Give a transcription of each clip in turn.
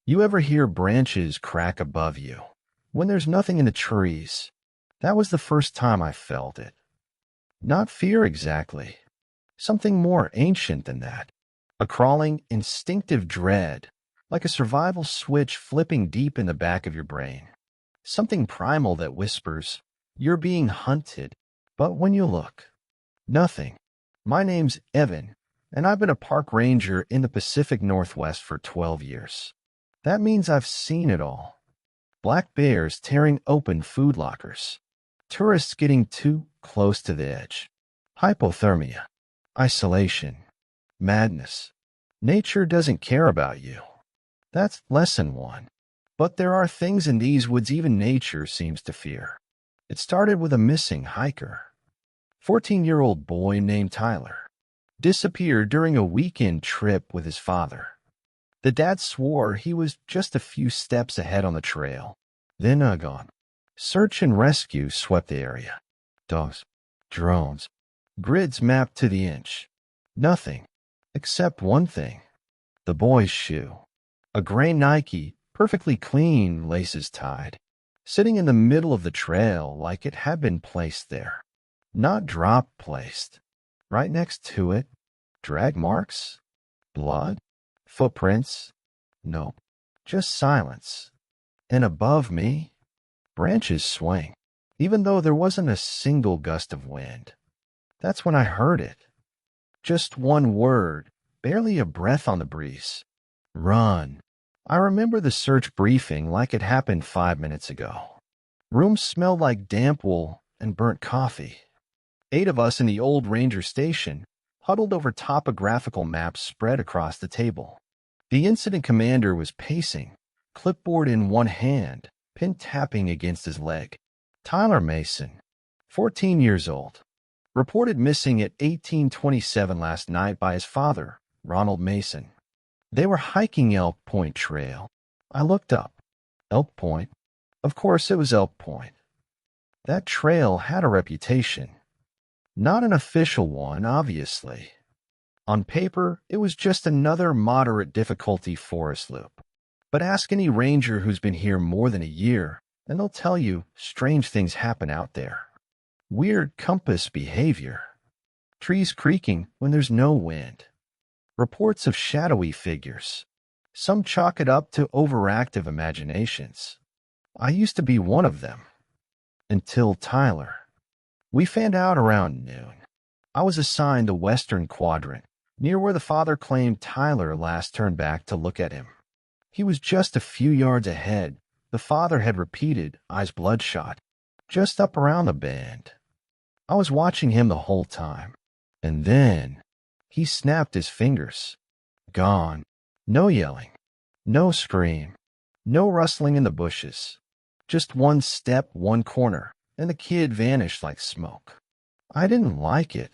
You ever hear branches crack above you when there's nothing in the trees? That was the first time I felt it. Not fear exactly. Something more ancient than that. A crawling, instinctive dread, like a survival switch flipping deep in the back of your brain. Something primal that whispers, "You're being hunted." But when you look, nothing. My name's Evan, and I've been a park ranger in the Pacific Northwest for 12 years. That means I've seen it all. Black bears tearing open food lockers. Tourists getting too close to the edge. Hypothermia. Isolation. Madness. Nature doesn't care about you. That's lesson one. But there are things in these woods even nature seems to fear. It started with a missing hiker. 14-year-old boy named Tyler. Disappeared during a weekend trip with his father. The dad swore he was just a few steps ahead on the trail. Then gone. Search and rescue swept the area. Dogs, drones, grids mapped to the inch. Nothing, except one thing. The boy's shoe. A gray Nike, perfectly clean, laces tied. Sitting in the middle of the trail like it had been placed there. Not drop placed. Right next to it, drag marks? Blood? Footprints? No, just silence. And above me, branches swing, even though there wasn't a single gust of wind. That's when I heard it. Just one word, barely a breath on the breeze. Run. I remember the search briefing like it happened 5 minutes ago. Rooms smelled like damp wool and burnt coffee. 8 of us in the old ranger station huddled over topographical maps spread across the table. The incident commander was pacing, clipboard in one hand, pen tapping against his leg. Tyler Mason, 14 years old, reported missing at 1827 last night by his father, Ronald Mason. They were hiking Elk Point Trail. I looked up. Elk Point? Of course it was Elk Point. That trail had a reputation. Not an official one, obviously. On paper, it was just another moderate difficulty forest loop. But ask any ranger who's been here more than a year, and they'll tell you strange things happen out there. Weird compass behavior. Trees creaking when there's no wind. Reports of shadowy figures. Some chalk it up to overactive imaginations. I used to be one of them. Until Tyler. We fanned out around noon. I was assigned the western quadrant, near where the father claimed Tyler last turned back to look at him. He was just a few yards ahead. The father had repeated, eyes bloodshot, just up around the bend. I was watching him the whole time. And then he snapped his fingers. Gone. No yelling. No scream. No rustling in the bushes. Just one step, one corner, and the kid vanished like smoke. I didn't like it.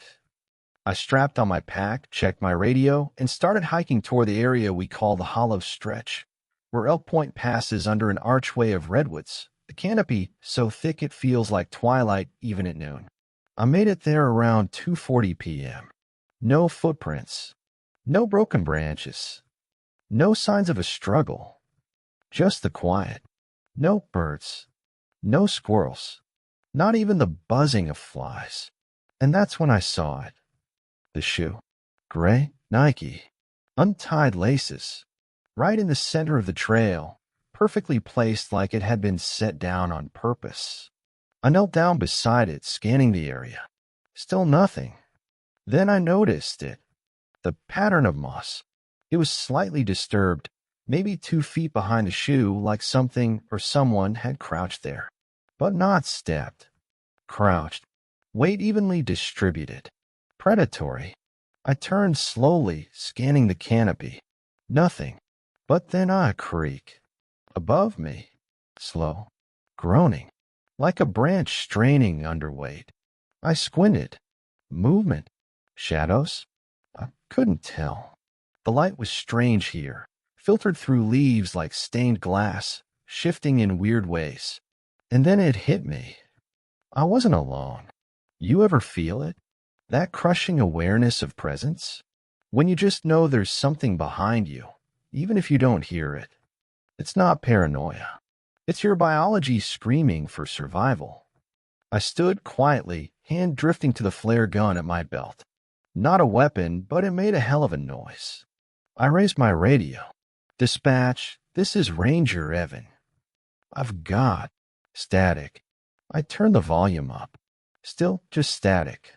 I strapped on my pack, checked my radio, and started hiking toward the area we call the Hollow Stretch, where Elk Point passes under an archway of redwoods, the canopy so thick it feels like twilight even at noon. I made it there around 2:40 p.m. No footprints. No broken branches. No signs of a struggle. Just the quiet. No birds. No squirrels. Not even the buzzing of flies. And that's when I saw it. The shoe. Gray Nike. Untied laces. Right in the center of the trail, perfectly placed like it had been set down on purpose. I knelt down beside it, scanning the area. Still nothing. Then I noticed it. The pattern of moss. It was slightly disturbed, maybe 2 feet behind the shoe, like something or someone had crouched there. But not stepped. Crouched. Weight evenly distributed. Predatory. I turned slowly, scanning the canopy. Nothing. But then a creak. Above me. Slow. Groaning. Like a branch straining underweight. I squinted. Movement. Shadows? I couldn't tell. The light was strange here, filtered through leaves like stained glass, shifting in weird ways. And then it hit me. I wasn't alone. You ever feel it? That crushing awareness of presence? When you just know there's something behind you, even if you don't hear it. It's not paranoia. It's your biology screaming for survival. I stood quietly, hand drifting to the flare gun at my belt. Not a weapon, but it made a hell of a noise. I raised my radio. Dispatch, this is Ranger Evan. I've got static. I turned the volume up. Still just static.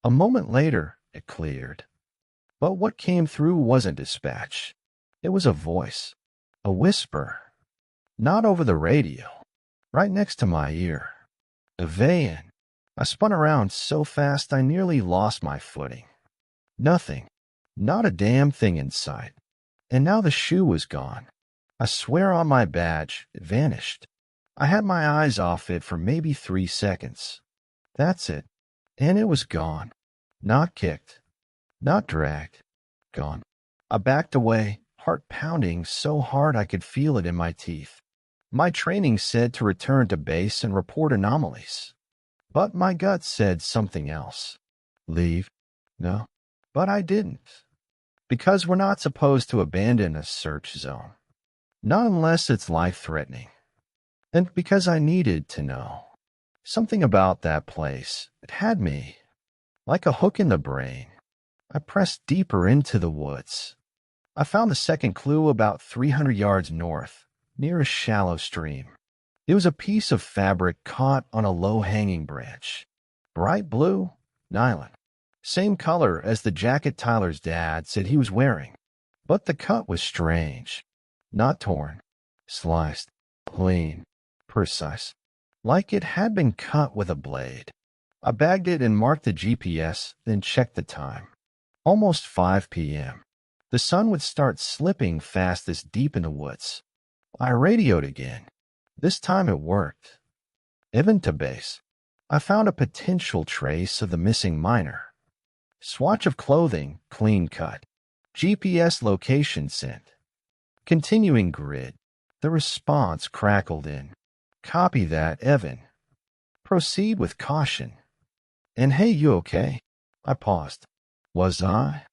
A moment later, it cleared. But what came through wasn't dispatch. It was a voice. A whisper. Not over the radio. Right next to my ear. Evayan. I spun around so fast I nearly lost my footing. Nothing. Not a damn thing in sight. And now the shoe was gone. I swear on my badge, it vanished. I had my eyes off it for maybe 3 seconds. That's it. And it was gone. Not kicked. Not dragged. Gone. I backed away, heart pounding so hard I could feel it in my teeth. My training said to return to base and report anomalies. But my gut said something else. Leave? No. But I didn't. Because we're not supposed to abandon a search zone. Not unless it's life-threatening. And because I needed to know. Something about that place, it had me. Like a hook in the brain. I pressed deeper into the woods. I found the second clue about 300 yards north, near a shallow stream. It was a piece of fabric caught on a low-hanging branch. Bright blue, nylon. Same color as the jacket Tyler's dad said he was wearing. But the cut was strange. Not torn. Sliced. Clean. Precise. Like it had been cut with a blade. I bagged it and marked the GPS, then checked the time. Almost 5 p.m. The sun would start slipping fast this deep in the woods. I radioed again. This time it worked. Even to base. I found a potential trace of the missing miner. Swatch of clothing, clean cut. GPS location sent. Continuing grid. The response crackled in. Copy that, Evan. Proceed with caution. And hey, you okay? I paused. Was I?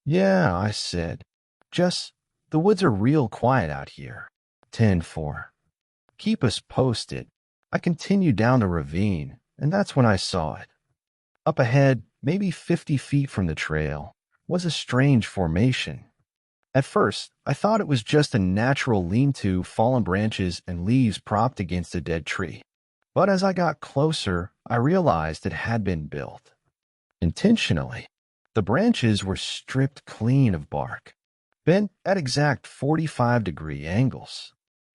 Yeah, I said. Just, the woods are real quiet out here. 10-4. Keep us posted. I continued down the ravine, and that's when I saw it. Up ahead, maybe 50 feet from the trail, was a strange formation. At first, I thought it was just a natural lean-to, fallen branches and leaves propped against a dead tree. But as I got closer, I realized it had been built. Intentionally. The branches were stripped clean of bark, bent at exact 45-degree angles.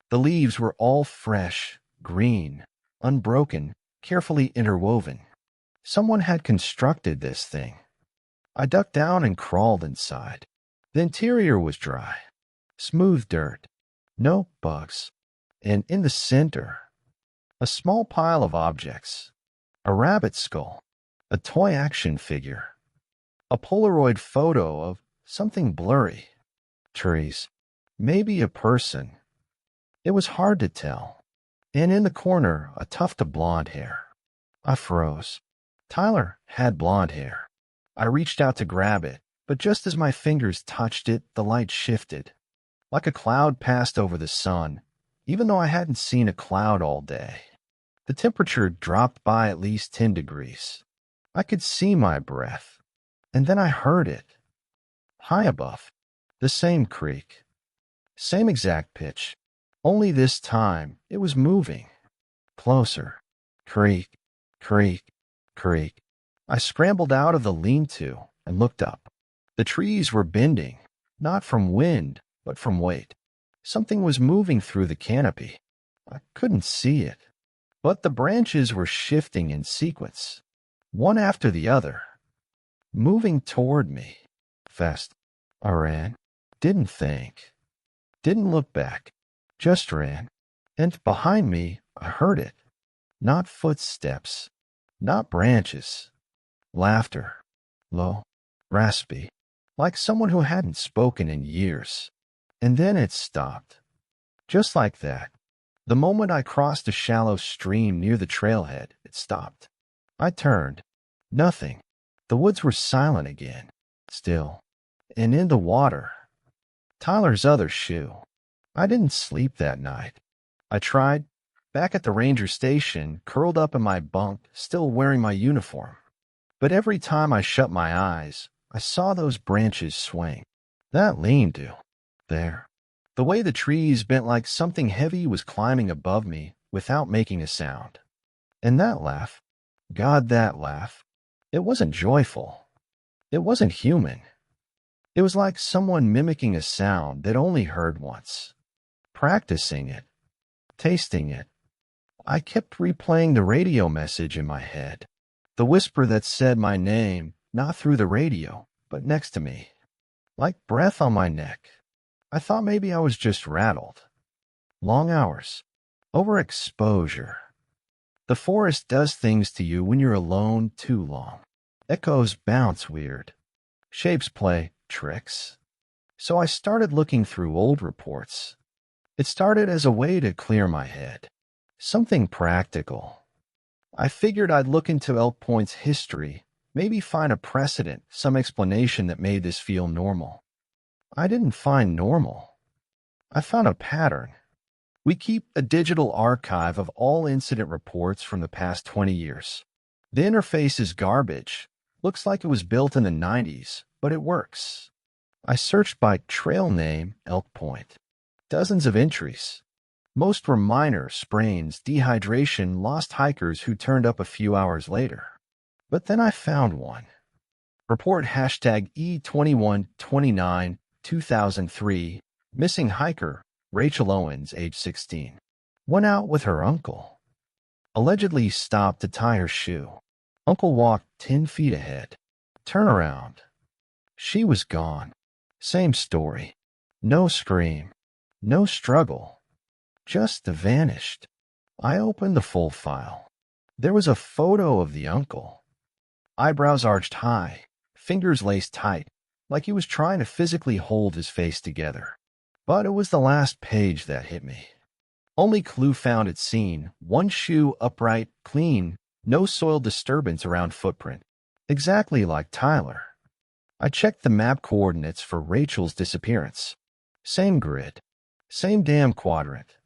The leaves were all fresh, green, unbroken, carefully interwoven. Someone had constructed this thing. I ducked down and crawled inside. The interior was dry, smooth dirt, no bugs, and in the center, a small pile of objects, a rabbit skull, a toy action figure, a Polaroid photo of something blurry, trees, maybe a person. It was hard to tell, and in the corner, a tuft of blonde hair. I froze. Tyler had blonde hair. I reached out to grab it, but just as my fingers touched it, the light shifted. Like a cloud passed over the sun, even though I hadn't seen a cloud all day. The temperature dropped by at least 10 degrees. I could see my breath, and then I heard it. High above, the same creak, same exact pitch, only this time it was moving. Closer. Creak, creak, creak. I scrambled out of the lean-to and looked up. The trees were bending, not from wind, but from weight. Something was moving through the canopy. I couldn't see it, but the branches were shifting in sequence, one after the other, moving toward me. Fast. I ran. Didn't think. Didn't look back. Just ran. And behind me, I heard it. Not footsteps. Not branches. Laughter. Low. Raspy. Like someone who hadn't spoken in years. And then it stopped. Just like that. The moment I crossed a shallow stream near the trailhead, it stopped. I turned. Nothing. The woods were silent again. Still. And in the water. Tyler's other shoe. I didn't sleep that night. I tried, back at the ranger station, curled up in my bunk, still wearing my uniform. But every time I shut my eyes, I saw those branches swing. That lean-to. There. The way the trees bent like something heavy was climbing above me without making a sound. And that laugh, God, that laugh, it wasn't joyful. It wasn't human. It was like someone mimicking a sound they'd only heard once, practicing it, tasting it. I kept replaying the radio message in my head, the whisper that said my name, not through the radio, but next to me, like breath on my neck. I thought maybe I was just rattled. Long hours, overexposure. The forest does things to you when you're alone too long. Echoes bounce weird. Shapes play tricks. So I started looking through old reports. It started as a way to clear my head. Something practical. I figured I'd look into Elk Point's history, maybe find a precedent, some explanation that made this feel normal. I didn't find normal. I found a pattern. We keep a digital archive of all incident reports from the past 20 years. The interface is garbage. Looks like it was built in the 90s, but it works. I searched by trail name, Elk Point. Dozens of entries. Most were minor sprains, dehydration, lost hikers who turned up a few hours later. But then I found one. Report hashtag E2129 2003, missing hiker, Rachel Owens, age 16. Went out with her uncle. Allegedly stopped to tie her shoe. Uncle walked 10 feet ahead. Turn around. She was gone. Same story. No scream. No struggle. Just vanished. I opened the full file. There was a photo of the uncle. Eyebrows arched high, fingers laced tight, like he was trying to physically hold his face together. But it was the last page that hit me. Only clue found at scene, one shoe upright, clean, no soil disturbance around footprint. Exactly like Tyler. I checked the map coordinates for Rachel's disappearance. Same grid. Same damn quadrant.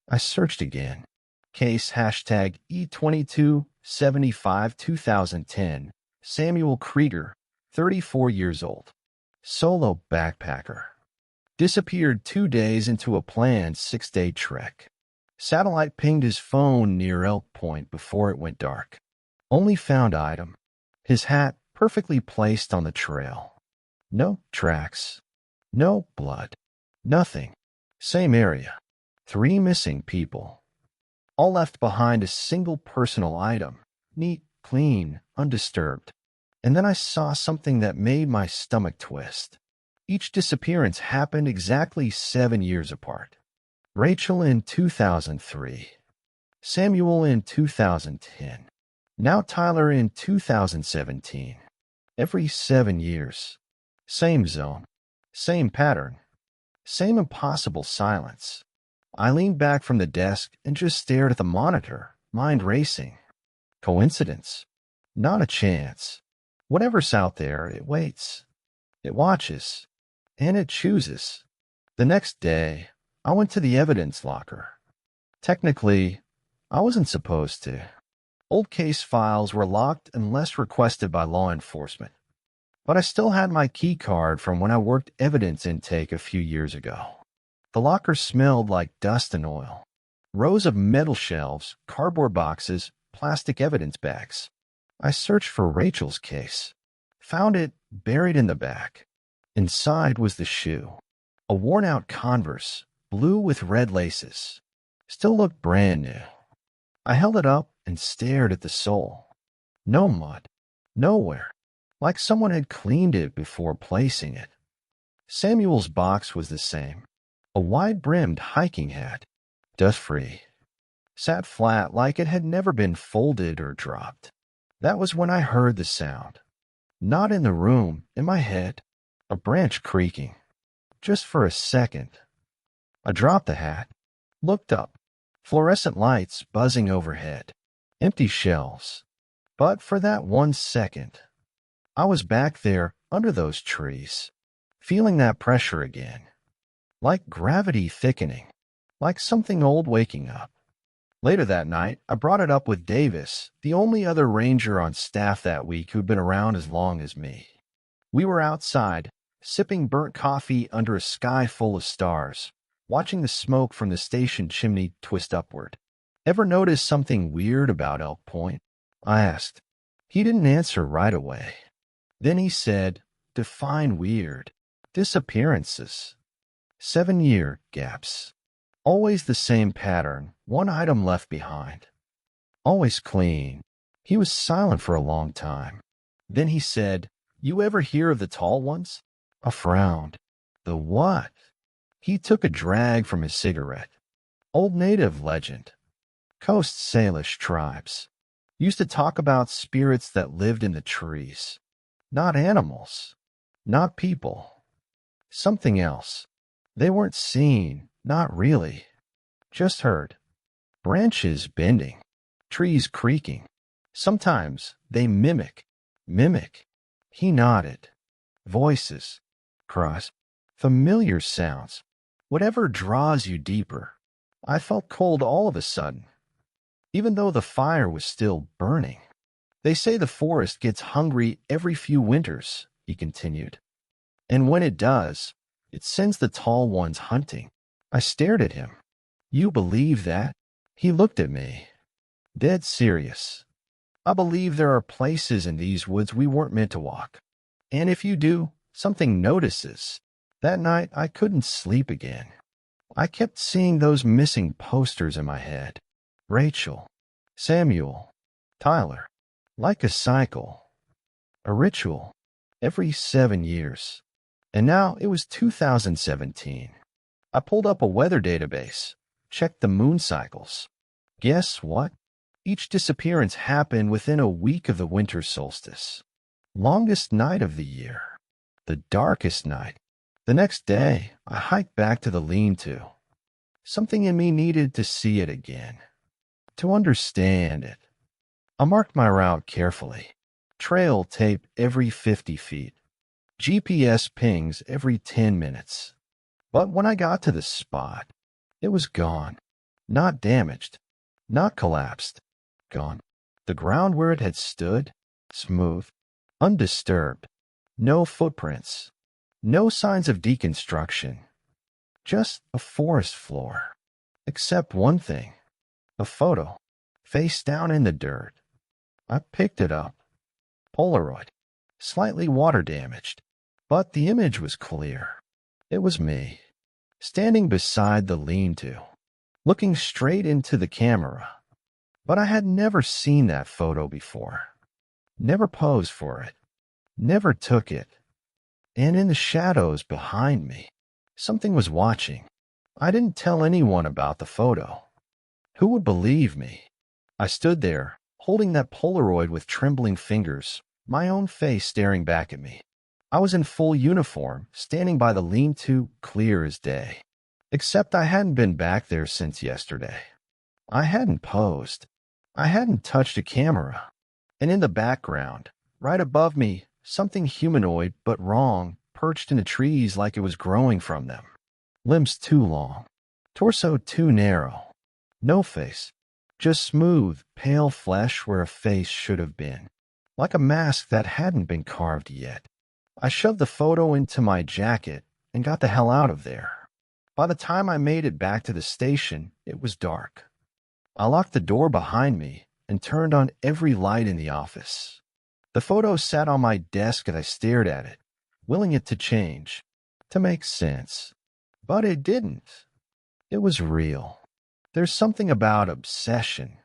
I searched again. Case hashtag E2275 2010. Samuel Krieger, 34 years old. Solo backpacker. Disappeared 2 days into a planned 6-day trek. Satellite pinged his phone near Elk Point before it went dark. Only found item. His hat perfectly placed on the trail. No tracks. No blood. Nothing. Same area. 3 missing people. All left behind a single personal item. Neat, clean, undisturbed. And then I saw something that made my stomach twist. Each disappearance happened exactly 7 years apart. Rachel in 2003. Samuel in 2010. Now Tyler in 2017. Every 7 years. Same zone. Same pattern. Same impossible silence. I leaned back from the desk and just stared at the monitor, mind racing. Coincidence? Not a chance. Whatever's out there, it waits. It watches. And it chooses. The next day, I went to the evidence locker. Technically, I wasn't supposed to. Old case files were locked unless requested by law enforcement. But I still had my key card from when I worked evidence intake a few years ago. The locker smelled like dust and oil. Rows of metal shelves, cardboard boxes, plastic evidence bags. I searched for Rachel's case. Found it buried in the back. Inside was the shoe. A worn-out Converse, blue with red laces. Still looked brand new. I held it up and stared at the sole. No mud. Nowhere. Like someone had cleaned it before placing it. Samuel's box was the same. A wide-brimmed hiking hat. Dust-free. Sat flat like it had never been folded or dropped. That was when I heard the sound. Not in the room, in my head. A branch creaking. Just for a second. I dropped the hat. Looked up. Fluorescent lights buzzing overhead. Empty shelves. But for that 1 second, I was back there under those trees, feeling that pressure again. like gravity thickening, like something old waking up. Later that night, I brought it up with Davis, the only other ranger on staff that week who'd been around as long as me. We were outside, sipping burnt coffee under a sky full of stars, watching the smoke from the station chimney twist upward. Ever notice something weird about Elk Point? I asked. He didn't answer right away. Then he said, define weird. Disappearances. 7-year gaps. Always the same pattern, one item left behind. Always clean. He was silent for a long time. Then he said, you ever hear of the tall ones? I frowned. The what? He took a drag from his cigarette. Old native legend. Coast Salish tribes. Used to talk about spirits that lived in the trees. Not animals. Not people. Something else. They weren't seen, not really. Just heard. Branches bending. Trees creaking. Sometimes they mimic. Mimic. He nodded. Voices. Cries. Familiar sounds. Whatever draws you deeper. I felt cold all of a sudden, even though the fire was still burning. They say the forest gets hungry every few winters, he continued. And when it does, it sends the tall ones hunting. I stared at him. You believe that? He looked at me. Dead serious. I believe there are places in these woods we weren't meant to walk. And if you do, something notices. That night, I couldn't sleep again. I kept seeing those missing posters in my head. Rachel, Samuel, Tyler. Like a cycle. A ritual. Every 7 years. And now it was 2017. I pulled up a weather database, checked the moon cycles. Guess what? Each disappearance happened within a week of the winter solstice. Longest night of the year. The darkest night. The next day, I hiked back to the lean-to. Something in me needed to see it again. To understand it. I marked my route carefully. Trail tape every 50 feet. GPS pings every 10 minutes. But when I got to the spot, it was gone. Not damaged. Not collapsed. Gone. The ground where it had stood, smooth, undisturbed. No footprints. No signs of deconstruction. Just a forest floor. Except one thing. A photo. Face down in the dirt. I picked it up. Polaroid. Slightly water damaged. But the image was clear. It was me. Standing beside the lean-to. Looking straight into the camera. But I had never seen that photo before. Never posed for it. Never took it. And in the shadows behind me, something was watching. I didn't tell anyone about the photo. Who would believe me? I stood there, holding that Polaroid with trembling fingers, my own face staring back at me. I was in full uniform, standing by the lean-to, clear as day. Except I hadn't been back there since yesterday. I hadn't posed. I hadn't touched a camera. And in the background, right above me, something humanoid but wrong, perched in the trees like it was growing from them. Limbs too long. Torso too narrow. No face. Just smooth, pale flesh where a face should have been. Like a mask that hadn't been carved yet. I shoved the photo into my jacket and got the hell out of there. By the time I made it back to the station, it was dark. I locked the door behind me and turned on every light in the office. The photo sat on my desk as I stared at it, willing it to change, to make sense. But it didn't. It was real. There's something about obsession.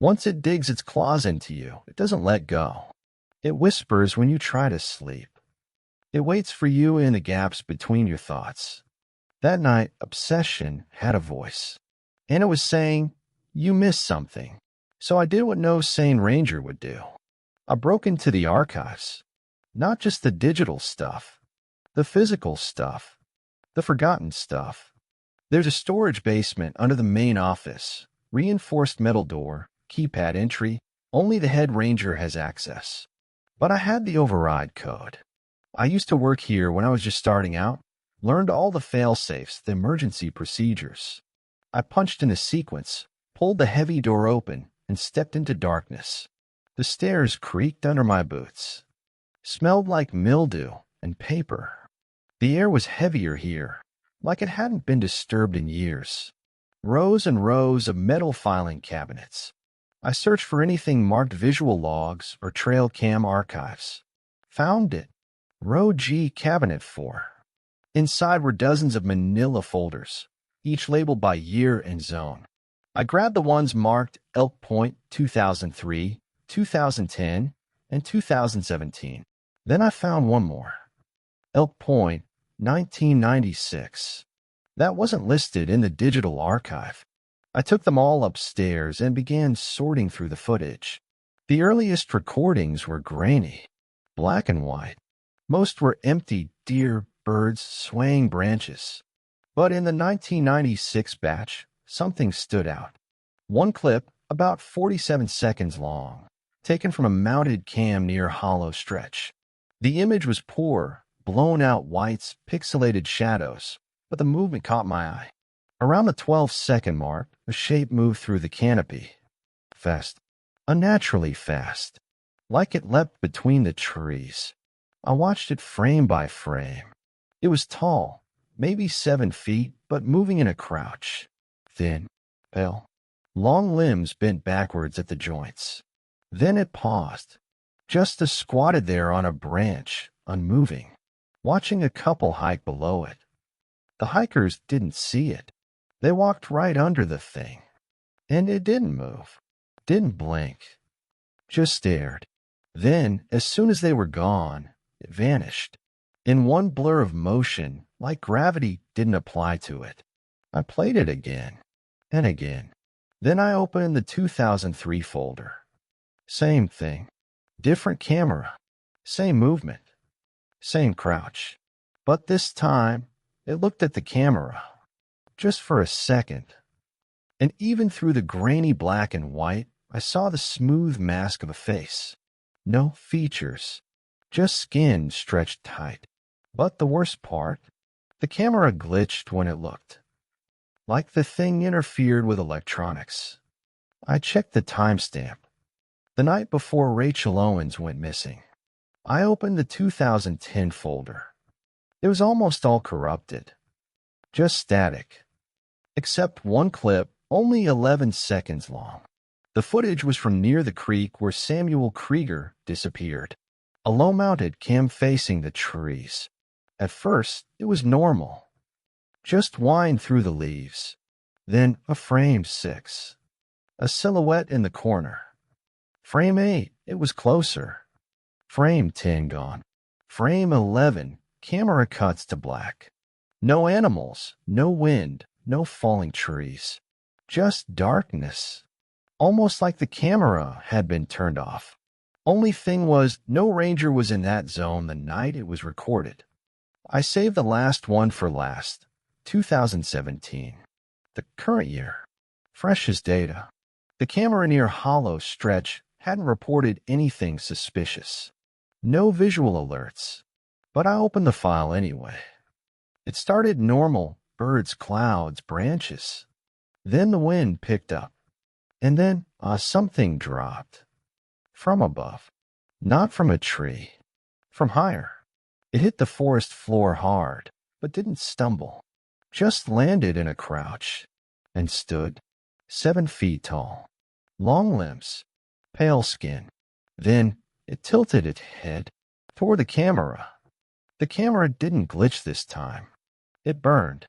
Once it digs its claws into you, it doesn't let go. It whispers when you try to sleep. It waits for you in the gaps between your thoughts. That night, obsession had a voice. And it was saying, you missed something. So I did what no sane ranger would do. I broke into the archives. Not just the digital stuff. The physical stuff. The forgotten stuff. There's a storage basement under the main office. Reinforced metal door, keypad entry. Only the head ranger has access. But I had the override code. I used to work here when I was just starting out. Learned all the fail-safes, the emergency procedures. I punched in a sequence, pulled the heavy door open, and stepped into darkness. The stairs creaked under my boots. Smelled like mildew and paper. The air was heavier here, like it hadn't been disturbed in years. Rows and rows of metal filing cabinets. I searched for anything marked visual logs or trail cam archives. Found it. Row G, cabinet 4. Inside were dozens of manila folders, each labeled by year and zone. I grabbed the ones marked Elk Point 2003, 2010, and 2017. Then I found one more. Elk Point 1996. That wasn't listed in the digital archive. I took them all upstairs and began sorting through the footage. The earliest recordings were grainy, black and white. Most were empty deer, birds, swaying branches. But in the 1996 batch, something stood out. One clip, about 47 seconds long, taken from a mounted cam near Hollow Stretch. The image was poor, blown-out whites, pixelated shadows, but the movement caught my eye. Around the 12-second mark, a shape moved through the canopy. Fast. Unnaturally fast. Like it leapt between the trees. I watched it frame by frame. It was tall, maybe 7 feet, but moving in a crouch. Thin, pale. Long limbs bent backwards at the joints. Then it paused. Just as squatted there on a branch, unmoving, watching a couple hike below it. The hikers didn't see it. They walked right under the thing. And it didn't move, didn't blink, just stared. Then, as soon as they were gone, it vanished. In one blur of motion, like gravity didn't apply to it. I played it again and again. Then I opened the 2003 folder. Same thing. Different camera. Same movement. Same crouch. But this time, it looked at the camera. Just for a second. And even through the grainy black and white, I saw the smooth mask of a face. No features. Just skin stretched tight. But the worst part, the camera glitched when it looked. Like the thing interfered with electronics. I checked the timestamp. The night before Rachel Owens went missing. I opened the 2010 folder. It was almost all corrupted. Just static. Except one clip, only 11 seconds long. The footage was from near the creek where Samuel Krieger disappeared. A low-mounted cam facing the trees. At first, it was normal. Just wind through the leaves. Then a frame 6. A silhouette in the corner. Frame 8, it was closer. Frame 10 gone. Frame 11, camera cuts to black. No animals, no wind, no falling trees. Just darkness. Almost like the camera had been turned off. Only thing was, no ranger was in that zone the night it was recorded. I saved the last one for last, 2017. The current year. Fresh as data. The camera near Hollow Stretch hadn't reported anything suspicious. No visual alerts. But I opened the file anyway. It started normal, birds, clouds, branches. Then the wind picked up. And then something dropped. From above. Not from a tree. From higher. It hit the forest floor hard, but didn't stumble. Just landed in a crouch. And stood. 7 feet tall. Long limbs. Pale skin. Then it tilted its head toward the camera. The camera didn't glitch this time. It burned.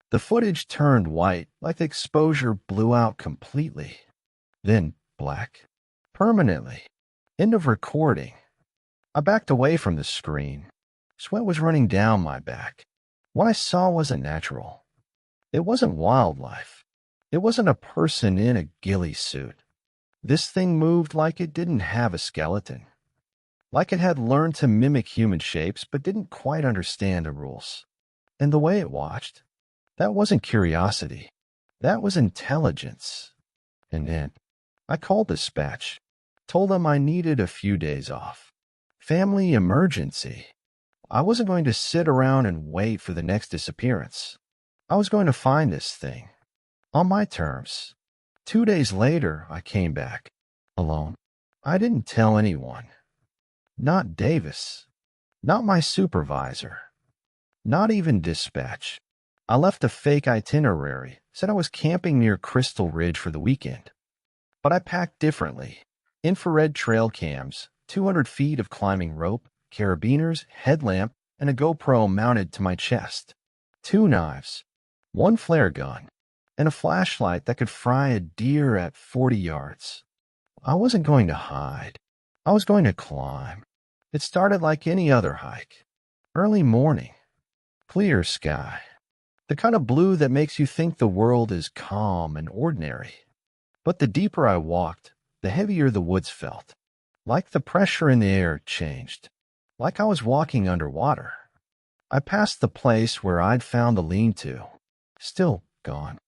The footage turned white, like the exposure blew out completely. Then black. Permanently. End of recording. I backed away from the screen. Sweat was running down my back. What I saw wasn't natural. It wasn't wildlife. It wasn't a person in a ghillie suit. This thing moved like it didn't have a skeleton. Like it had learned to mimic human shapes but didn't quite understand the rules. And the way it watched, that wasn't curiosity. That was intelligence. And then I called dispatch, told them I needed a few days off. Family emergency. I wasn't going to sit around and wait for the next disappearance. I was going to find this thing on my terms. 2 days later, I came back alone. I didn't tell anyone. Not Davis. Not my supervisor. Not even dispatch. I left a fake itinerary, said I was camping near Crystal Ridge for the weekend. But I packed differently. Infrared trail cams, 200 feet of climbing rope, carabiners, headlamp, and a GoPro mounted to my chest. 2 knives, 1 flare gun, and a flashlight that could fry a deer at 40 yards. I wasn't going to hide. I was going to climb. It started like any other hike. Early morning. Clear sky. The kind of blue that makes you think the world is calm and ordinary. But the deeper I walked, the heavier the woods felt. Like the pressure in the air changed. Like I was walking underwater. I passed the place where I'd found the lean-to. Still gone.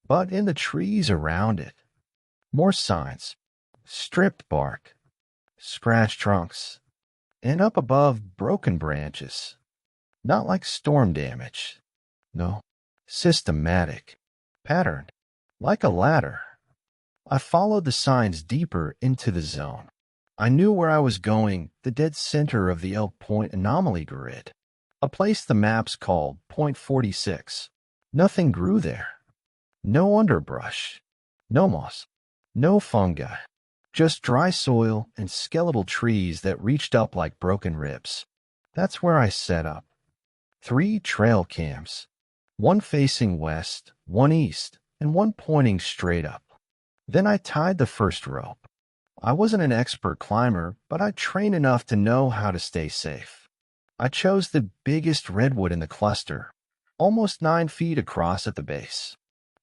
But in the trees around it. More signs. Stripped bark. Scratched trunks. And up above, broken branches. Not like storm damage. No. Systematic. Patterned. Like a ladder. I followed the signs deeper into the zone. I knew where I was going, the dead center of the Elk Point anomaly grid. A place the maps called Point 46. Nothing grew there. No underbrush. No moss. No fungi. Just dry soil and skeletal trees that reached up like broken ribs. That's where I set up. 3 trail cams. 1 facing west, 1 east, and 1 pointing straight up. Then I tied the first rope. I wasn't an expert climber, but I'd trained enough to know how to stay safe. I chose the biggest redwood in the cluster, almost 9 feet across at the base.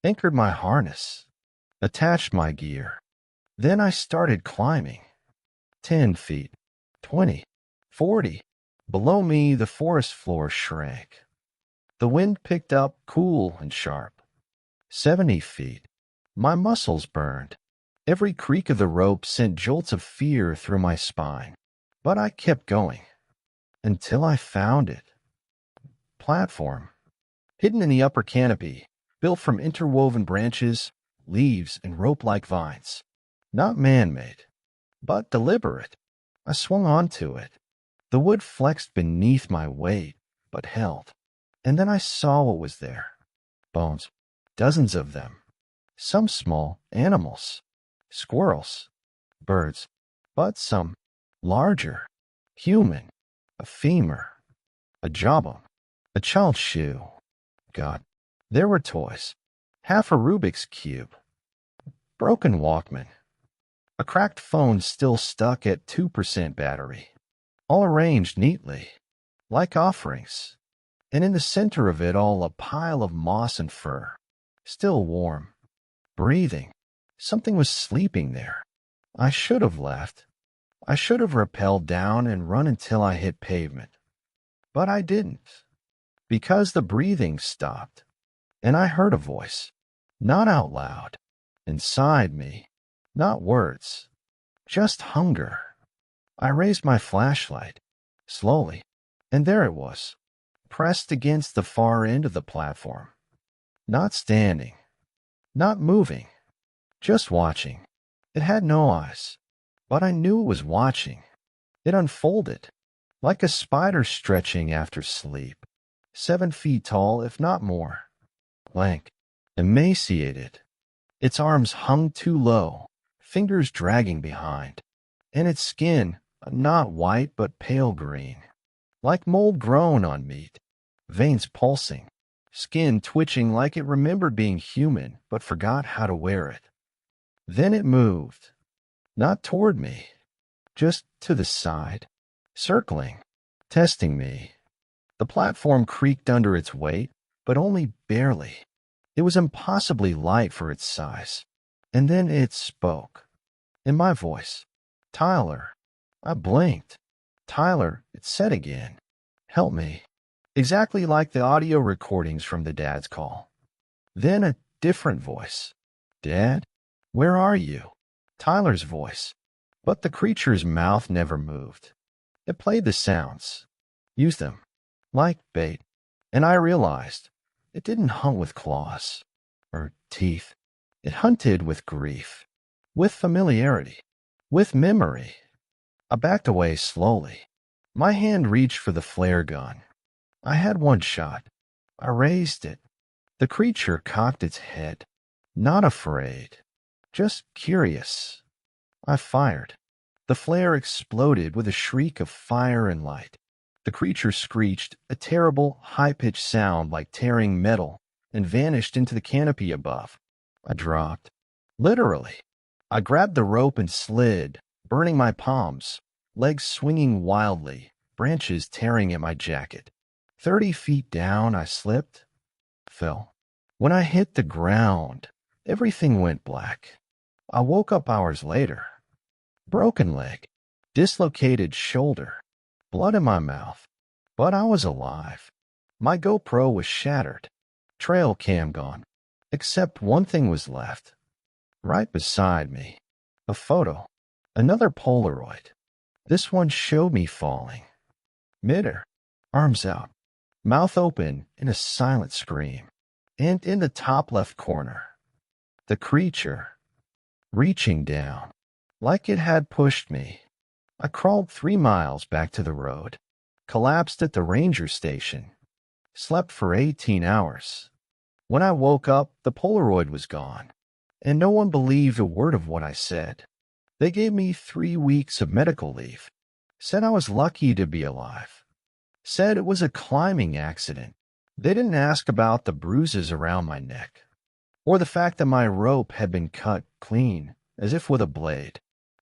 Anchored my harness. Attached my gear. Then I started climbing. 10 feet. 20. 40. Below me, the forest floor shrank. The wind picked up, cool and sharp. 70 feet. My muscles burned. Every creak of the rope sent jolts of fear through my spine. But I kept going. Until I found it. Platform. Hidden in the upper canopy, built from interwoven branches, leaves, and rope-like vines. Not man-made, but deliberate. I swung onto it. The wood flexed beneath my weight, but held. And then I saw what was there. Bones. Dozens of them. Some small animals. Squirrels. Birds. But some larger. Human. A femur. A jawbone. A child's shoe. God. There were toys. Half a Rubik's Cube. Broken Walkman. A cracked phone still stuck at 2% battery. All arranged neatly. Like offerings. And in the center of it all a pile of moss and fur. Still warm. Breathing. Something was sleeping there. I should have left. I should have rappelled down and run until I hit pavement. But I didn't. Because the breathing stopped. And I heard a voice. Not out loud. Inside me. Not words. Just hunger. I raised my flashlight. Slowly. And there it was. Pressed against the far end of the platform. Not standing. Not moving. Just watching. It had no eyes. But I knew it was watching. It unfolded. Like a spider stretching after sleep. 7 feet tall, if not more. Lank. Emaciated. Its arms hung too low. Fingers dragging behind. And its skin, not white but pale green. Like mold grown on meat. Veins pulsing. Skin twitching like it remembered being human but forgot how to wear it. Then it moved. Not toward me. Just to the side. Circling. Testing me. The platform creaked under its weight, but only barely. It was impossibly light for its size. And then it spoke. In my voice. Tyler. I blinked. Tyler, it said again. Help me. Exactly like the audio recordings from the dad's call. Then a different voice. Dad? Where are you? Tyler's voice. But the creature's mouth never moved. It played the sounds. Used them. like bait, and I realized it didn't hunt with claws or teeth. It hunted with grief, with familiarity, with memory. I backed away slowly. My hand reached for the flare gun. I had one shot. I raised it. The creature cocked its head, not afraid, just curious. I fired. The flare exploded with a shriek of fire and light. The creature screeched, a terrible, high-pitched sound like tearing metal, and vanished into the canopy above. I dropped. Literally. I grabbed the rope and slid, burning my palms, legs swinging wildly, branches tearing at my jacket. 30 feet down, I slipped, fell. When I hit the ground, everything went black. I woke up hours later. Broken leg, dislocated shoulder, blood in my mouth. But I was alive. My GoPro was shattered, trail cam gone, except one thing was left. Right beside me, a photo, another Polaroid. This one showed me falling. Midair, arms out, mouth open in a silent scream. And in the top left corner, the creature, reaching down, like it had pushed me. I crawled 3 miles back to the road, collapsed at the ranger station, slept for 18 hours. When I woke up, the Polaroid was gone, and no one believed a word of what I said. They gave me 3 weeks of medical leave, said I was lucky to be alive, said it was a climbing accident. They didn't ask about the bruises around my neck, or the fact that my rope had been cut clean, as if with a blade.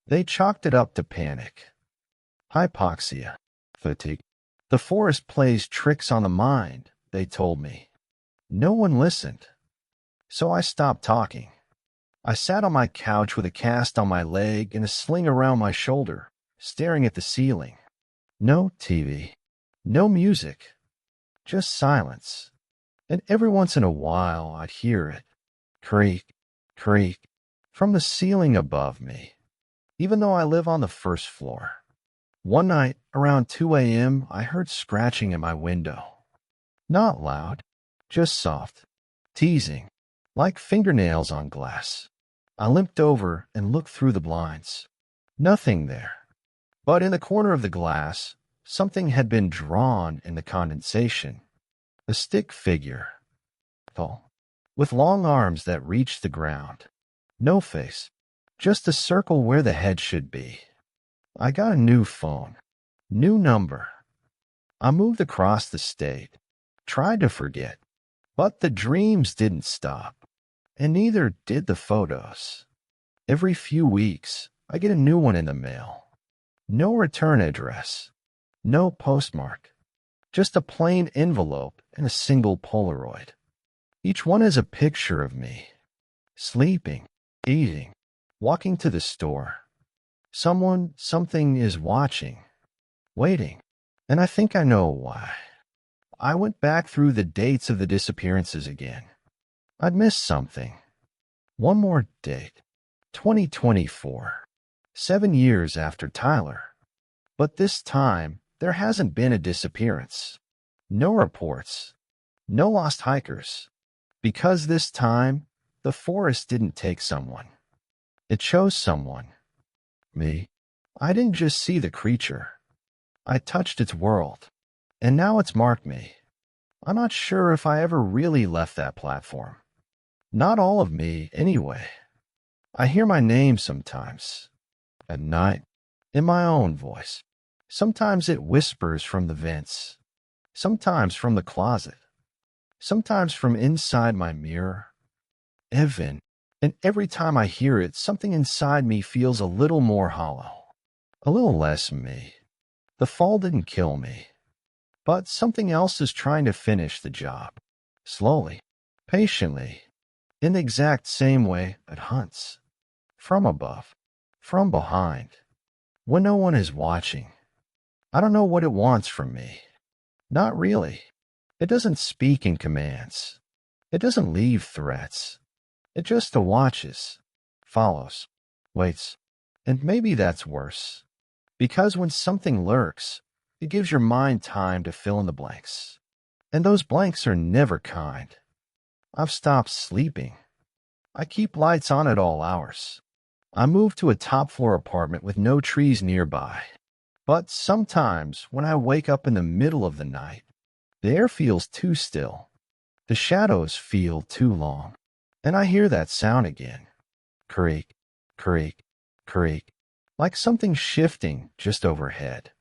They chalked it up to panic. Hypoxia, fatigue. The forest plays tricks on the mind, they told me. No one listened. So I stopped talking. I sat on my couch with a cast on my leg and a sling around my shoulder, staring at the ceiling. No TV, no music, just silence. And every once in a while I'd hear it, creak, creak, from the ceiling above me, even though I live on the first floor. One night, around 2 a.m., I heard scratching at my window. Not loud, just soft, teasing, like fingernails on glass. I limped over and looked through the blinds. Nothing there. But in the corner of the glass, something had been drawn in the condensation. A stick figure, tall, with long arms that reached the ground. No face, just a circle where the head should be. I got a new phone, new number. I moved across the state, tried to forget, but the dreams didn't stop, and neither did the photos. Every few weeks, I get a new one in the mail. No return address, no postmark, just a plain envelope and a single Polaroid. Each one is a picture of me, sleeping, eating, walking to the store. Someone, something is watching, waiting, and I think I know why. I went back through the dates of the disappearances again. I'd missed something. One more date, 2024, 7 years after Tyler. But this time, there hasn't been a disappearance. No reports, no lost hikers. Because this time, the forest didn't take someone. It chose someone. Me. I didn't just see the creature. I touched its world, and now it's marked me. I'm not sure if I ever really left that platform. Not all of me, anyway. I hear my name sometimes. At night, in my own voice. Sometimes it whispers from the vents. Sometimes from the closet. Sometimes from inside my mirror. Evan. And every time I hear it, something inside me feels a little more hollow. A little less me. The fall didn't kill me. But something else is trying to finish the job. Slowly. Patiently. In the exact same way it hunts. From above. From behind. When no one is watching. I don't know what it wants from me. Not really. It doesn't speak in commands. It doesn't leave threats. It just watches, follows, waits. And maybe that's worse. Because when something lurks, It gives your mind time to fill in the blanks. And those blanks are never kind. I've stopped sleeping. I keep lights on at all hours. I moved to a top-floor apartment with no trees nearby. But sometimes, when I wake up in the middle of the night, the air feels too still. The shadows feel too long. And I hear that sound again. Creak, creak, creak, like something shifting just overhead.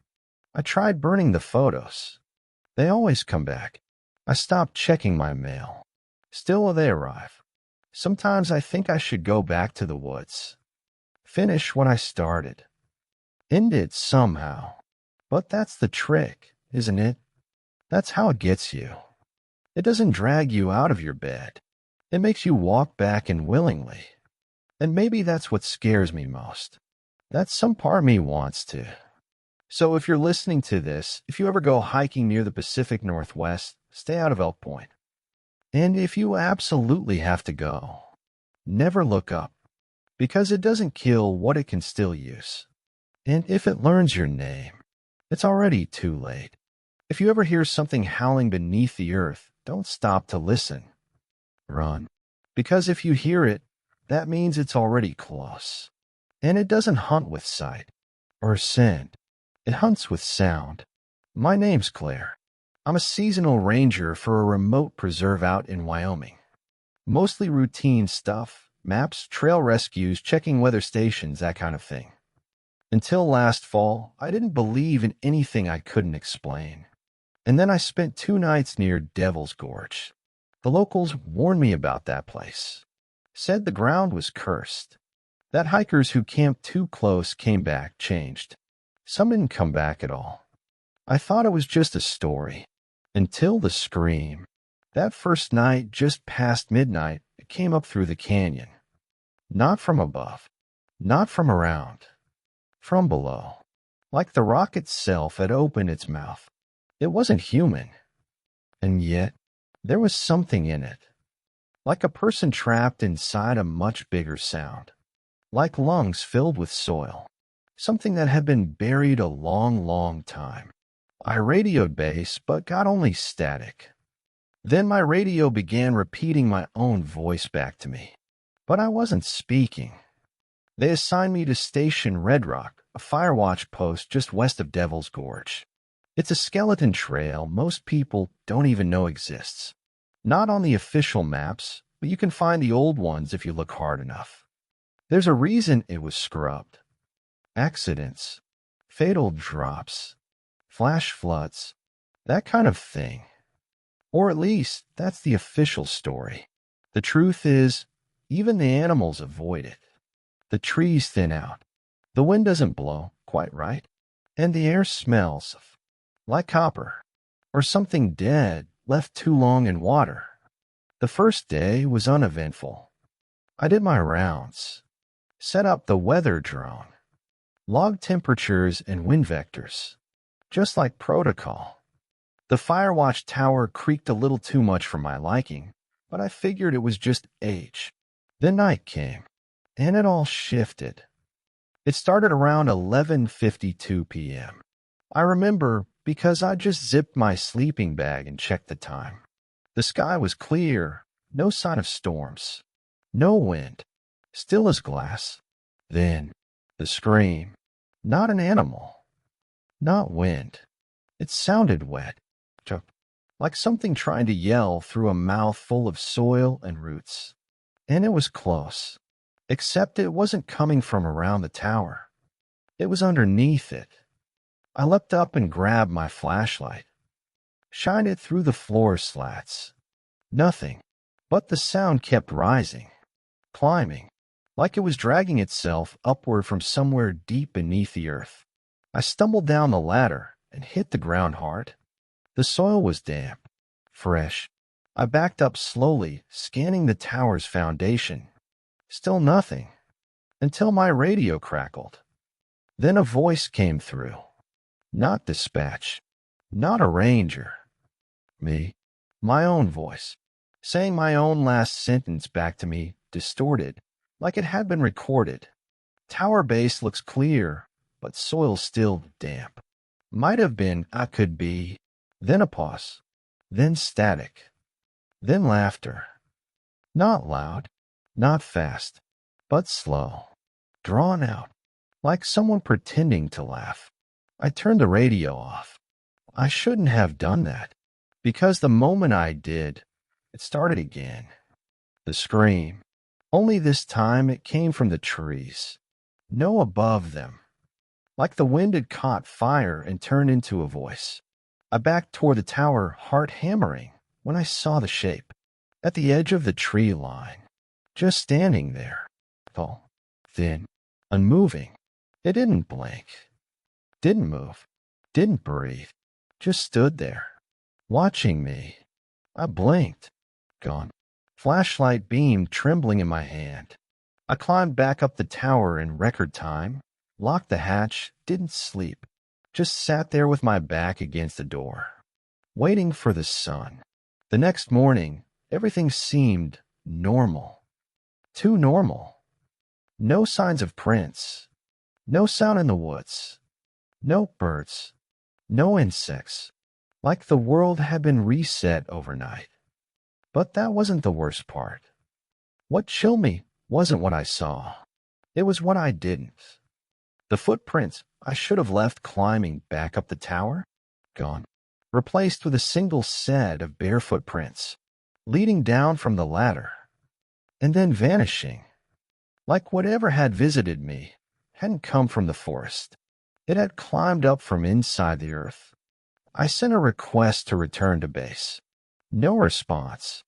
I tried burning the photos. They always come back. I stopped checking my mail. Still they arrive. Sometimes I think I should go back to the woods. Finish what I started. End it somehow. But that's the trick, isn't it? That's how it gets you. It doesn't drag you out of your bed. It makes you walk back in willingly. And maybe that's what scares me most. That some part of me wants to. So if you're listening to this, if you ever go hiking near the Pacific Northwest, stay out of Elk Point. And if you absolutely have to go, never look up, because it doesn't kill what it can still use. And if it learns your name, it's already too late. If you ever hear something howling beneath the earth, don't stop to listen. Run. Because if you hear it, that means it's already close. And it doesn't hunt with sight or scent. It hunts with sound. My name's Claire. I'm a seasonal ranger for a remote preserve out in Wyoming. Mostly routine stuff, maps, trail rescues, checking weather stations, that kind of thing. Until last fall, I didn't believe in anything I couldn't explain. And then I spent 2 nights near Devil's Gorge. The locals warned me about that place. Said the ground was cursed. That hikers who camped too close came back changed. Some didn't come back at all. I thought it was just a story. Until the scream. That first night, just past midnight, it came up through the canyon. Not from above. Not from around. From below. Like the rock itself had opened its mouth. It wasn't human. And yet, there was something in it. Like a person trapped inside a much bigger sound. Like lungs filled with soil. Something that had been buried a long, long time. I radioed base, but got only static. Then my radio began repeating my own voice back to me. But I wasn't speaking. They assigned me to Station Red Rock, a Firewatch post just west of Devil's Gorge. It's a skeleton trail most people don't even know exists. Not on the official maps, but you can find the old ones if you look hard enough. There's a reason it was scrubbed. Accidents, fatal drops, flash floods, that kind of thing. Or at least, that's the official story. The truth is, even the animals avoid it. The trees thin out. The wind doesn't blow quite right. And the air smells like copper or something dead left too long in water. The first day was uneventful. I did my rounds, set up the weather drone, logged temperatures and wind vectors, just like protocol. The Firewatch tower creaked a little too much for my liking, but I figured it was just age. Then night came, and it all shifted. It started around 11:52 p.m. I remember because I just zipped my sleeping bag and checked the time. The sky was clear, no sign of storms, no wind, still as glass. Then, the scream. Not an animal, not wind. It sounded wet, like something trying to yell through a mouth full of soil and roots. And it was close, except it wasn't coming from around the tower. It was underneath it. I leapt up and grabbed my flashlight, shined it through the floor slats. Nothing, but the sound kept rising, climbing, like it was dragging itself upward from somewhere deep beneath the earth. I stumbled down the ladder and hit the ground hard. The soil was damp, fresh. I backed up slowly, scanning the tower's foundation. Still nothing, until my radio crackled. Then a voice came through. Not dispatch, not a ranger. Me, my own voice, saying my own last sentence back to me, distorted, like it had been recorded. Tower base looks clear, but soil's still damp. Might have been, I could be. Then a pause. Then static. Then laughter. Not loud. Not fast. But slow. Drawn out. Like someone pretending to laugh. I turned the radio off. I shouldn't have done that. Because the moment I did, it started again. The scream. Only this time it came from the trees. No above them. Like the wind had caught fire and turned into a voice. I backed toward the tower, heart hammering, when I saw the shape. At the edge of the tree line. Just standing there. Tall. Thin. Unmoving. It didn't blink. Didn't move. Didn't breathe. Just stood there. Watching me. I blinked. Gone. Flashlight beam trembling in my hand. I climbed back up the tower in record time, locked the hatch, didn't sleep, just sat there with my back against the door, waiting for the sun. The next morning, everything seemed normal. Too normal. No signs of prints. No sound in the woods. No birds. No insects. Like the world had been reset overnight. But that wasn't the worst part. What chilled me wasn't what I saw. It was what I didn't. The footprints I should have left climbing back up the tower, gone. Replaced with a single set of bare footprints, leading down from the ladder, and then vanishing. Like whatever had visited me hadn't come from the forest. It had climbed up from inside the earth. I sent a request to return to base. No response.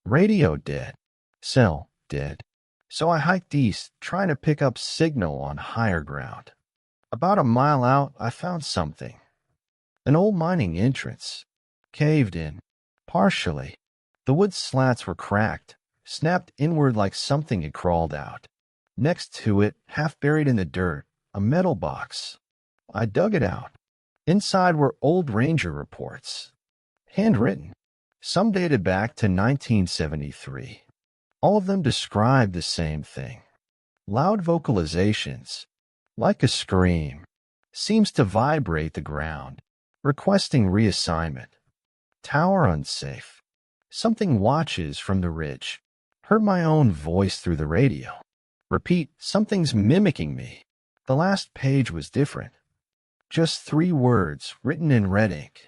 Radio dead. Cell dead. So I hiked east, trying to pick up signal on higher ground. About a mile out, I found something. An old mining entrance. Caved in. Partially. The wood slats were cracked, snapped inward like something had crawled out. Next to it, half buried in the dirt, a metal box. I dug it out. Inside were old ranger reports. Handwritten. Some dated back to 1973. All of them described the same thing. Loud vocalizations, like a scream, seems to vibrate the ground, requesting reassignment. Tower unsafe. Something watches from the ridge. Heard my own voice through the radio. Repeat, something's mimicking me. The last page was different. Just 3 words written in red ink.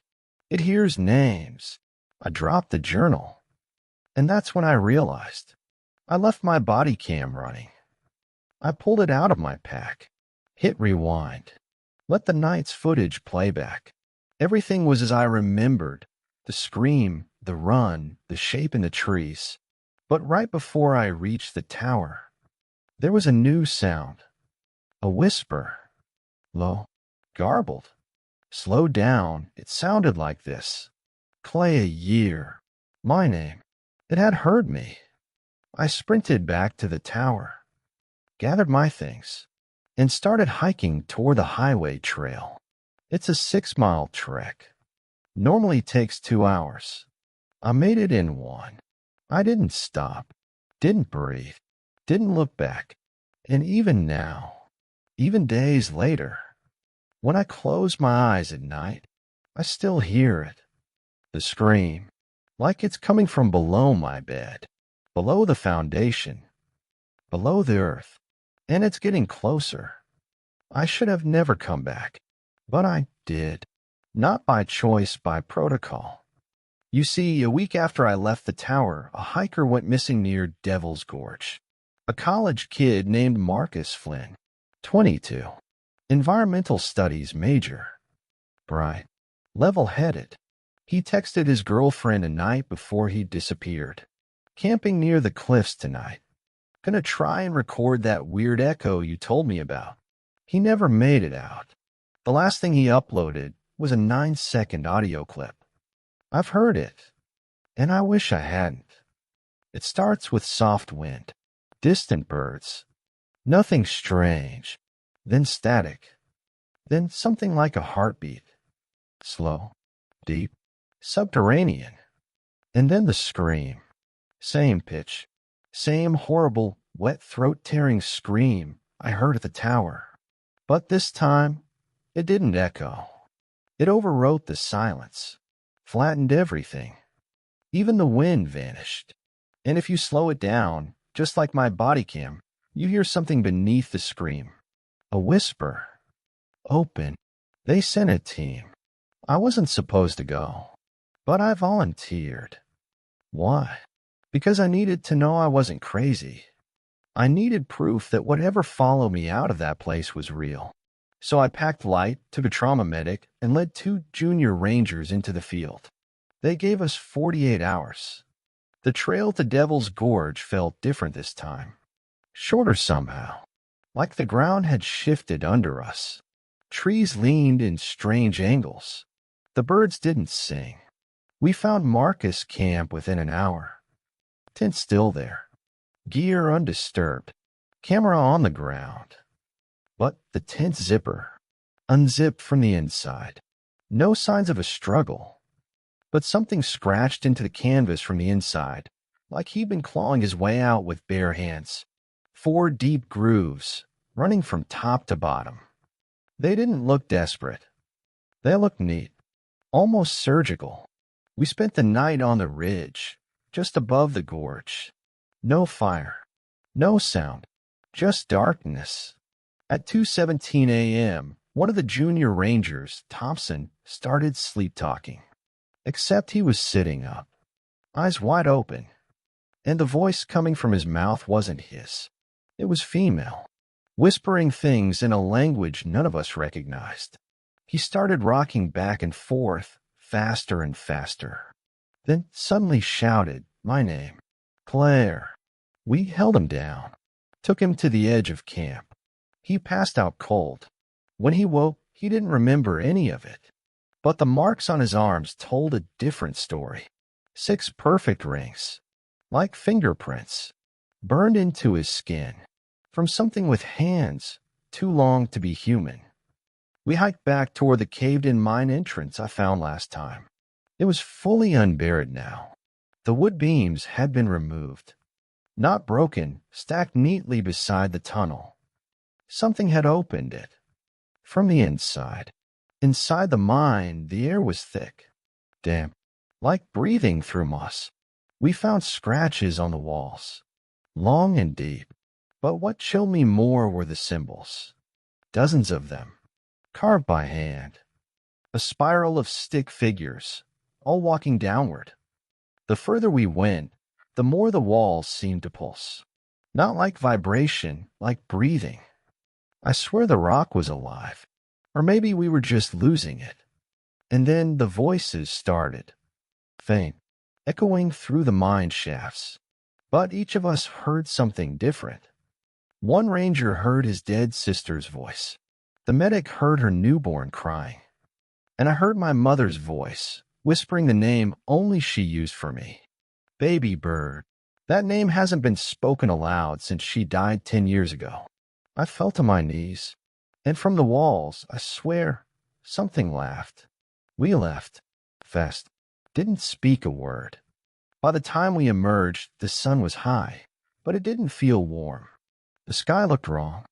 It hears names. I dropped the journal. And that's when I realized. I left my body cam running. I pulled it out of my pack. Hit rewind. Let the night's footage play back. Everything was as I remembered. The scream, the run, the shape in the trees. But right before I reached the tower, there was a new sound. A whisper. Low. Garbled. Slow down. It sounded like this. Clay a year. My name. It had heard me. I sprinted back to the tower, gathered my things, and started hiking toward the highway trail. It's a 6-mile trek. Normally takes 2 hours. I made it in 1. I didn't stop, didn't breathe, didn't look back. And even now, even days later, when I close my eyes at night, I still hear it. The scream, like it's coming from below my bed, below the foundation, below the earth, and it's getting closer. I should have never come back, but I did. Not by choice, by protocol. You see, a week after I left the tower, a hiker went missing near Devil's Gorge. A college kid named Marcus Flynn, 22. Environmental studies major. Bright. Level-headed. He texted his girlfriend a night before he disappeared. Camping near the cliffs tonight. Gonna try and record that weird echo you told me about. He never made it out. The last thing he uploaded was a 9-second audio clip. I've heard it, and I wish I hadn't. It starts with soft wind, distant birds, nothing strange, then static, then something like a heartbeat, slow, deep, subterranean, and then the scream. Same pitch, same horrible, wet throat-tearing scream I heard at the tower. But this time, it didn't echo. It overwrote the silence, flattened everything. Even the wind vanished. And if you slow it down, just like my body cam, you hear something beneath the scream. A whisper. Open. They sent a team. I wasn't supposed to go, but I volunteered. Why? Because I needed to know I wasn't crazy. I needed proof that whatever followed me out of that place was real. So I packed light, took a trauma medic, and led 2 junior rangers into the field. They gave us 48 hours. The trail to Devil's Gorge felt different this time. Shorter somehow. Like the ground had shifted under us. Trees leaned in strange angles. The birds didn't sing. We found Marcus camp within an hour. Tent still there. Gear undisturbed. Camera on the ground. But the tent zipper unzipped from the inside. No signs of a struggle. But something scratched into the canvas from the inside, like he'd been clawing his way out with bare hands. 4 deep grooves, running from top to bottom. They didn't look desperate. They looked neat, almost surgical. We spent the night on the ridge, just above the gorge. No fire, no sound, just darkness. At 2:17 a.m., one of the junior rangers, Thompson, started sleep-talking. Except he was sitting up, eyes wide open, and the voice coming from his mouth wasn't his. It was female, whispering things in a language none of us recognized. He started rocking back and forth, faster and faster. Then suddenly shouted my name, Claire. We held him down, took him to the edge of camp. He passed out cold. When he woke, he didn't remember any of it. But the marks on his arms told a different story. 6 perfect rings, like fingerprints, burned into his skin, from something with hands too long to be human. We hiked back toward the caved-in mine entrance I found last time. It was fully unburied now. The wood beams had been removed. Not broken, stacked neatly beside the tunnel. Something had opened it. From the inside. Inside the mine, the air was thick, damp, like breathing through moss. We found scratches on the walls, long and deep. But what chilled me more were the symbols. Dozens of them, carved by hand. A spiral of stick figures, all walking downward. The further we went, the more the walls seemed to pulse. Not like vibration, like breathing. I swear the rock was alive. Or maybe we were just losing it. And then the voices started. Faint, echoing through the mine shafts. But each of us heard something different. One ranger heard his dead sister's voice. The medic heard her newborn crying. And I heard my mother's voice, whispering the name only she used for me. Baby Bird. That name hasn't been spoken aloud since she died 10 years ago. I fell to my knees, and from the walls, I swear, something laughed. We left, fast, didn't speak a word. By the time we emerged, the sun was high, but it didn't feel warm. The sky looked wrong,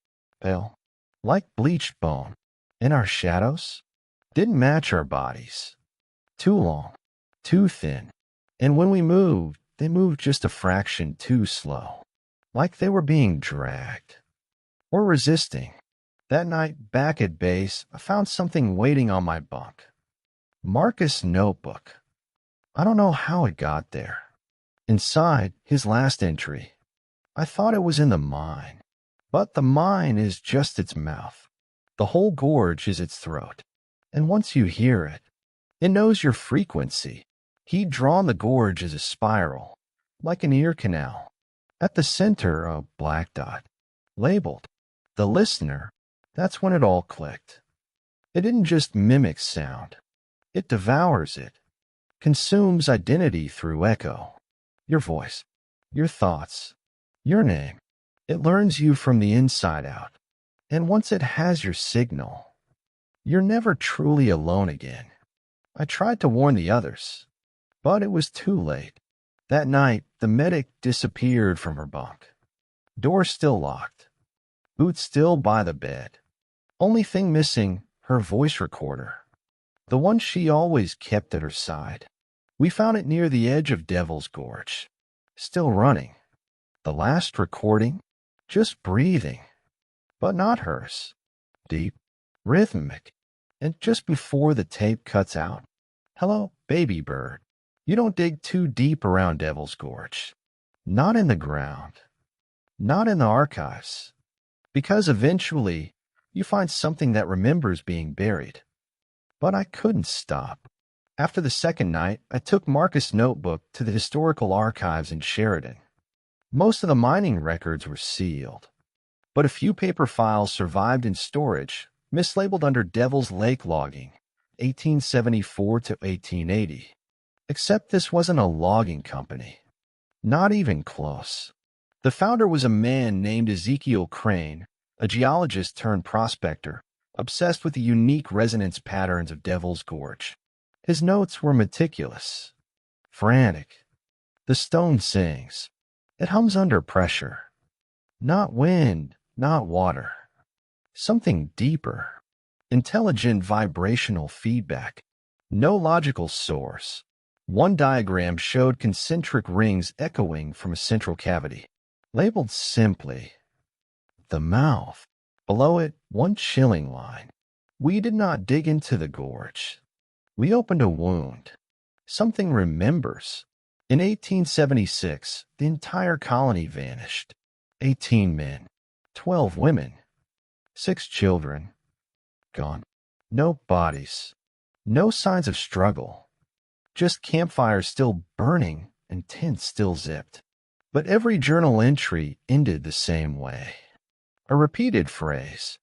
pale, like bleached bone, and our shadows didn't match our bodies. Too long, too thin, and when we moved, they moved just a fraction too slow, like they were being dragged. Or resisting. That night, back at base, I found something waiting on my bunk. Marcus' notebook. I don't know how it got there. Inside, his last entry. I thought it was in the mine. But the mine is just its mouth. The whole gorge is its throat. And once you hear it, it knows your frequency. He'd drawn the gorge as a spiral, like an ear canal. At the center, a black dot, labeled. The listener, that's when it all clicked. It didn't just mimic sound. It devours it, consumes identity through echo. Your voice, your thoughts, your name. It learns you from the inside out. And once it has your signal, you're never truly alone again. I tried to warn the others, but it was too late. That night, the medic disappeared from her bunk. Door still locked. Boots still by the bed. Only thing missing, her voice recorder. the one she always kept at her side. We found it near the edge of Devil's Gorge, still running. The last recording, just breathing, but not hers. Deep, rhythmic, and just before the tape cuts out, "Hello, baby bird. You don't dig too deep around Devil's Gorge. Not in the ground. Not in the archives. Because eventually, you find something that remembers being buried." But I couldn't stop. After the second night, I took Marcus' notebook to the historical archives in Sheridan. Most of the mining records were sealed, but a few paper files survived in storage, mislabeled under Devil's Lake Logging, 1874 to 1880. Except this wasn't a logging company. Not even close. The founder was a man named Ezekiel Crane, a geologist turned prospector, obsessed with the unique resonance patterns of Devil's Gorge. His notes were meticulous, frantic. The stone sings. It hums under pressure. Not wind, not water. Something deeper. Intelligent vibrational feedback. No logical source. One diagram showed concentric rings echoing from a central cavity, labeled simply, "The Mouth." Below it, one chilling line. We did not dig into the gorge. We opened a wound. Something remembers. In 1876, the entire colony vanished. 18 men, 12 women, 6 children. Gone. No bodies. No signs of struggle. Just campfires still burning and tents still zipped. But every journal entry ended the same way. A repeated phrase.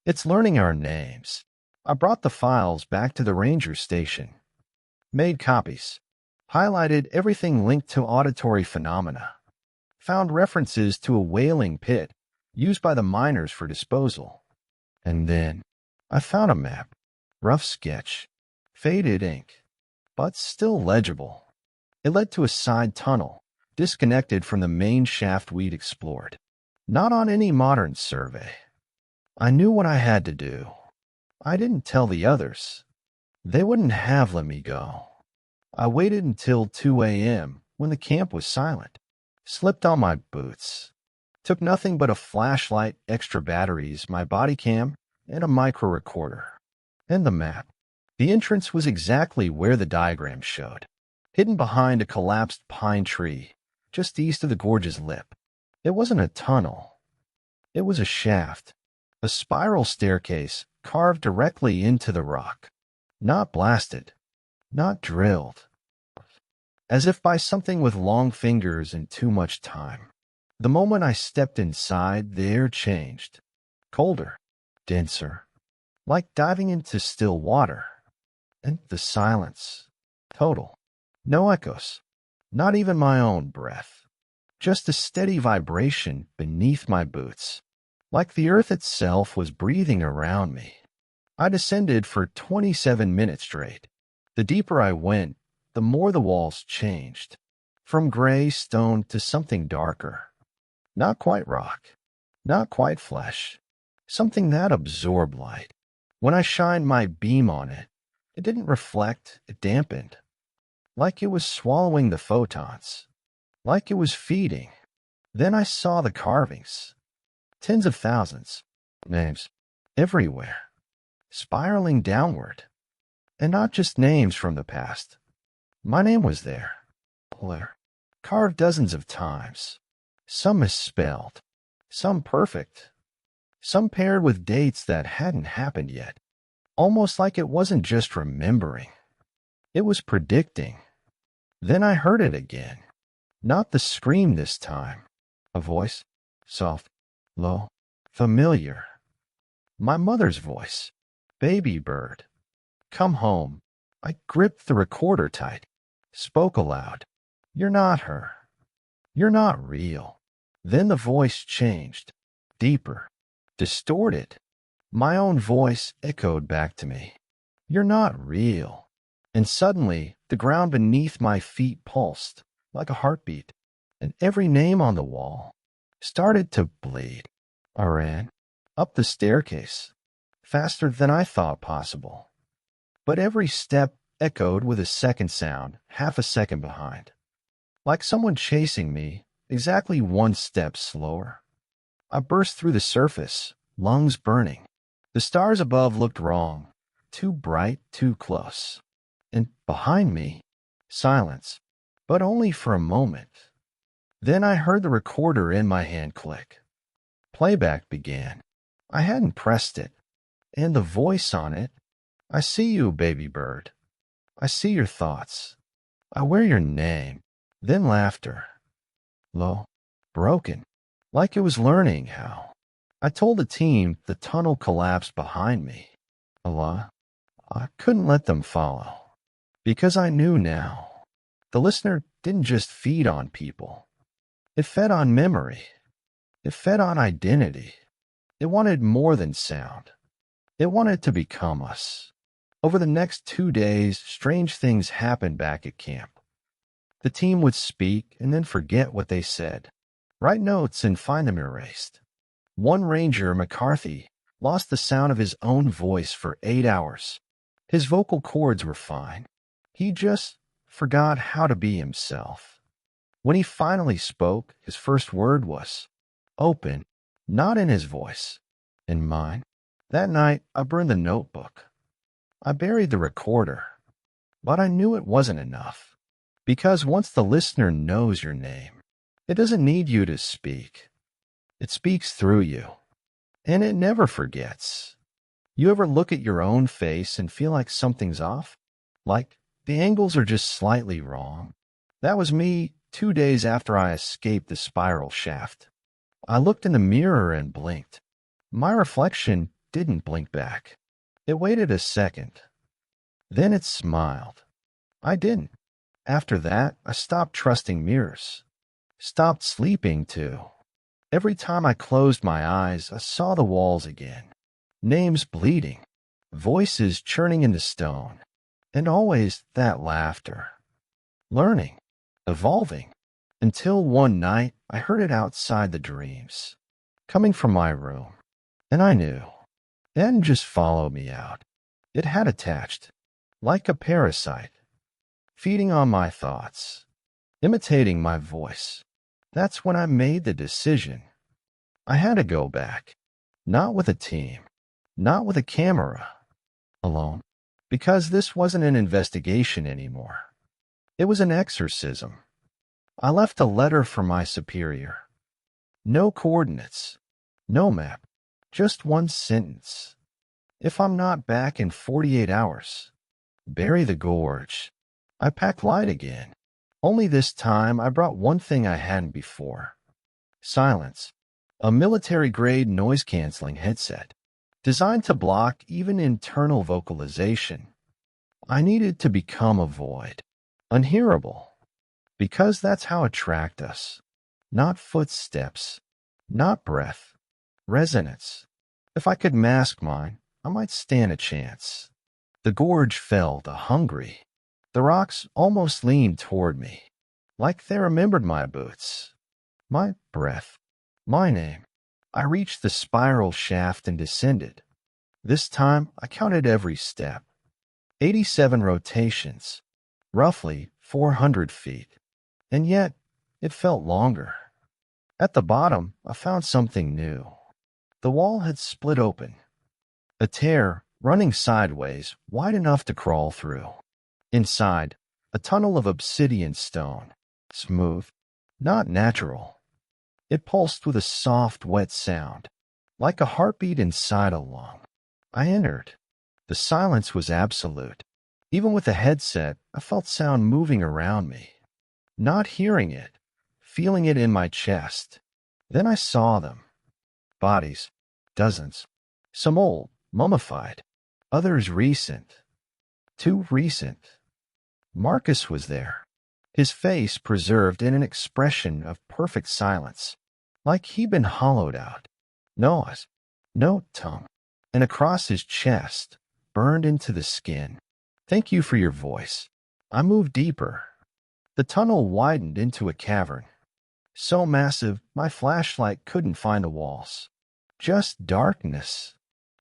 "It's learning our names." I brought the files back to the ranger station. Made copies. Highlighted everything linked to auditory phenomena. Found references to a whaling pit used by the miners for disposal. And then I found a map. Rough sketch. Faded ink. But still legible. It led to a side tunnel, disconnected from the main shaft we'd explored. Not on any modern survey. I knew what I had to do. I didn't tell the others. They wouldn't have let me go. I waited until 2 a.m. when the camp was silent. Slipped on my boots. Took nothing but a flashlight, extra batteries, my body cam, and a micro recorder. And the map. The entrance was exactly where the diagram showed. Hidden behind a collapsed pine tree, just east of the gorge's lip. It wasn't a tunnel. It was a shaft. A spiral staircase carved directly into the rock. Not blasted. Not drilled. As if by something with long fingers and too much time. The moment I stepped inside, the air changed. Colder. Denser. Like diving into still water. And the silence. Total. No echoes. Not even my own breath. Just a steady vibration beneath my boots. Like the earth itself was breathing around me. I descended for 27 minutes straight. The deeper I went, the more the walls changed. From gray stone to something darker. Not quite rock. Not quite flesh. Something that absorbed light. When I shined my beam on it, it didn't reflect, it dampened. Like it was swallowing the photons. Like it was feeding. Then I saw the carvings. Tens of thousands. Names. Everywhere. Spiraling downward. And not just names from the past. My name was there. Blair. Carved dozens of times. Some misspelled. Some perfect. Some paired with dates that hadn't happened yet. Almost like it wasn't just remembering. It was predicting. Then I heard it again. Not the scream this time. A voice. Soft. Low. Familiar. My mother's voice. Baby bird. Come home. I gripped the recorder tight. Spoke aloud. You're not her. You're not real. Then the voice changed. Deeper. Distorted. My own voice echoed back to me. You're not real. And suddenly, the ground beneath my feet pulsed like a heartbeat, and every name on the wall started to bleed. I ran up the staircase, faster than I thought possible. but every step echoed with a second sound, half a second behind. Like someone chasing me, exactly one step slower. I burst through the surface, lungs burning. The stars above looked wrong, too bright, too close. And behind me, silence, but only for a moment. Then I heard the recorder in my hand click. Playback began. I hadn't pressed it, and the voice on it, "I see you, baby bird. I see your thoughts. I wear your name." Then laughter. Low, broken, like it was learning how. I told the team the tunnel collapsed behind me. Allah, I couldn't let them follow, because I knew now. The listener didn't just feed on people. It fed on memory. It fed on identity. It wanted more than sound. It wanted to become us. Over the next 2 days, strange things happened back at camp. The team would speak and then forget what they said, write notes and find them erased. One ranger, McCarthy, lost the sound of his own voice for 8 hours. His vocal cords were fine. He just forgot how to be himself. When he finally spoke, his first word was open, not in his voice, in mine. That night, I burned the notebook. I buried the recorder, but I knew it wasn't enough. Because once the listener knows your name, it doesn't need you to speak. It speaks through you, and it never forgets. You ever look at your own face and feel like something's off? Like the angles are just slightly wrong? That was me 2 days after I escaped the spiral shaft. I looked in the mirror and blinked. My reflection didn't blink back. It waited a second. Then it smiled. I didn't. After that, I stopped trusting mirrors. Stopped sleeping, too. Every time I closed my eyes, I saw the walls again. Names bleeding. Voices churning into stone. And always that laughter. Learning. Evolving. Until one night, I heard it outside the dreams. Coming from my room. And I knew. It hadn't just followed me out. It had attached. Like a parasite. Feeding on my thoughts. Imitating my voice. That's when I made the decision. I had to go back. Not with a team. Not with a camera. Alone. Because this wasn't an investigation anymore. It was an exorcism. I left a letter for my superior. No coordinates. No map. Just one sentence. If I'm not back in 48 hours, bury the gorge. I packed light again. Only this time I brought one thing I hadn't before. Silence. A military-grade noise-canceling headset, designed to block even internal vocalization. I needed to become a void. Unhearable. Because that's how it tracked us. Not footsteps. Not breath. Resonance. If I could mask mine, I might stand a chance. The gorge felt hungry. The rocks almost leaned toward me, like they remembered my boots, my breath, my name. I reached the spiral shaft and descended. This time, I counted every step. 87 rotations, roughly 400 feet. And yet, it felt longer. At the bottom, I found something new. The wall had split open. A tear running sideways, wide enough to crawl through. Inside, a tunnel of obsidian stone, smooth, not natural. It pulsed with a soft, wet sound, like a heartbeat inside a lung. I entered. The silence was absolute. Even with the headset, I felt sound moving around me. Not hearing it, feeling it in my chest. Then I saw them. Bodies, dozens. Some old, mummified. Others recent. Too recent. Marcus was there, his face preserved in an expression of perfect silence, like he'd been hollowed out. Noah's, no tongue, and across his chest, burned into the skin. Thank you for your voice. I moved deeper. The tunnel widened into a cavern, so massive my flashlight couldn't find the walls. Just darkness.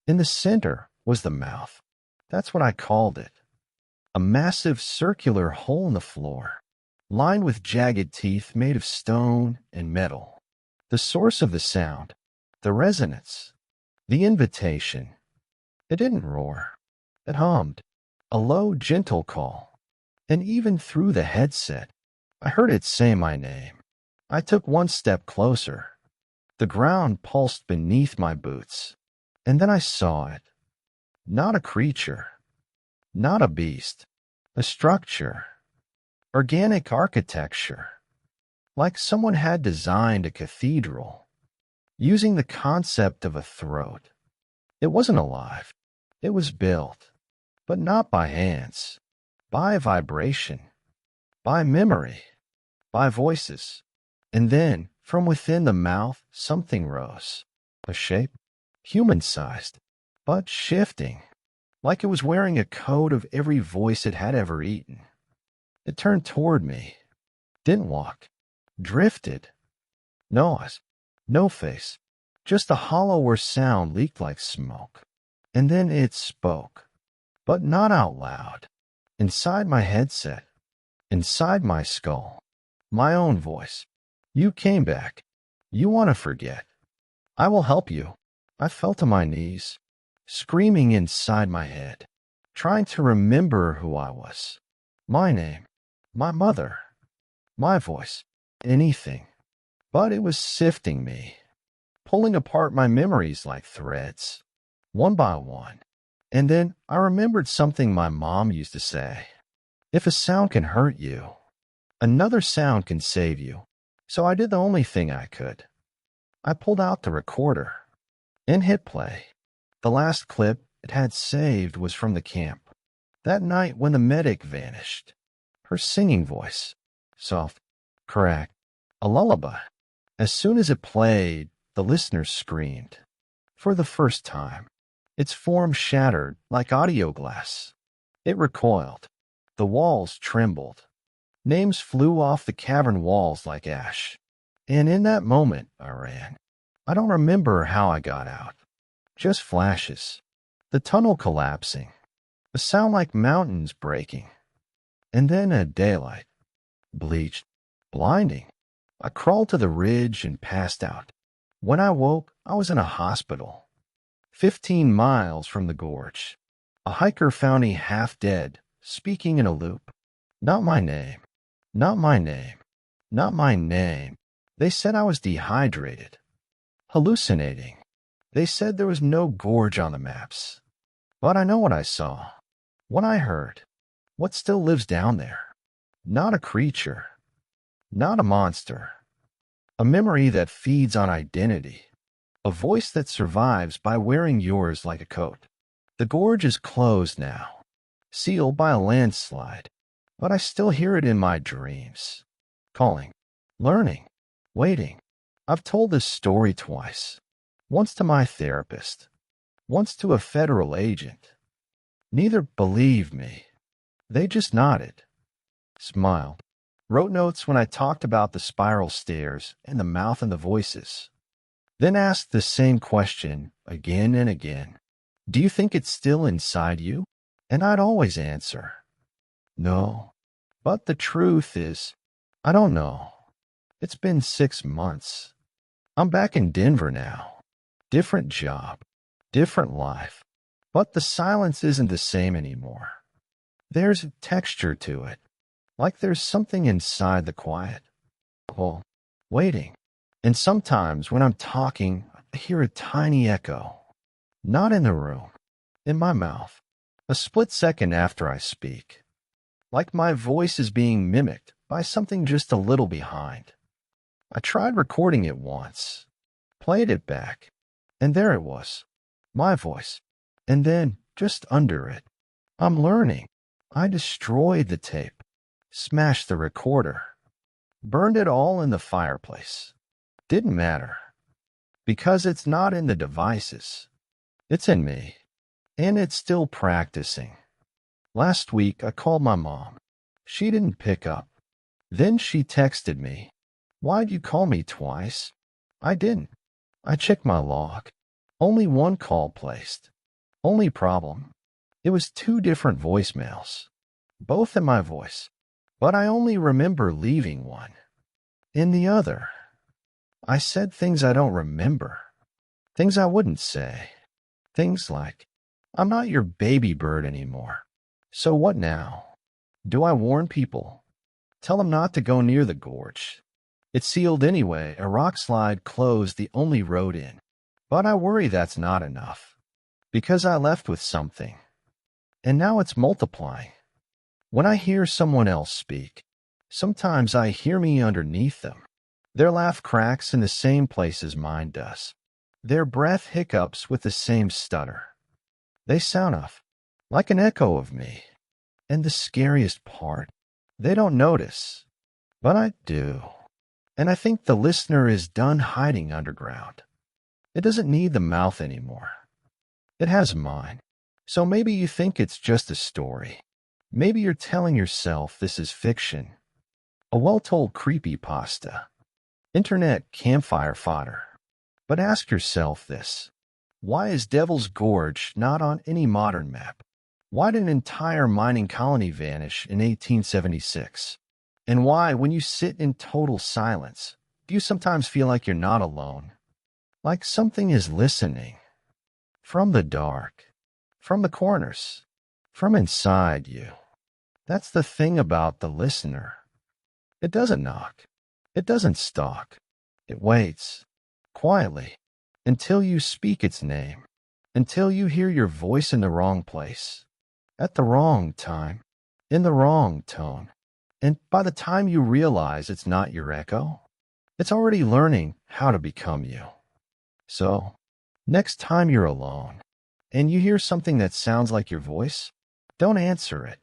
In the center was the mouth. That's what I called it. A massive circular hole in the floor, lined with jagged teeth made of stone and metal. The source of the sound, the resonance, the invitation. It didn't roar. It hummed, a low, gentle call. And even through the headset, I heard it say my name. I took one step closer. The ground pulsed beneath my boots. And then I saw it. Not a creature. Not a beast. A structure. Organic architecture. Like someone had designed a cathedral, using the concept of a throat. It wasn't alive. It was built, but not by hands. By vibration. By memory. By voices. And then, from within the mouth, something rose. A shape, human-sized, but shifting, like it was wearing a coat of every voice it had ever eaten. It turned toward me, didn't walk, drifted. No eyes, no face, just a hollow where sound leaked like smoke. And then it spoke, but not out loud. Inside my headset, inside my skull, my own voice. You came back. You want to forget. I will help you. I fell to my knees, screaming inside my head, trying to remember who I was. My name, my mother, my voice, anything. But it was sifting me, pulling apart my memories like threads, one by one. And then I remembered something my mom used to say. If a sound can hurt you, another sound can save you. So I did the only thing I could. I pulled out the recorder and hit play. The last clip it had saved was from the camp. That night when the medic vanished. Her singing voice. Soft, cracked, a lullaby. As soon as it played, the listeners screamed. For the first time, its form shattered like audio glass. It recoiled. The walls trembled. Names flew off the cavern walls like ash. And in that moment, I ran. I don't remember how I got out. Just flashes. The tunnel collapsing. A sound like mountains breaking. And then a daylight. Bleached. Blinding. I crawled to the ridge and passed out. When I woke, I was in a hospital. 15 miles from the gorge. A hiker found me half dead, speaking in a loop. Not my name. Not my name. Not my name. They said I was dehydrated. Hallucinating. They said there was no gorge on the maps. But I know what I saw. What I heard. What still lives down there. Not a creature. Not a monster. A memory that feeds on identity. A voice that survives by wearing yours like a coat. The gorge is closed now. Sealed by a landslide. But I still hear it in my dreams. Calling, learning, waiting. I've told this story twice. Once to my therapist. Once to a federal agent. Neither believed me. They just nodded, smiled, wrote notes when I talked about the spiral stairs and the mouth and the voices. Then asked the same question again and again. Do you think it's still inside you? And I'd always answer, no. But the truth is, I don't know. It's been 6 months. I'm back in Denver now. Different job, different life. But the silence isn't the same anymore. There's a texture to it, like there's something inside the quiet. Well, waiting. And sometimes when I'm talking, I hear a tiny echo. Not in the room, in my mouth. A split second after I speak. Like my voice is being mimicked by something just a little behind. I tried recording it once, played it back, and there it was, my voice. And then, just under it, I'm learning. I destroyed the tape, smashed the recorder, burned it all in the fireplace. Didn't matter, because it's not in the devices. It's in me, and it's still practicing. Last week, I called my mom. She didn't pick up. Then she texted me. Why'd you call me twice? I didn't. I checked my log. Only one call placed. Only problem. It was two different voicemails, both in my voice, but I only remember leaving one. In the other, I said things I don't remember, things I wouldn't say. Things like, I'm not your baby bird anymore. So what now? Do I warn people? Tell them not to go near the gorge. It's sealed anyway. A rock slide closed the only road in. But I worry that's not enough, because I left with something. And now it's multiplying. When I hear someone else speak, sometimes I hear me underneath them. Their laugh cracks in the same place as mine does. Their breath hiccups with the same stutter. They sound off, like an echo of me. And the scariest part, they don't notice, but I do. And I think the listener is done hiding underground. It doesn't need the mouth anymore. It has mine. So maybe you think it's just a story. Maybe you're telling yourself this is fiction. A well-told creepypasta. Internet campfire fodder. But ask yourself this. Why is Devil's Gorge not on any modern map? Why did an entire mining colony vanish in 1876? And why, when you sit in total silence, do you sometimes feel like you're not alone? Like something is listening. From the dark. From the corners. From inside you. That's the thing about the listener. It doesn't knock. It doesn't stalk. It waits. Quietly. Until you speak its name. Until you hear your voice in the wrong place. At the wrong time. In the wrong tone. And by the time you realize it's not your echo, it's already learning how to become you. So, next time you're alone, and you hear something that sounds like your voice, don't answer it.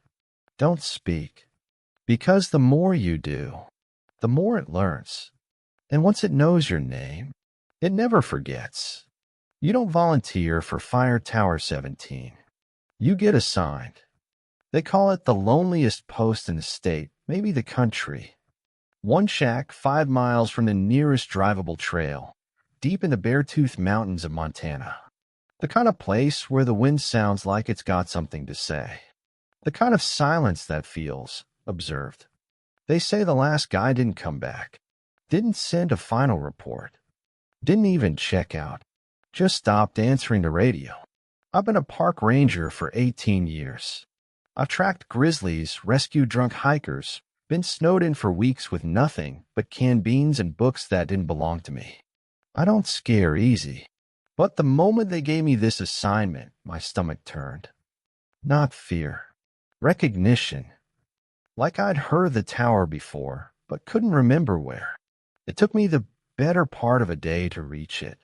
Don't speak. Because the more you do, the more it learns. And once it knows your name, it never forgets. You don't volunteer for Fire Tower 17. You get assigned. They call it the loneliest post in the state, maybe the country. One shack 5 miles from the nearest drivable trail, deep in the Beartooth Mountains of Montana. The kind of place where the wind sounds like it's got something to say. The kind of silence that feels observed. They say the last guy didn't come back, didn't send a final report, didn't even check out, just stopped answering the radio. I've been a park ranger for 18 years. I've tracked grizzlies, rescued drunk hikers, been snowed in for weeks with nothing but canned beans and books that didn't belong to me. I don't scare easy. But the moment they gave me this assignment, my stomach turned. Not fear. Recognition. Like I'd heard the tower before, but couldn't remember where. It took me the better part of a day to reach it.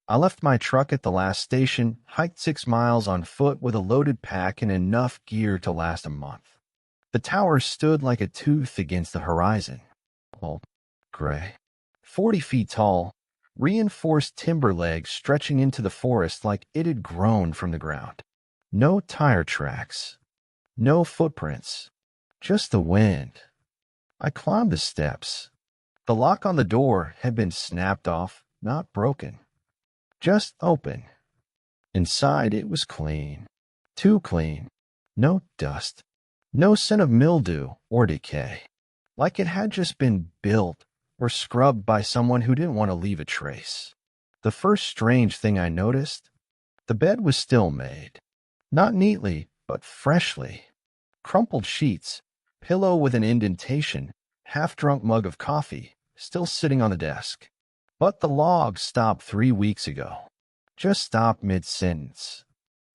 I left my truck at the last station, hiked 6 miles on foot with a loaded pack and enough gear to last a month. The tower stood like a tooth against the horizon. Old, gray, 40 feet tall, reinforced timber legs stretching into the forest like it had grown from the ground. No tire tracks. No footprints. Just the wind. I climbed the steps. The lock on the door had been snapped off, not broken. Just open. Inside it was clean. Too clean. No dust. No scent of mildew or decay. Like it had just been built or scrubbed by someone who didn't want to leave a trace. The first strange thing I noticed, the bed was still made. Not neatly, but freshly. Crumpled sheets, pillow with an indentation, half-drunk mug of coffee, still sitting on the desk. But the log stopped 3 weeks ago. Just stopped mid-sentence.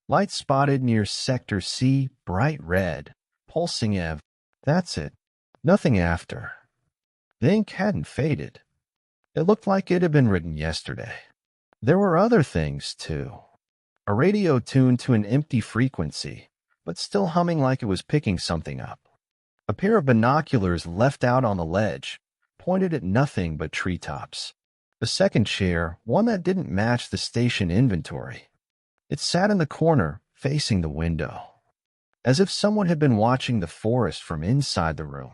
Light spotted near Sector C, bright red. Pulsing Ev. That's it. Nothing after. The ink hadn't faded. It looked like it had been written yesterday. There were other things, too. A radio tuned to an empty frequency, but still humming like it was picking something up. A pair of binoculars left out on the ledge, pointed at nothing but treetops. The second chair, one that didn't match the station inventory. It sat in the corner, facing the window, as if someone had been watching the forest from inside the room.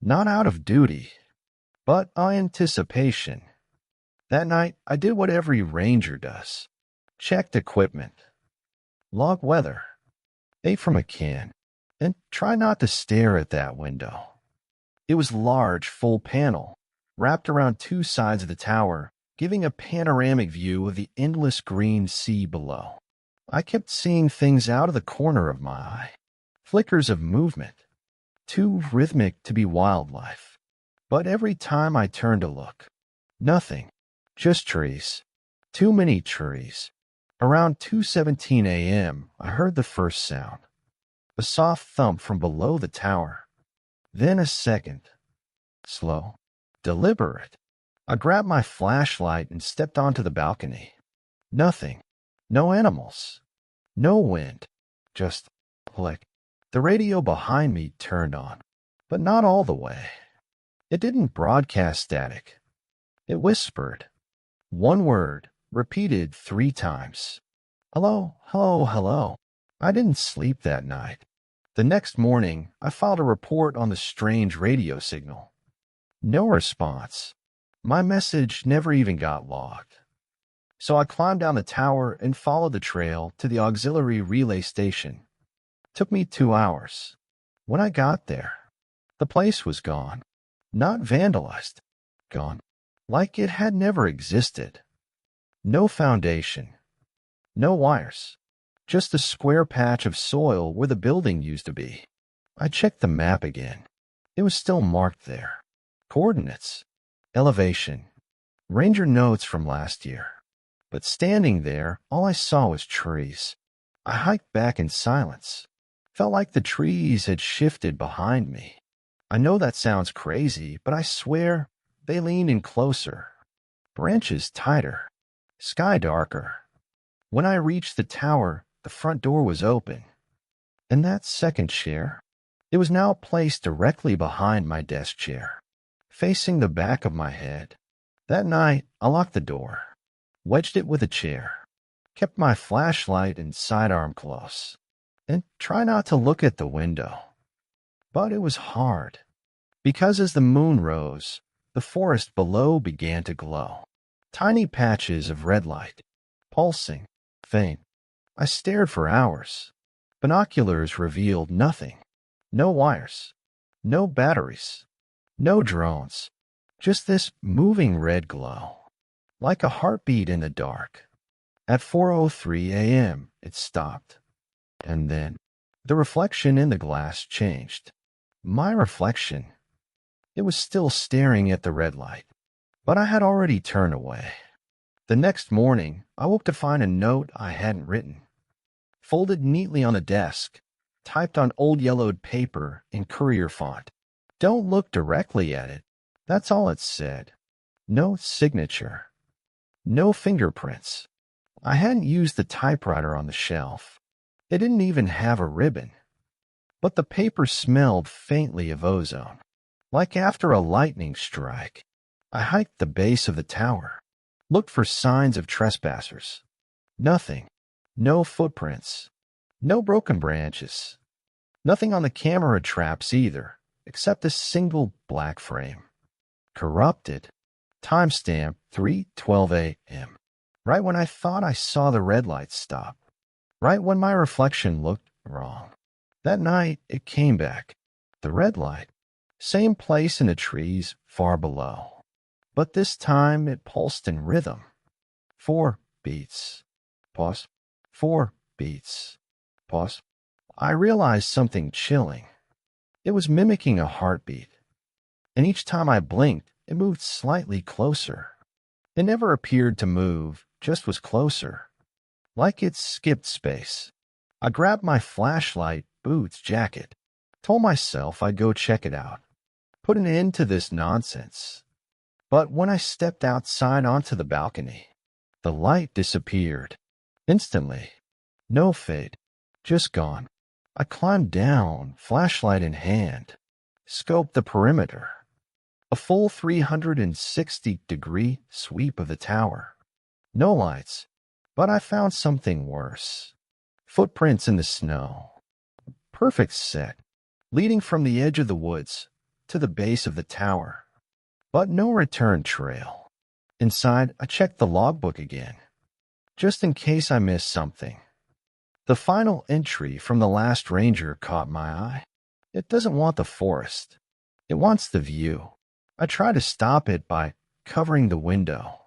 Not out of duty, but on anticipation. That night, I did what every ranger does. Checked equipment. Log weather. ate from a can, and try not to stare at that window. It was large, full panel, wrapped around two sides of the tower, giving a panoramic view of the endless green sea below. I kept seeing things out of the corner of my eye, flickers of movement, too rhythmic to be wildlife. But every time I turned to look, nothing, just trees, too many trees. Around 2:17 a.m., I heard the first sound, a soft thump from below the tower. Then a second, slow, deliberate. I grabbed my flashlight and stepped onto the balcony. Nothing, no animals, no wind, just click. The radio behind me turned on, but not all the way. It didn't broadcast static. It whispered. One word, repeated 3 times. Hello, hello, hello. I didn't sleep that night. The next morning, I filed a report on the strange radio signal. No response. My message never even got logged. So I climbed down the tower and followed the trail to the auxiliary relay station. Took me 2 hours. When I got there, the place was gone. Not vandalized. Gone. Like it had never existed. No foundation. No wires. Just a square patch of soil where the building used to be. I checked the map again. It was still marked there. Coordinates. Elevation. Ranger notes from last year. But standing there, all I saw was trees. I hiked back in silence. Felt like the trees had shifted behind me. I know that sounds crazy, but I swear they leaned in closer. Branches tighter. Sky darker. When I reached the tower, the front door was open. And that second chair, it was now placed directly behind my desk chair, facing the back of my head. That night, I locked the door, wedged it with a chair, kept my flashlight and sidearm close, and tried not to look at the window. But it was hard, because as the moon rose, the forest below began to glow. Tiny patches of red light, pulsing, faint. I stared for hours. Binoculars revealed nothing. No wires, no batteries, no drones. Just this moving red glow, like a heartbeat in the dark. At 4:03 a.m., it stopped. And then the reflection in the glass changed. My reflection. It was still staring at the red light, but I had already turned away. The next morning, I woke to find a note I hadn't written, folded neatly on the desk, typed on old yellowed paper in courier font. Don't look directly at it. That's all it said. No signature. No fingerprints. I hadn't used the typewriter on the shelf. It didn't even have a ribbon. But the paper smelled faintly of ozone, like after a lightning strike. I hiked the base of the tower, looked for signs of trespassers. Nothing. No footprints. No broken branches. Nothing on the camera traps either, except a single black frame. Corrupted. Timestamp 3:12 a.m. Right when I thought I saw the red light stop. Right when my reflection looked wrong. That night, it came back. The red light. Same place in the trees far below. But this time it pulsed in rhythm. 4 beats. Pause. 4 beats. Pause. I realized something chilling. It was mimicking a heartbeat. And each time I blinked, it moved slightly closer. It never appeared to move, just was closer. Like it skipped space. I grabbed my flashlight, boots, jacket. Told myself I'd go check it out. Put an end to this nonsense. But when I stepped outside onto the balcony, the light disappeared. Instantly. No fade. Just gone. I climbed down, flashlight in hand. Scoped the perimeter. A full 360-degree sweep of the tower. No lights. But I found something worse. Footprints in the snow. Perfect set. Leading from the edge of the woods to the base of the tower. But no return trail. Inside, I checked the logbook again, just in case I missed something. The final entry from the last ranger caught my eye. It doesn't want the forest. It wants the view. I try to stop it by covering the window.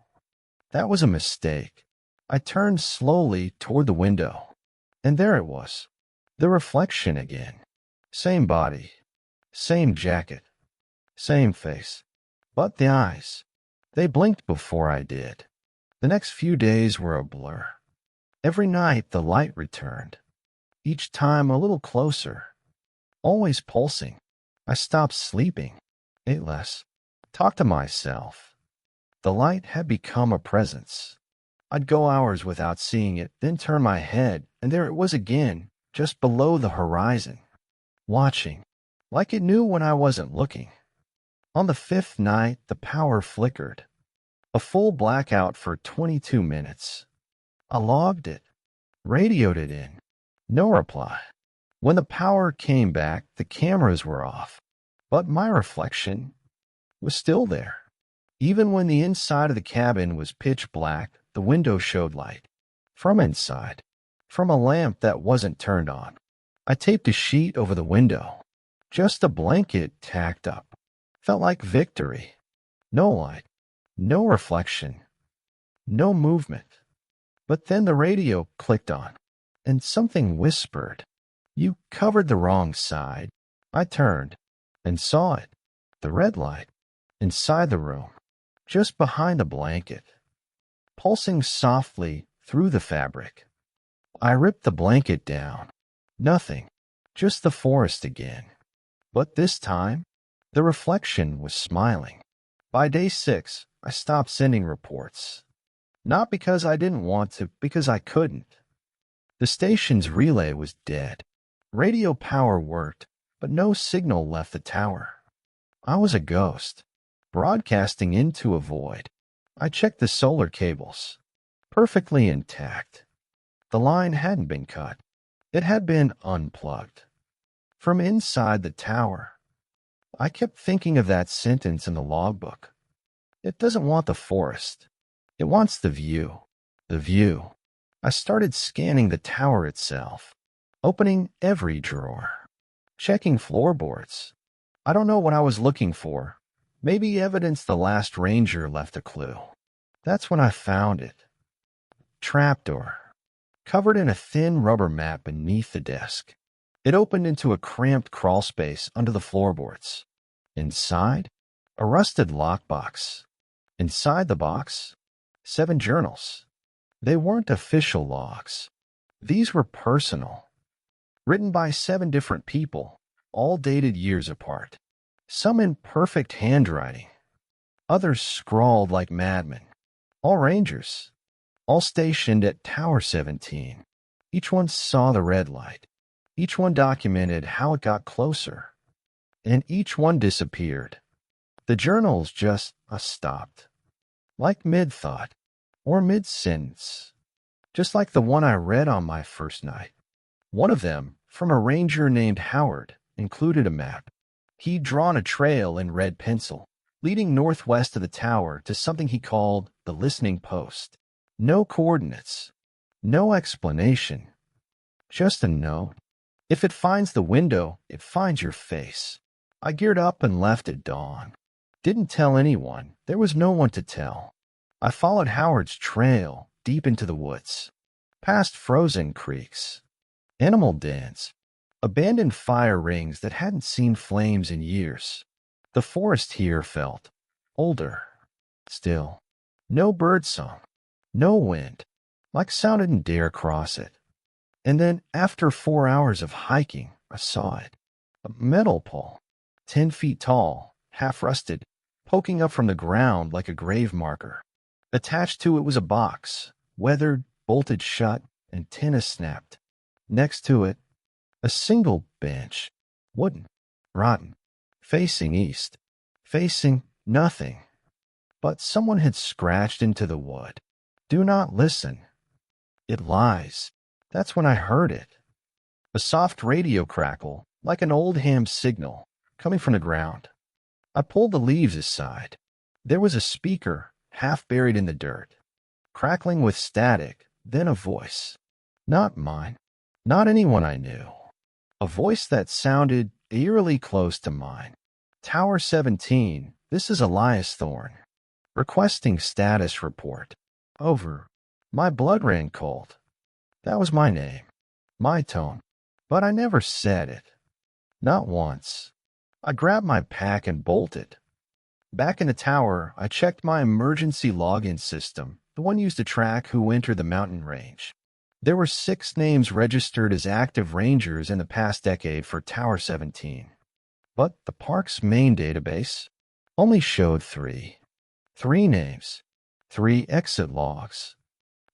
That was a mistake. I turned slowly toward the window, and there it was. The reflection again. Same body, same jacket, same face. But the eyes, they blinked before I did. The next few days were a blur. Every night the light returned, each time a little closer, always pulsing. I stopped sleeping, ate less, talked to myself. The light had become a presence. I'd go hours without seeing it, then turn my head, and there it was again, just below the horizon, watching, like it knew when I wasn't looking. On the fifth night, the power flickered. A full blackout for 22 minutes. I logged it, radioed it in. No reply. When the power came back, the cameras were off, but my reflection was still there. Even when the inside of the cabin was pitch black, the window showed light. From inside, from a lamp that wasn't turned on. I taped a sheet over the window. Just a blanket tacked up. Felt like victory. No light, no reflection, no movement. But then the radio clicked on, and something whispered. You covered the wrong side. I turned and saw it. The red light, inside the room, just behind the blanket, pulsing softly through the fabric. I ripped the blanket down. Nothing, just the forest again. But this time, the reflection was smiling. By day 6, I stopped sending reports. Not because I didn't want to, because I couldn't. The station's relay was dead. Radio power worked, but no signal left the tower. I was a ghost, broadcasting into a void. I checked the solar cables. Perfectly intact. The line hadn't been cut. It had been unplugged. From inside the tower, I kept thinking of that sentence in the logbook. It doesn't want the forest. It wants the view. The view. I started scanning the tower itself, opening every drawer, checking floorboards. I don't know what I was looking for. Maybe evidence the last ranger left a clue. That's when I found it. Trapdoor, covered in a thin rubber mat beneath the desk. It opened into a cramped crawl space under the floorboards. Inside, a rusted lockbox. Inside the box, 7 journals. They weren't official logs. These were personal, written by 7 different people, all dated years apart. Some in perfect handwriting, others scrawled like madmen. All rangers, all stationed at Tower 17. Each one saw the red light. Each one documented how it got closer. And each one disappeared. The journals just stopped. Like mid-thought, or mid-sentence. Just like the one I read on my first night. One of them, from a ranger named Howard, included a map. He'd drawn a trail in red pencil, leading northwest of the tower to something he called the listening post. No coordinates, no explanation, just a note. If it finds the window, it finds your face. I geared up and left at dawn. Didn't tell anyone. There was no one to tell. I followed Howard's trail deep into the woods, past frozen creeks, animal dens, abandoned fire rings that hadn't seen flames in years. The forest here felt older, still. No birdsong, no wind, like sound didn't dare cross it. And then, after 4 hours of hiking, I saw it. A metal pole, 10 feet tall, half rusted, poking up from the ground like a grave marker. Attached to it was a box, weathered, bolted shut, antenna snapped. Next to it, a single bench, wooden, rotten, facing east, facing nothing. But someone had scratched into the wood. Do not listen. It lies. That's when I heard it. A soft radio crackle, like an old ham signal, coming from the ground. I pulled the leaves aside. There was a speaker, half buried in the dirt, crackling with static, then a voice. Not mine. Not anyone I knew. A voice that sounded eerily close to mine. Tower 17, this is Elias Thorne. Requesting status report. Over. My blood ran cold. That was my name. My tone. But I never said it. Not once. I grabbed my pack and bolted. Back in the tower, I checked my emergency login system, the one used to track who entered the mountain range. There were 6 names registered as active rangers in the past decade for Tower 17. But the park's main database only showed 3. 3 names. 3 exit logs.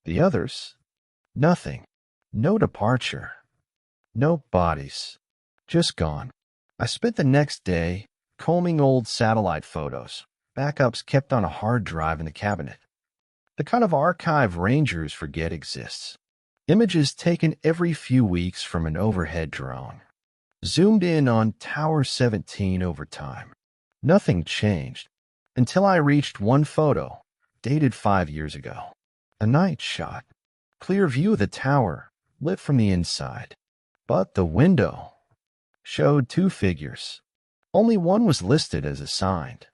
The others? Nothing. No departure. No bodies. Just gone. I spent the next day combing old satellite photos, backups kept on a hard drive in the cabinet. The kind of archive rangers forget exists. Images taken every few weeks from an overhead drone. Zoomed in on Tower 17 over time. Nothing changed until I reached one photo, dated 5 years ago. A night shot. Clear view of the tower, lit from the inside. But the window showed 2 figures. Only one was listed as assigned.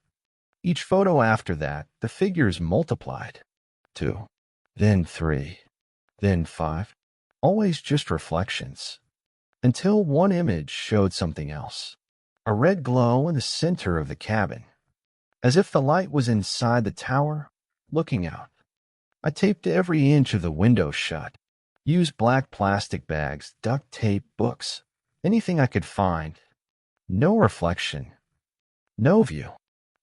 Each photo after that, the figures multiplied. 2, then 3, then 5. Always just reflections. Until one image showed something else. A red glow in the center of the cabin. As if the light was inside the tower, looking out. I taped every inch of the window shut. Used black plastic bags, duct tape, books. Anything I could find. No reflection. No view.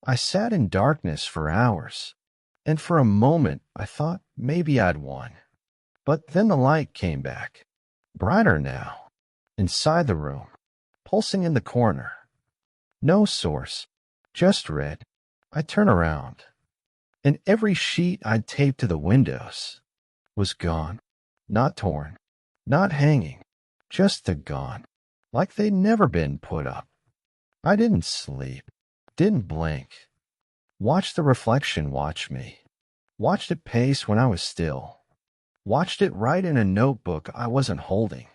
I sat in darkness for hours. And for a moment, I thought maybe I'd won. But then the light came back. Brighter now. Inside the room. Pulsing in the corner. No source. Just red. I turn around. And every sheet I'd taped to the windows was gone. Not torn. Not hanging. Just gone. Like they'd never been put up. I didn't sleep. Didn't blink. Watched the reflection watch me. Watched it pace when I was still. Watched it write in a notebook I wasn't holding.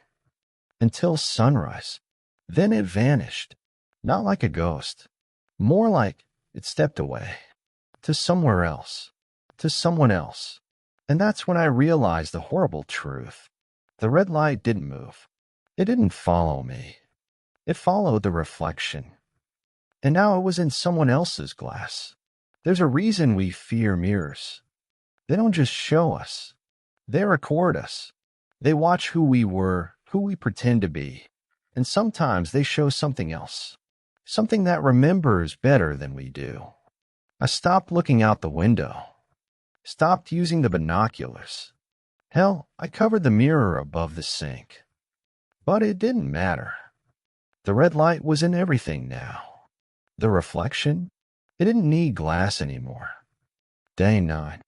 Until sunrise. Then it vanished. Not like a ghost. More like it stepped away. To somewhere else. To someone else. And that's when I realized the horrible truth. The red light didn't move. It didn't follow me. It followed the reflection. And now it was in someone else's glass. There's a reason we fear mirrors. They don't just show us. They record us. They watch who we were, who we pretend to be. And sometimes they show something else. Something that remembers better than we do. I stopped looking out the window. Stopped using the binoculars. Hell, I covered the mirror above the sink. But it didn't matter. The red light was in everything now. The reflection? It didn't need glass anymore. Day 9.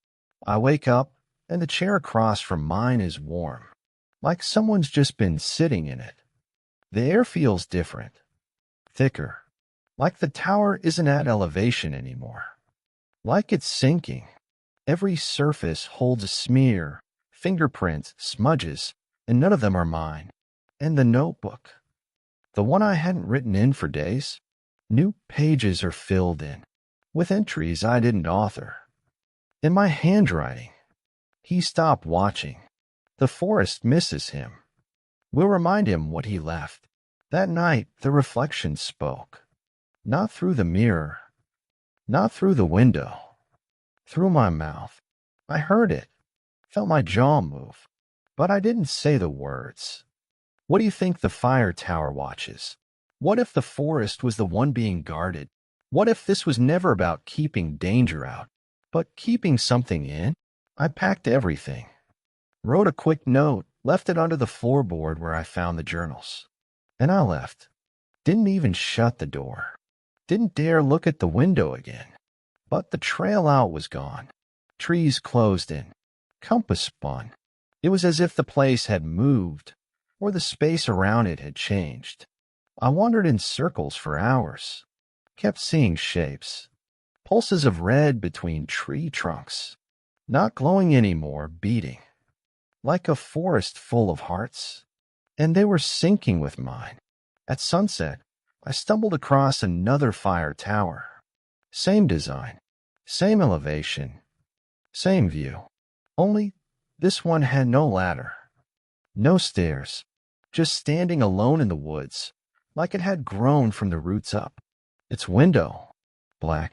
I wake up, and the chair across from mine is warm. Like someone's just been sitting in it. The air feels different. Thicker. Like the tower isn't at elevation anymore. Like it's sinking. Every surface holds a smear, fingerprints, smudges, and none of them are mine. And the notebook. The one I hadn't written in for days. New pages are filled in, with entries I didn't author. In my handwriting. He stopped watching. The forest misses him. We'll remind him what he left. That night, the reflection spoke. Not through the mirror. Not through the window. Through my mouth. I heard it. Felt my jaw move. But I didn't say the words. What do you think the fire tower watches? What if the forest was the one being guarded? What if this was never about keeping danger out, but keeping something in? I packed everything. Wrote a quick note, left it under the floorboard where I found the journals. And I left. Didn't even shut the door. Didn't dare look at the window again. But the trail out was gone. Trees closed in. Compass spun. It was as if the place had moved, or the space around it had changed. I wandered in circles for hours. Kept seeing shapes. Pulses of red between tree trunks. Not glowing anymore, beating. Like a forest full of hearts. and they were syncing with mine. At sunset, I stumbled across another fire tower. Same design, same elevation, same view. Only this one had no ladder, no stairs, just standing alone in the woods, like it had grown from the roots up. Its window, black,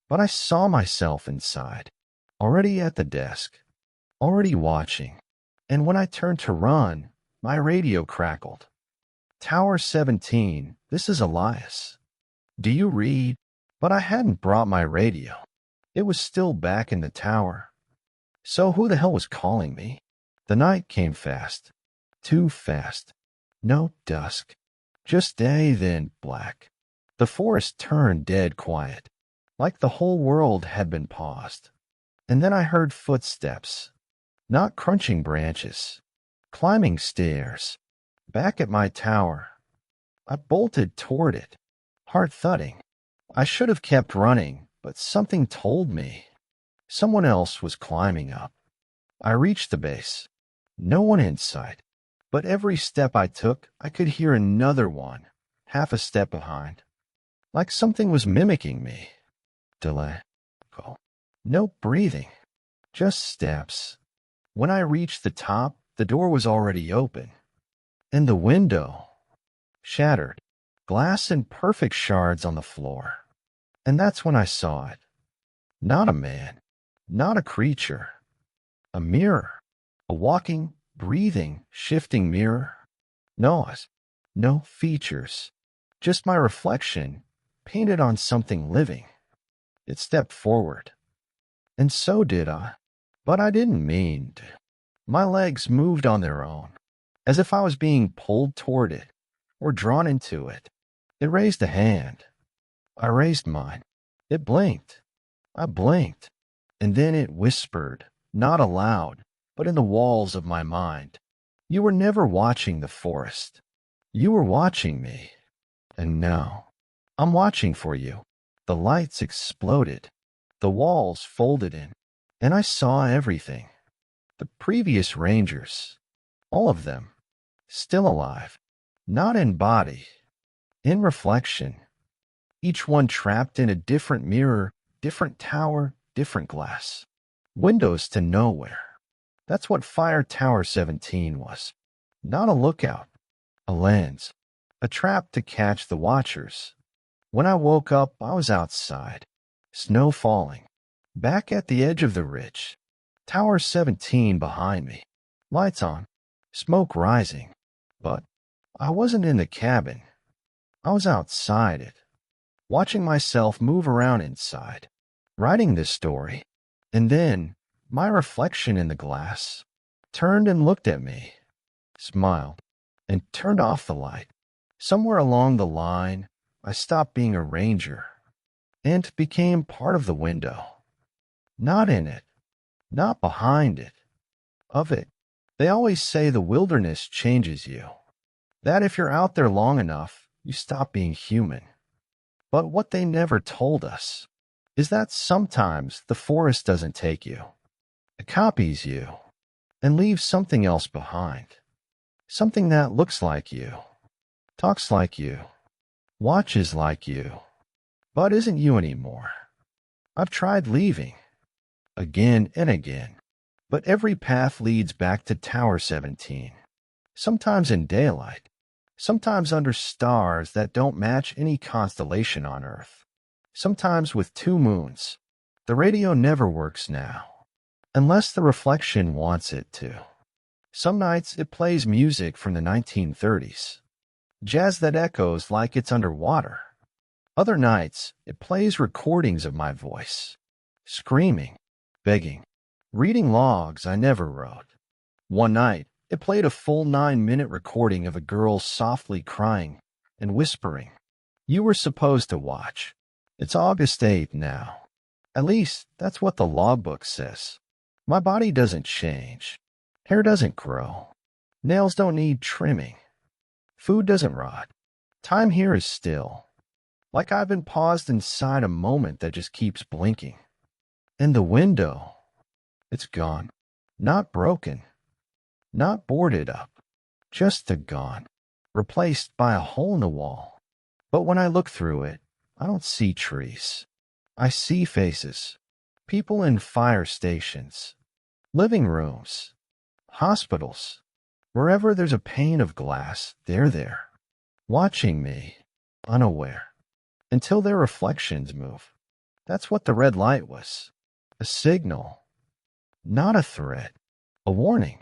but I saw myself inside, already at the desk, already watching. And when I turned to run, my radio crackled. Tower 17, this is Elias. Do you read? But I hadn't brought my radio. It was still back in the tower. So who the hell was calling me? The night came fast. Too fast. No dusk. Just day, then black. The forest turned dead quiet, like the whole world had been paused. And then I heard footsteps, not crunching branches, climbing stairs, back at my tower. I bolted toward it, heart thudding. I should have kept running, but something told me someone else was climbing up. I reached the base. No one in sight. But every step I took, I could hear another one, half a step behind. Like something was mimicking me. Delay. Call. No breathing. Just steps. When I reached the top, the door was already open. And the window. Shattered. Glass in perfect shards on the floor. And that's when I saw it. Not a man. Not a creature. A mirror. A walking, breathing, shifting mirror. No features. Just my reflection, painted on something living. It stepped forward. And so did I. But I didn't mean to. My legs moved on their own, as if I was being pulled toward it, or drawn into it. It raised a hand. I raised mine. It blinked. I blinked. And then it whispered, not aloud, but in the walls of my mind. You were never watching the forest. You were watching me. And now, I'm watching for you. The lights exploded. The walls folded in. And I saw everything. The previous rangers. All of them. Still alive. Not in body. In reflection. Each one trapped in a different mirror, different tower, different glass. Windows to nowhere. That's what Fire Tower 17 was. Not a lookout. A lens. A trap to catch the watchers. When I woke up, I was outside. Snow falling. Back at the edge of the ridge. Tower 17 behind me. Lights on. Smoke rising. But I wasn't in the cabin. I was outside it. Watching myself move around inside. Writing this story. And then, my reflection in the glass turned and looked at me, smiled, and turned off the light. Somewhere along the line, I stopped being a ranger and became part of the window. Not in it, not behind it, of it. They always say the wilderness changes you, that if you're out there long enough, you stop being human. But what they never told us is that sometimes the forest doesn't take you. It copies you and leaves something else behind. Something that looks like you, talks like you, watches like you, but isn't you anymore. I've tried leaving, again and again, but every path leads back to Tower 17. Sometimes in daylight, sometimes under stars that don't match any constellation on Earth, sometimes with 2 moons. The radio never works now, unless the reflection wants it to. Some nights it plays music from the 1930s, jazz that echoes like it's underwater. Other nights it plays recordings of my voice, screaming, begging, reading logs I never wrote. One night it played a full 9-minute recording of a girl softly crying and whispering. You were supposed to watch. It's August 8th now. At least that's what the logbook says. My body doesn't change. Hair doesn't grow. Nails don't need trimming. Food doesn't rot. Time here is still. Like I've been paused inside a moment that just keeps blinking. And the window, it's gone. Not broken. Not boarded up. just gone, replaced by a hole in the wall. But when I look through it, I don't see trees. I see faces. People in fire stations, living rooms, hospitals. Wherever there's a pane of glass, they're there, watching me, unaware, until their reflections move. That's what the red light was. A signal, not a threat, a warning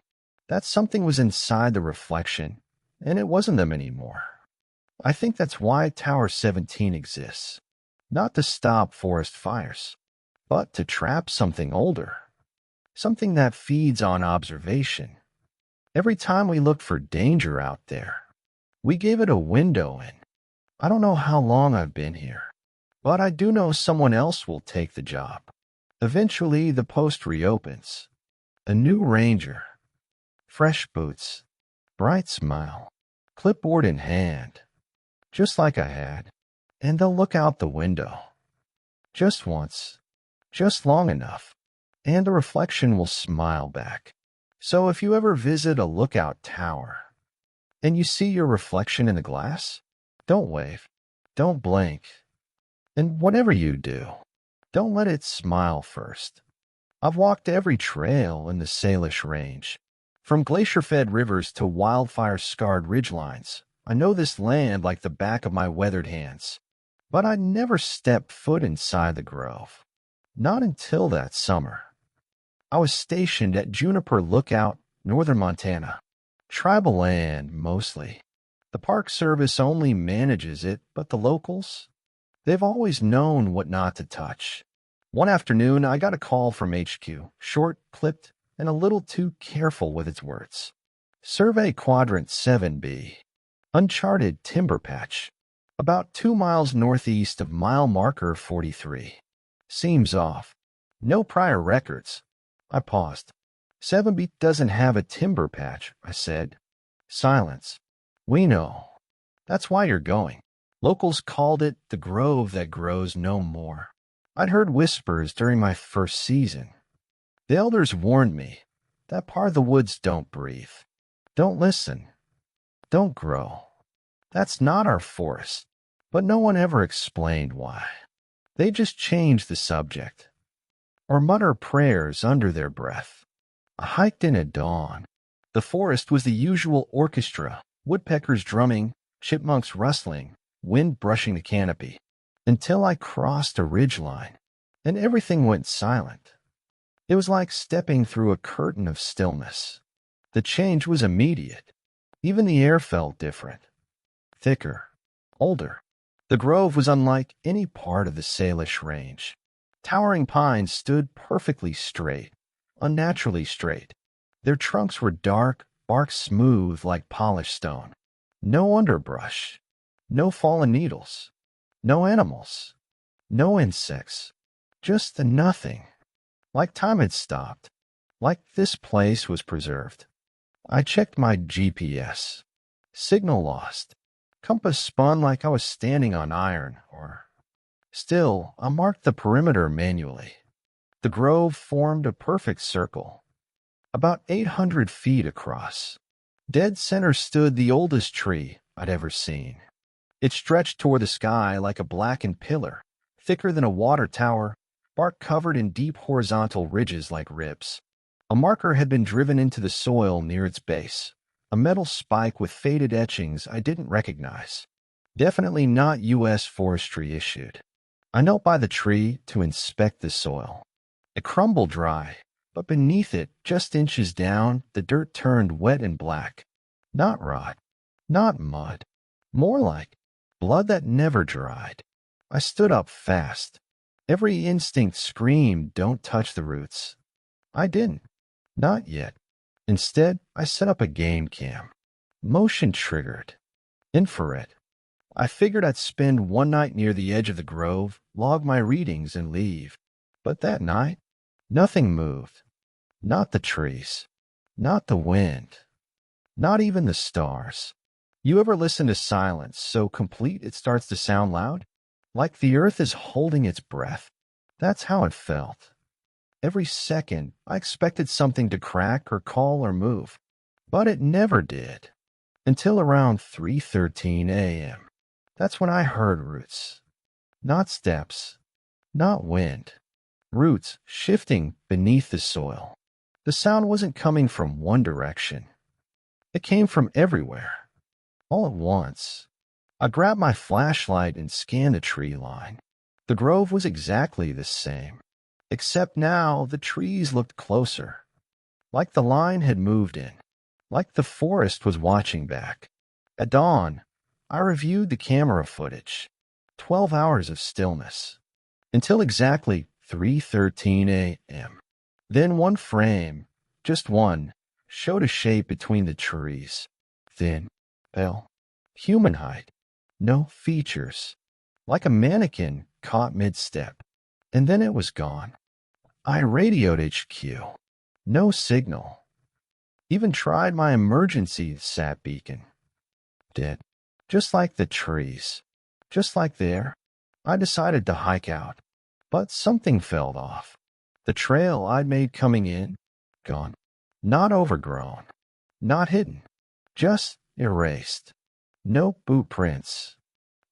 that something was inside the reflection, and it wasn't them anymore. I think that's why Tower 17 exists. Not to stop forest fires, but to trap something older. Something that feeds on observation. Every time we looked for danger out there, we gave it a window in. I don't know how long I've been here, but I do know someone else will take the job. Eventually, the post reopens. A new ranger. Fresh boots. Bright smile. Clipboard in hand. Just like I had. And they'll look out the window. Just once. Just long enough. And the reflection will smile back. So if you ever visit a lookout tower, and you see your reflection in the glass, don't wave. Don't blink. And whatever you do, don't let it smile first. I've walked every trail in the Salish Range. From glacier-fed rivers to wildfire-scarred ridgelines, I know this land like the back of my weathered hands. But I never stepped foot inside the grove. Not until that summer. I was stationed at Juniper Lookout, northern Montana. Tribal land, mostly. The Park Service only manages it, but the locals? They've always known what not to touch. One afternoon, I got a call from HQ, short, clipped, and a little too careful with its words. Survey Quadrant 7B. Uncharted timber patch. About 2 miles northeast of mile marker 43. Seems off. No prior records. I paused. 7B doesn't have a timber patch, I said. Silence. We know. That's why you're going. Locals called it the grove that grows no more. I'd heard whispers during my first season. The elders warned me. That part of the woods don't breathe. Don't listen. Don't grow. That's not our forest. But no one ever explained why. They just changed the subject. Or mutter prayers under their breath. I hiked in at dawn. The forest was the usual orchestra, woodpeckers drumming, chipmunks rustling, wind brushing the canopy, until I crossed a ridgeline, and everything went silent. It was like stepping through a curtain of stillness. The change was immediate. Even the air felt different. Thicker. Older. The grove was unlike any part of the Salish Range. Towering pines stood perfectly straight, unnaturally straight. Their trunks were dark, bark smooth like polished stone. No underbrush. No fallen needles. No animals. No insects. Just the nothing. Like time had stopped. Like this place was preserved. I checked my GPS. Signal lost. Compass spun like I was standing on iron, or... Still, I marked the perimeter manually. The grove formed a perfect circle, about 800 feet across. Dead center stood the oldest tree I'd ever seen. It stretched toward the sky like a blackened pillar, thicker than a water tower, bark covered in deep horizontal ridges like ribs. A marker had been driven into the soil near its base, a metal spike with faded etchings I didn't recognize. Definitely not U.S. Forestry issued. I knelt by the tree to inspect the soil. It crumbled dry, but beneath it, just inches down, the dirt turned wet and black. Not rot, not mud, more like blood that never dried. I stood up fast. Every instinct screamed, don't touch the roots. I didn't. Not yet. Instead, I set up a game cam. Motion triggered. Infrared. I figured I'd spend one night near the edge of the grove, log my readings, and leave. But that night, nothing moved. Not the trees. Not the wind. Not even the stars. You ever listen to silence so complete it starts to sound loud? Like the earth is holding its breath. That's how it felt. Every second, I expected something to crack or call or move. But it never did. until around 3:13 a.m. That's when I heard roots. Not steps, not wind. Roots shifting beneath the soil. The sound wasn't coming from one direction. It came from everywhere. All at once, I grabbed my flashlight and scanned the tree line. The grove was exactly the same, except now the trees looked closer, like the line had moved in, like the forest was watching back. At dawn, I reviewed the camera footage. 12 hours of stillness, until exactly 3:13 a.m. Then one frame, just one, showed a shape between the trees. Thin, pale, human height, no features, like a mannequin caught mid-step. And then it was gone. I radioed HQ. No signal. Even tried my emergency sat beacon. Dead. Just like the trees. Just like there. I decided to hike out. But something fell off. The trail I'd made coming in, gone. Not overgrown. Not hidden. Just erased. No boot prints.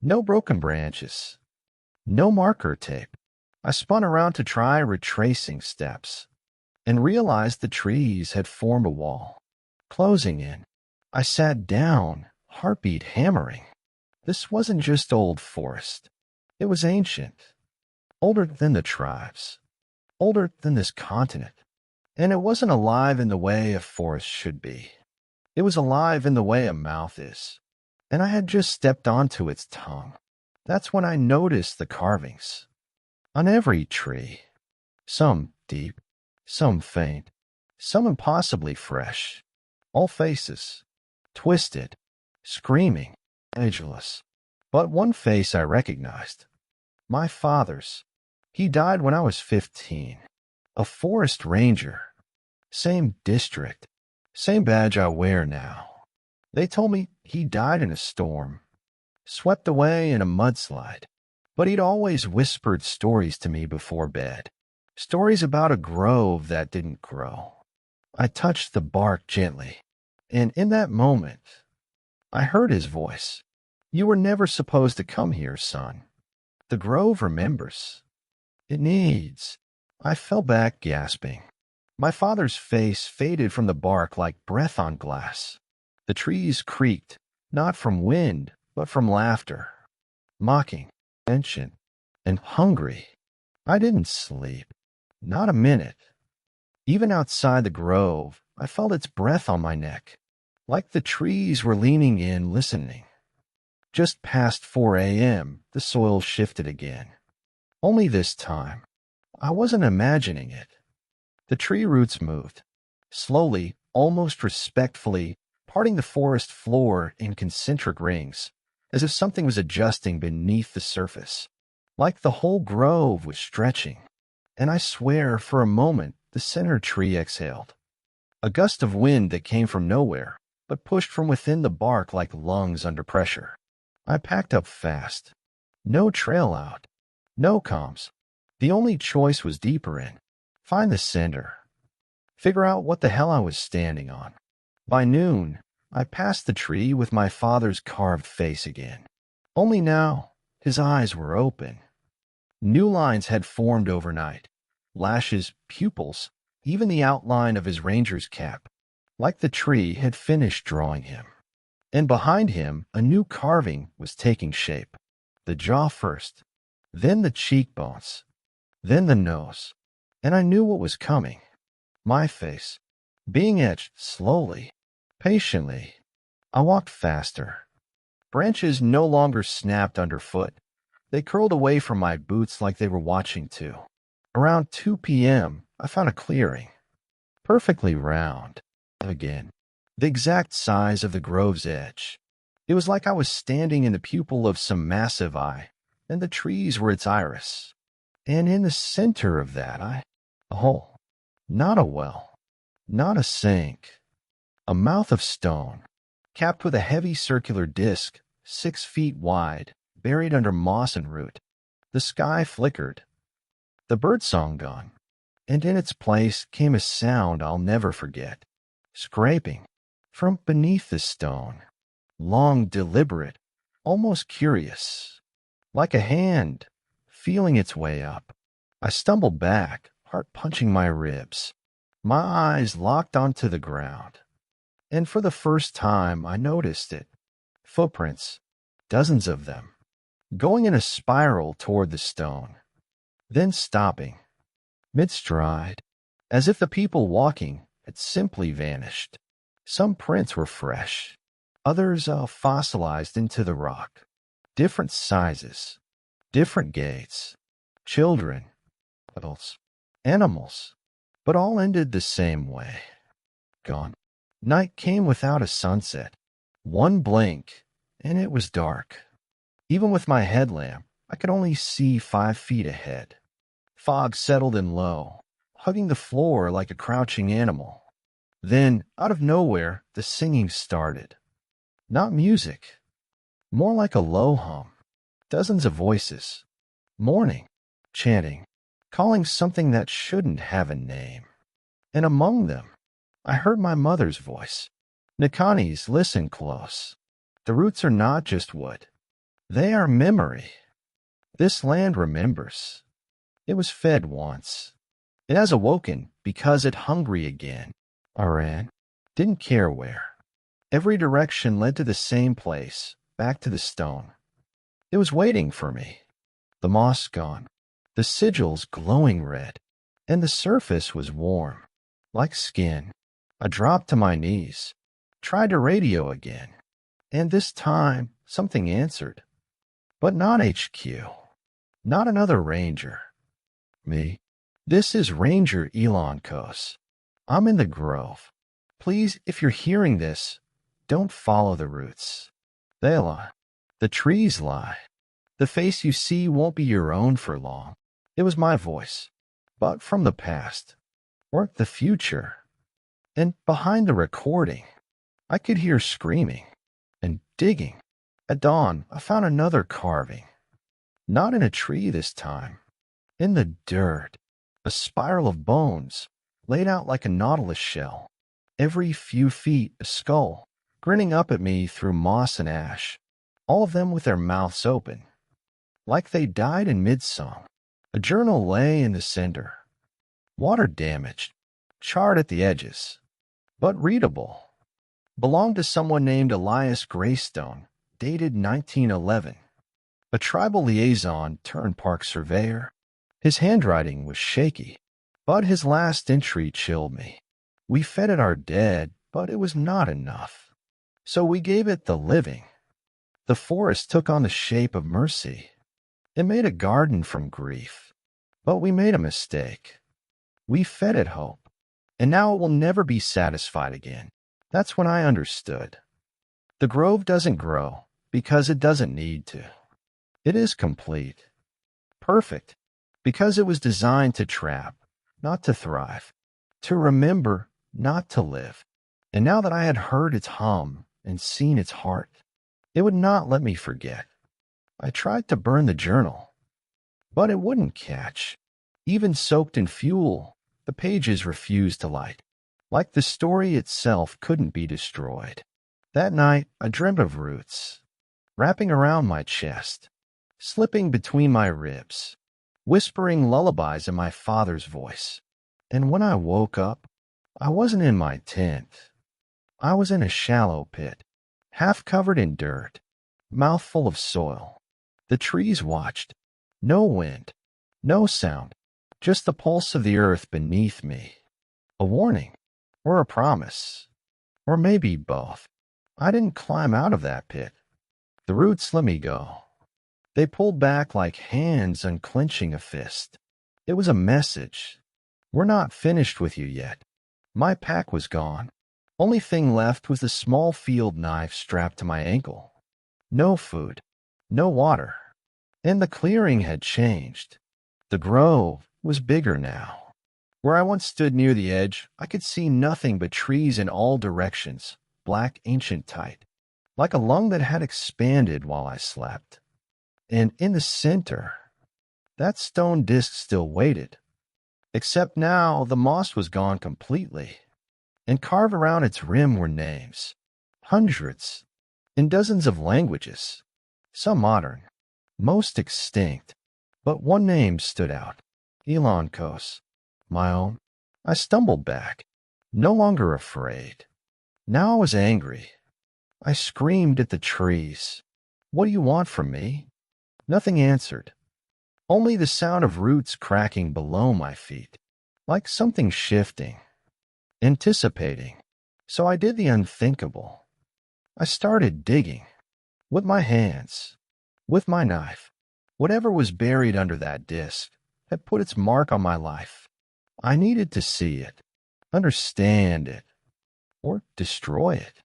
No broken branches. No marker tape. I spun around to try retracing steps and realized the trees had formed a wall, closing in. I sat down, heartbeat hammering. This wasn't just old forest. It was ancient, older than the tribes, older than this continent. And it wasn't alive in the way a forest should be. It was alive in the way a mouth is. And I had just stepped onto its tongue. That's when I noticed the carvings. On every tree. Some deep, some faint, some impossibly fresh. All faces. Twisted, screaming, ageless. But one face I recognized. My father's. He died when I was 15. A forest ranger. Same district. Same badge I wear now. They told me he died in a storm. Swept away in a mudslide. But he'd always whispered stories to me before bed. Stories about a grove that didn't grow. I touched the bark gently. And in that moment, I heard his voice. You were never supposed to come here, son. The grove remembers. It needs. I fell back, gasping. My father's face faded from the bark like breath on glass. The trees creaked, not from wind, but from laughter. Mocking, ancient, and hungry. I didn't sleep. Not a minute. Even outside the grove, I felt its breath on my neck, like the trees were leaning in, listening. Just past 4 a.m., the soil shifted again. Only this time, I wasn't imagining it. The tree roots moved, slowly, almost respectfully, parting the forest floor in concentric rings, as if something was adjusting beneath the surface, like the whole grove was stretching. And I swear, for a moment, the center tree exhaled. A gust of wind that came from nowhere, but pushed from within the bark like lungs under pressure. I packed up fast. No trail out. No comms. The only choice was deeper in. Find the center. Figure out what the hell I was standing on. By noon, I passed the tree with my father's carved face again. Only now, his eyes were open. New lines had formed overnight. Lashes, pupils, even the outline of his ranger's cap, like the tree had finished drawing him. And behind him, a new carving was taking shape. The jaw first, then the cheekbones, then the nose. And I knew what was coming. My face, being etched slowly, patiently. I walked faster. Branches no longer snapped underfoot. They curled away from my boots like they were watching too. Around 2 p.m., I found a clearing. Perfectly round. Again. The exact size of the grove's edge. It was like I was standing in the pupil of some massive eye, and the trees were its iris. And in the center of that eye, a hole. Not a well. Not a sink. A mouth of stone, capped with a heavy circular disc, 6 feet wide, buried under moss and root. The sky flickered. The birdsong gone. And in its place came a sound I'll never forget. Scraping. From beneath the stone. long, deliberate, almost curious, like a hand feeling its way up. I stumbled back, heart punching my ribs, my eyes locked onto the ground. And for the first time, I noticed it. Footprints, dozens of them, going in a spiral toward the stone, then stopping, mid-stride, as if the people walking had simply vanished. Some prints were fresh, others fossilized into the rock. Different sizes, different gaits, children, adults, animals, but all ended the same way. Gone. Night came without a sunset. One blink, and it was dark. Even with my headlamp, I could only see 5 feet ahead. Fog settled in low, hugging the floor like a crouching animal. Then, out of nowhere, the singing started. Not music, more like a low hum. Dozens of voices, mourning, chanting, calling something that shouldn't have a name. And among them, I heard my mother's voice. Nikani's, listen close. The roots are not just wood. They are memory. This land remembers. It was fed once. It has awoken because it hungry again. I ran, didn't care where. Every direction led to the same place, back to the stone. It was waiting for me. The moss gone, the sigils glowing red, and the surface was warm, like skin. I dropped to my knees, tried to radio again, and this time something answered. But not HQ, not another ranger. Me. This is Ranger Elon Kos. I'm in the grove. Please, if you're hearing this, don't follow the roots. They lie. The trees lie. The face you see won't be your own for long. It was my voice, but from the past, or the future. And behind the recording, I could hear screaming and digging. At dawn, I found another carving. Not in a tree this time. In the dirt, a spiral of bones, laid out like a nautilus shell. Every few feet, a skull, grinning up at me through moss and ash, all of them with their mouths open, like they died in mid-song. A journal lay in the center, water damaged, charred at the edges, but readable. Belonged to someone named Elias Greystone, dated 1911. A tribal liaison turned park surveyor. His handwriting was shaky, but his last entry chilled me. We fed it our dead, but it was not enough. So we gave it the living. The forest took on the shape of mercy. It made a garden from grief. But we made a mistake. We fed it hope, and now it will never be satisfied again. That's when I understood. The grove doesn't grow because it doesn't need to. It is complete, perfect, because it was designed to trap, not to thrive, to remember, not to live. And now that I had heard its hum and seen its heart, it would not let me forget. I tried to burn the journal, but it wouldn't catch. Even soaked in fuel, the pages refused to light, like the story itself couldn't be destroyed. That night, I dreamt of roots, wrapping around my chest, slipping between my ribs, whispering lullabies in my father's voice. And when I woke up, I wasn't in my tent. I was in a shallow pit, half covered in dirt, mouth full of soil. The trees watched. No wind, no sound, just the pulse of the earth beneath me. A warning, or a promise, or maybe both. I didn't climb out of that pit. The roots let me go. They pulled back like hands unclenching a fist. It was a message. We're not finished with you yet. My pack was gone. Only thing left was the small field knife strapped to my ankle. No food, no water. And the clearing had changed. The grove was bigger now. Where I once stood near the edge, I could see nothing but trees in all directions, black ancientite, like a lung that had expanded while I slept. And in the center, that stone disk still waited. Except now the moss was gone completely, and carved around its rim were names. Hundreds. in dozens of languages, some modern, most extinct, but one name stood out, Elon Kos, my own. I stumbled back, no longer afraid. Now I was angry. I screamed at the trees. What do you want from me? Nothing answered. Only the sound of roots cracking below my feet, like something shifting, anticipating. So I did the unthinkable. I started digging. With my hands. With my knife. Whatever was buried under that disc had put its mark on my life. I needed to see it, understand it, or destroy it.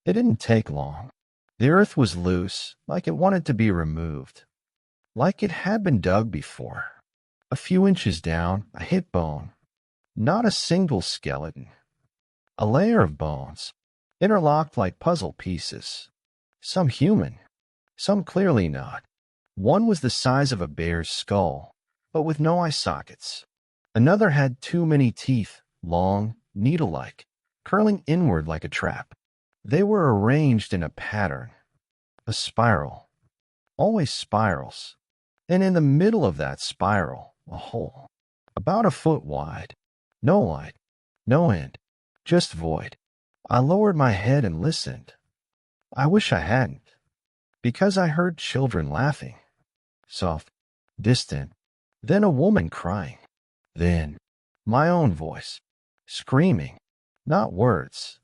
It didn't take long. The earth was loose, like it wanted to be removed, like it had been dug before. A few inches down, I hit bone. Not a single skeleton. A layer of bones, interlocked like puzzle pieces. Some human, some clearly not. One was the size of a bear's skull, but with no eye sockets. Another had too many teeth, long, needle-like, curling inward like a trap. They were arranged in a pattern, a spiral, always spirals, and in the middle of that spiral, a hole, about a foot wide. No light, no end, just void. I lowered my head and listened. I wish I hadn't, because I heard children laughing, soft, distant, then a woman crying, then my own voice, screaming, not words,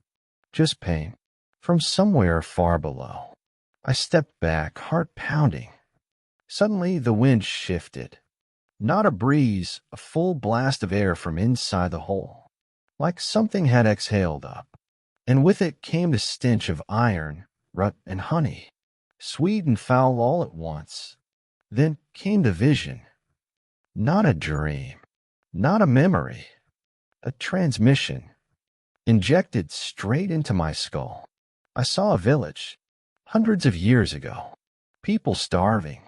just pain, from somewhere far below. I stepped back, heart pounding. Suddenly the wind shifted. Not a breeze, a full blast of air from inside the hole, like something had exhaled up, and with it came the stench of iron, rut, and honey, sweet and foul all at once. Then came the vision. Not a dream, not a memory, a transmission, injected straight into my skull. I saw a village, hundreds of years ago, people starving,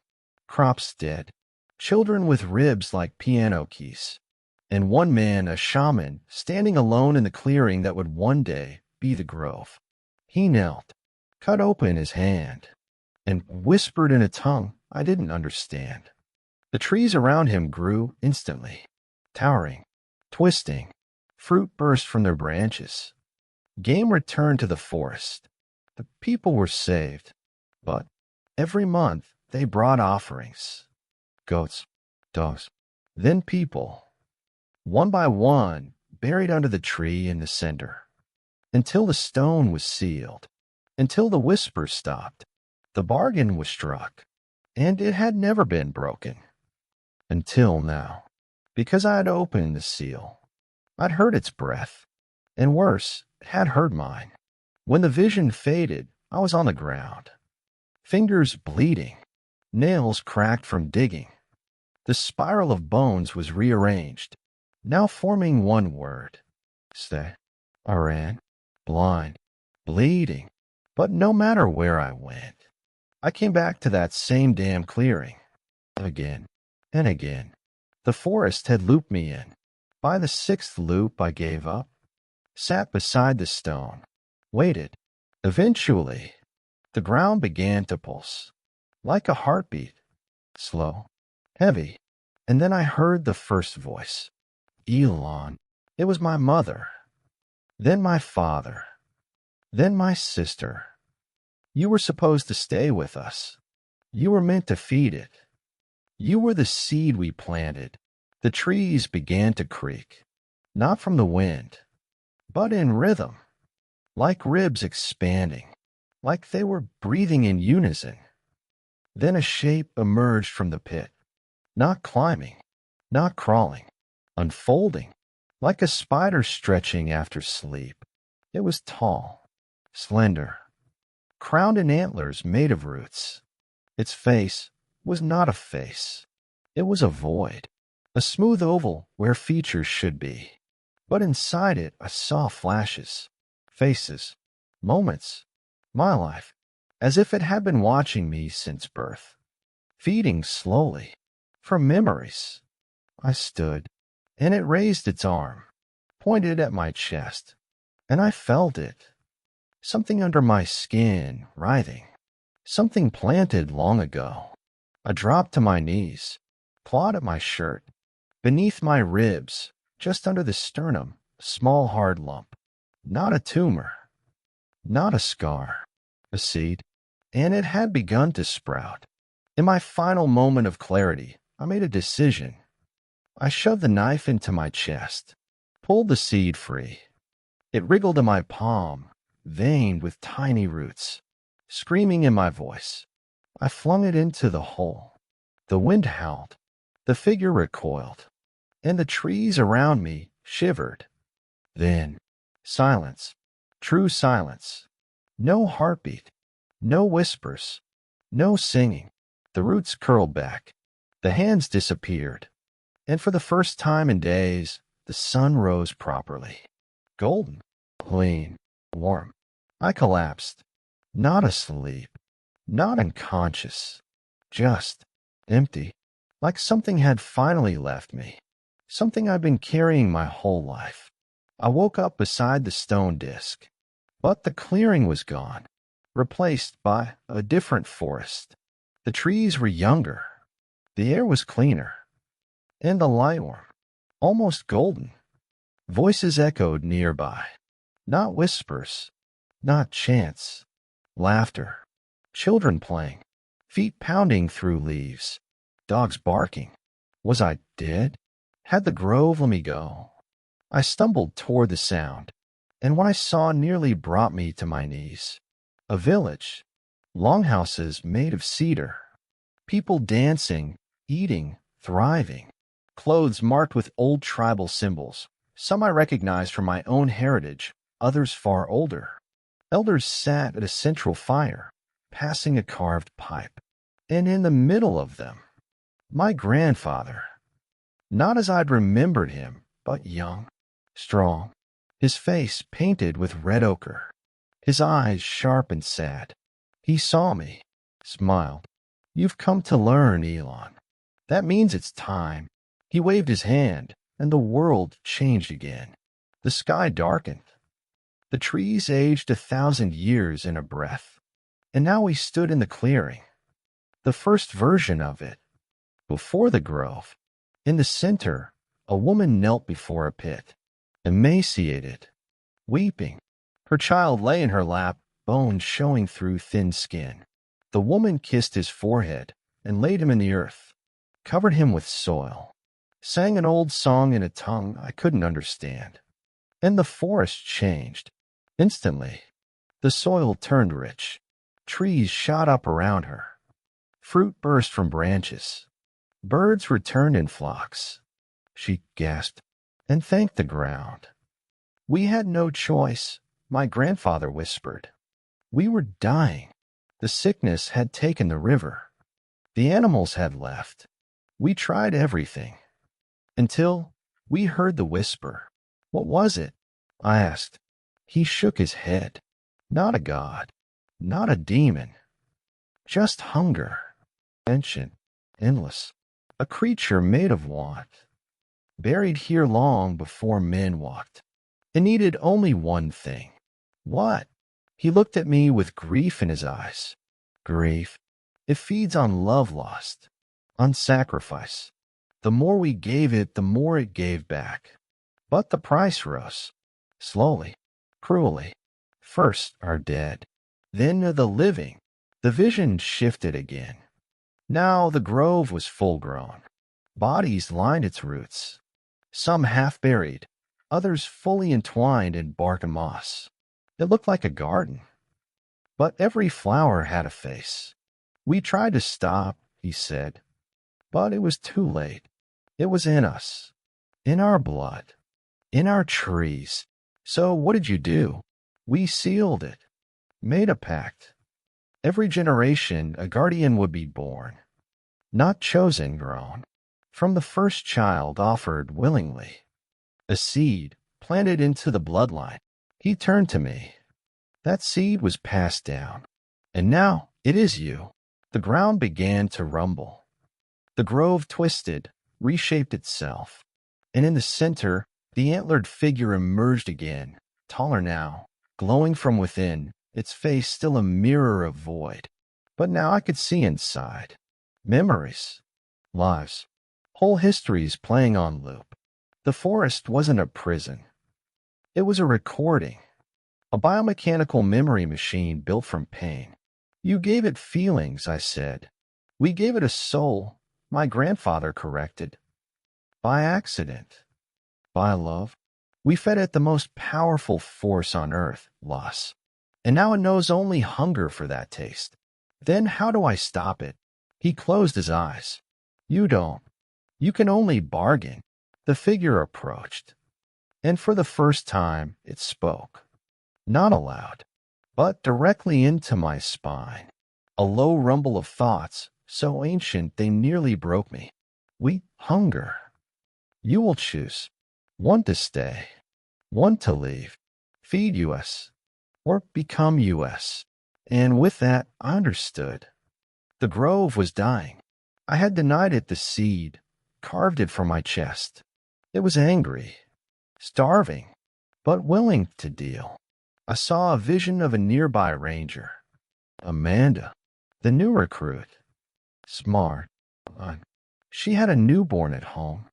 crops dead, children with ribs like piano keys, and one man, a shaman, standing alone in the clearing that would one day be the grove. He knelt, cut open his hand, and whispered in a tongue I didn't understand. The trees around him grew instantly, towering, twisting. Fruit burst from their branches. Game returned to the forest. The people were saved, but every month they brought offerings. Goats, dogs, then people, one by one, buried under the tree in the cinder, until the stone was sealed, until the whisper stopped. The bargain was struck, and it had never been broken. Until now, because I had opened the seal, I'd heard its breath, and worse, it had heard mine. When the vision faded, I was on the ground, fingers bleeding, nails cracked from digging. The spiral of bones was rearranged, now forming one word. Stay. I ran, blind, bleeding, but no matter where I went, I came back to that same damn clearing. Again and again. The forest had looped me in. By the sixth loop, I gave up, sat beside the stone, waited. Eventually, the ground began to pulse, like a heartbeat, slow, heavy, and then I heard the first voice. Elon. It was my mother, then my father, then my sister. You were supposed to stay with us. You were meant to feed it. You were the seed we planted. The trees began to creak, not from the wind, but in rhythm, like ribs expanding, like they were breathing in unison. Then a shape emerged from the pit, not climbing, not crawling, unfolding, like a spider stretching after sleep. It was tall, slender, crowned in antlers made of roots. Its face was not a face. It was a void, a smooth oval where features should be. But inside it I saw flashes, faces, moments, my life, as if it had been watching me since birth, feeding slowly, from memories. I stood, and it raised its arm, pointed at my chest, and I felt it. something under my skin writhing, something planted long ago. I dropped to my knees, clawed at my shirt. Beneath my ribs, just under the sternum, a small hard lump. Not a tumor, not a scar, a seed. And it had begun to sprout. In my final moment of clarity, I made a decision. I shoved the knife into my chest, pulled the seed free. It wriggled in my palm, veined with tiny roots. Screaming in my voice, I flung it into the hole. The wind howled, the figure recoiled, and the trees around me shivered. Then, silence, true silence. No heartbeat, no whispers, no singing. The roots curled back, the hands disappeared, and for the first time in days, the sun rose properly. Golden, clean, warm. I collapsed, not asleep, not unconscious, just empty, like something had finally left me, something I'd been carrying my whole life. I woke up beside the stone disk, but the clearing was gone, replaced by a different forest. The trees were younger, the air was cleaner, and the light warm, almost golden. Voices echoed nearby, not whispers, not chants, laughter, children playing, feet pounding through leaves, dogs barking. Was I dead? Had the grove let me go? I stumbled toward the sound, and what I saw nearly brought me to my knees. A village, longhouses made of cedar, people dancing, eating, thriving, clothes marked with old tribal symbols. Some I recognized from my own heritage, others far older. Elders sat at a central fire, passing a carved pipe, and in the middle of them, my grandfather. Not as I'd remembered him, but young, strong, his face painted with red ochre, his eyes sharp and sad. He saw me, smiled. You've come to learn, Elon. That means it's time. He waved his hand, and the world changed again. The sky darkened. The trees aged 1,000 years in a breath. And now we stood in the clearing, the first version of it. Before the grove, in the center, a woman knelt before a pit, emaciated, weeping. Her child lay in her lap, bones showing through thin skin. The woman kissed his forehead and laid him in the earth, covered him with soil, sang an old song in a tongue I couldn't understand. And the forest changed. Instantly, the soil turned rich. Trees shot up around her. Fruit burst from branches. Birds returned in flocks. She gasped and thanked the ground. We had no choice, my grandfather whispered. We were dying. The sickness had taken the river. The animals had left. We tried everything. Until we heard the whisper. What was it? I asked. He shook his head. Not a god. Not a demon. Just hunger. Ancient. Endless. A creature made of want. Buried here long before men walked. It needed only one thing. What? He looked at me with grief in his eyes. Grief. It feeds on love lost, on sacrifice. The more we gave it, the more it gave back. But the price rose. Slowly, cruelly. First our dead, then the living. The vision shifted again. Now the grove was full grown. Bodies lined its roots. Some half buried, others fully entwined in bark and moss. It looked like a garden. But every flower had a face. We tried to stop, he said, but it was too late. It was in us, in our blood, in our trees. So what did you do? We sealed it, made a pact. Every generation a guardian would be born, not chosen, grown, from the first child offered willingly. A seed planted into the bloodline. He turned to me. That seed was passed down, and now it is you. The ground began to rumble. The grove twisted, reshaped itself, and in the center, the antlered figure emerged again, taller now, glowing from within, its face still a mirror of void. But now I could see inside. Memories, lives, whole histories playing on loop. The forest wasn't a prison. It was a recording, a biomechanical memory machine built from pain. You gave it feelings, I said. We gave it a soul, my grandfather corrected. By accident. By love. We fed it the most powerful force on earth, loss. And now it knows only hunger for that taste. Then how do I stop it? He closed his eyes. You don't. You can only bargain. The figure approached. And for the first time, it spoke. Not aloud, but directly into my spine. A low rumble of thoughts, so ancient they nearly broke me. We hunger. You will choose. One to stay. One to leave. Feed us. Or become us. And with that, I understood. The grove was dying. I had denied it the seed, carved it from my chest. It was angry, starving, but willing to deal. I saw a vision of a nearby ranger. Amanda, the new recruit. Smart. She had a newborn at home.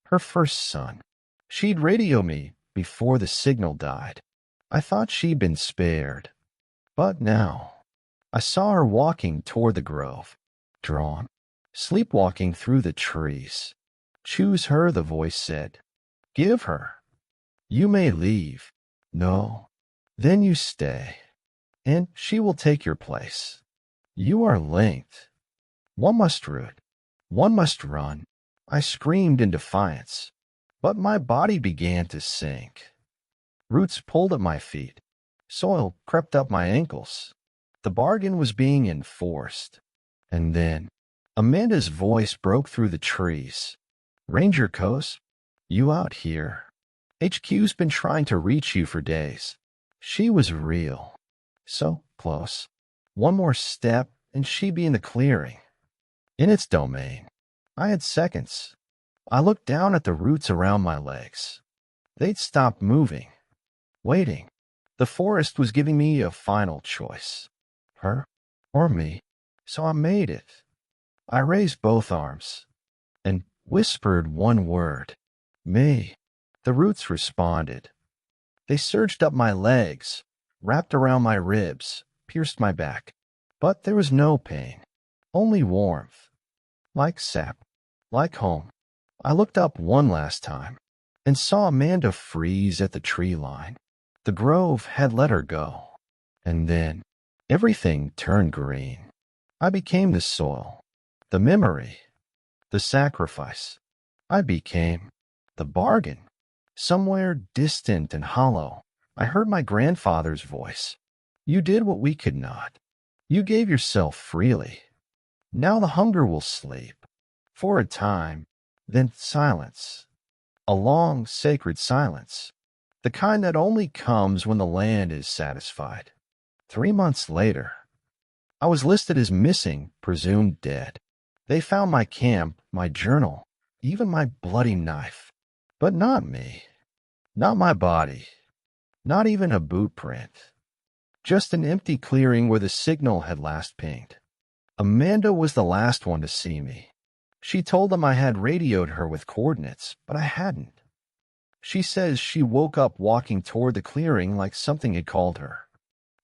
Her first son. She'd radio me before the signal died. I thought she'd been spared. But now, I saw her walking toward the grove, drawn, sleepwalking through the trees. Choose her, the voice said. Give her. You may leave. No. Then you stay. And she will take your place. You are linked. One must root. One must run. I screamed in defiance. But my body began to sink. Roots pulled at my feet. Soil crept up my ankles. The bargain was being enforced. And then Amanda's voice broke through the trees. Ranger Coase, you out here. HQ's been trying to reach you for days. She was real. So close. One more step and she'd be in the clearing. In its domain. I had seconds. I looked down at the roots around my legs. They'd stopped moving. Waiting. The forest was giving me a final choice. Her or me. So I made it. I raised both arms and whispered one word. Me. The roots responded. They surged up my legs, wrapped around my ribs, pierced my back. But there was no pain, only warmth. Like sap, like home. I looked up one last time and saw Amanda freeze at the tree line. The grove had let her go. And then everything turned green. I became the soil, the memory, the sacrifice. I became the bargain. Somewhere distant and hollow, I heard my grandfather's voice. You did what we could not. You gave yourself freely. Now the hunger will sleep. For a time, then silence. A long, sacred silence. The kind that only comes when the land is satisfied. 3 months later, I was listed as missing, presumed dead. They found my camp, my journal, even my bloody knife. But not me. Not my body. Not even a boot print. Just an empty clearing where the signal had last pinged. Amanda was the last one to see me. She told them I had radioed her with coordinates, but I hadn't. She says she woke up walking toward the clearing like something had called her.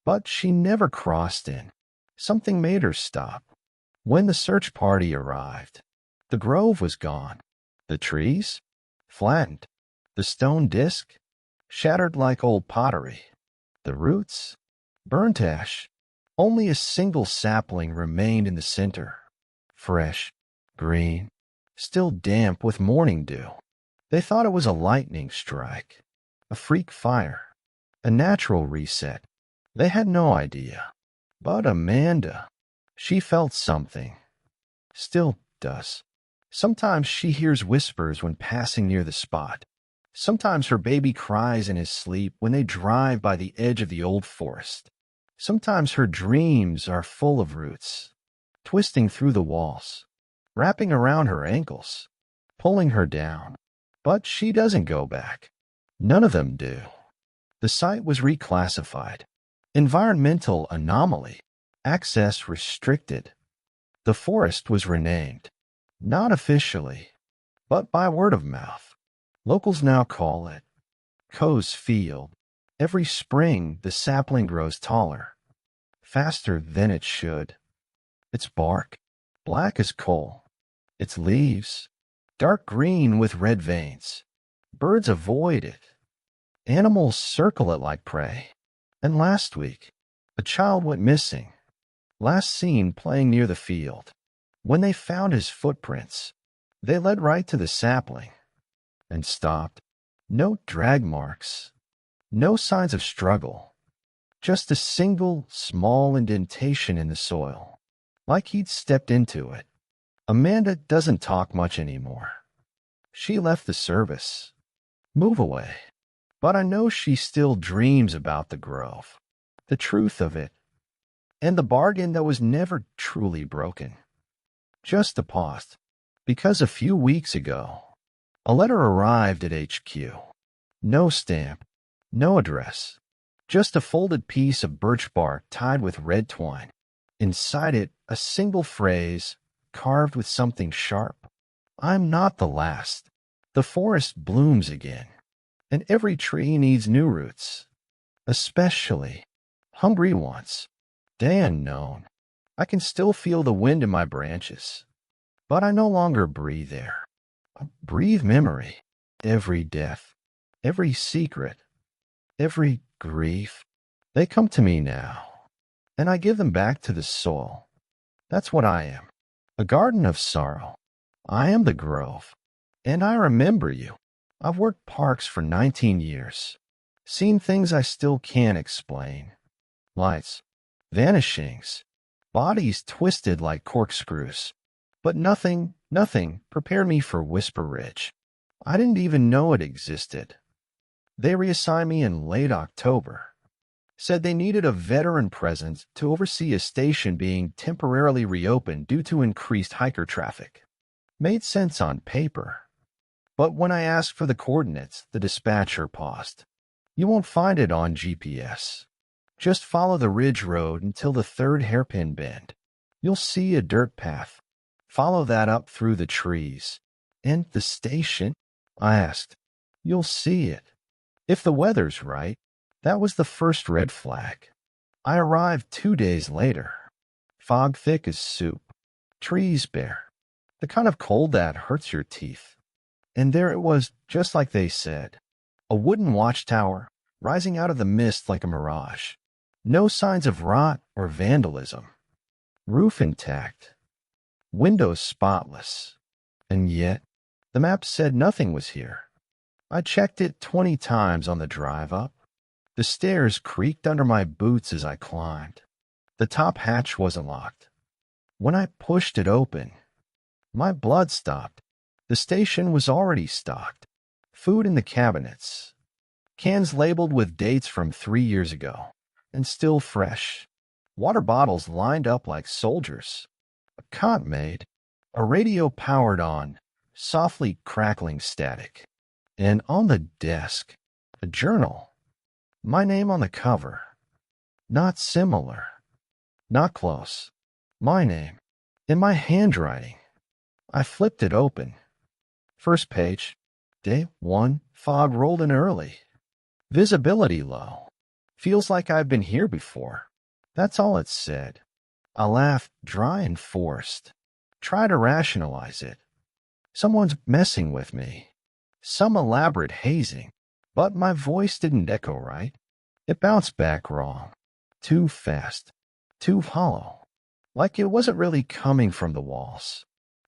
But she never crossed in. Something made her stop. When the search party arrived, the grove was gone. The trees? Flattened. The stone disc? Shattered like old pottery. The roots? Burnt to ash. Only a single sapling remained in the center. Fresh, green, still damp with morning dew. They thought it was a lightning strike, a freak fire, a natural reset. They had no idea. But Amanda, she felt something. Still does. Sometimes she hears whispers when passing near the spot. Sometimes her baby cries in his sleep when they drive by the edge of the old forest. Sometimes her dreams are full of roots, twisting through the walls, wrapping around her ankles, pulling her down. But she doesn't go back. None of them do. The site was reclassified. Environmental anomaly. Access restricted. The forest was renamed. Not officially, but by word of mouth. Locals now call it Coe's Field. Every spring, the sapling grows taller, faster than it should. Its bark, black as coal. Its leaves, dark green with red veins. Birds avoid it. Animals circle it like prey. And last week, a child went missing, last seen playing near the field. When they found his footprints, they led right to the sapling and stopped. No drag marks, no signs of struggle, just a single small indentation in the soil, like he'd stepped into it. Amanda doesn't talk much anymore. She left the service. Move away. But I know she still dreams about the grove, the truth of it, and the bargain that was never truly broken. Just a pause, because a few weeks ago, a letter arrived at HQ. No stamp, no address, just a folded piece of birch bark tied with red twine. Inside it, a single phrase, carved with something sharp. I'm not the last. The forest blooms again, and every tree needs new roots, especially hungry ones. Day unknown. I can still feel the wind in my branches, but I no longer breathe air. I breathe memory. Every death, every secret, every grief, they come to me now, and I give them back to the soil. That's what I am, a garden of sorrow. I am the grove, and I remember you. I've worked parks for 19 years, seen things I still can't explain. Lights, vanishings, bodies twisted like corkscrews. But nothing prepared me for Whisper Ridge. I didn't even know it existed. They reassigned me in late October. Said they needed a veteran presence to oversee a station being temporarily reopened due to increased hiker traffic. Made sense on paper. But when I asked for the coordinates, the dispatcher paused. You won't find it on GPS. Just follow the ridge road until the third hairpin bend. You'll see a dirt path. Follow that up through the trees. And the station? I asked. You'll see it. If the weather's right. That was the first red flag. I arrived 2 days later. Fog thick as soup. Trees bare. The kind of cold that hurts your teeth. And there it was, just like they said. A wooden watchtower, rising out of the mist like a mirage. No signs of rot or vandalism. Roof intact. Windows spotless. And yet, the map said nothing was here. I checked it 20 times on the drive up. The stairs creaked under my boots as I climbed. The top hatch wasn't locked. When I pushed it open, my blood stopped. The station was already stocked. Food in the cabinets. Cans labeled with dates from 3 years ago, and still fresh. Water bottles lined up like soldiers. A cot made. A radio powered on, softly crackling static. And on the desk, a journal. My name on the cover. Not similar. Not close. My name. In my handwriting. I flipped it open. First page. Day 1. Fog rolled in early. Visibility low. Feels like I've been here before. That's all it said. I laughed, dry and forced. Try to rationalize it. Someone's messing with me. Some elaborate hazing. But my voice didn't echo right. It bounced back wrong. Too fast. Too hollow. Like it wasn't really coming from the walls.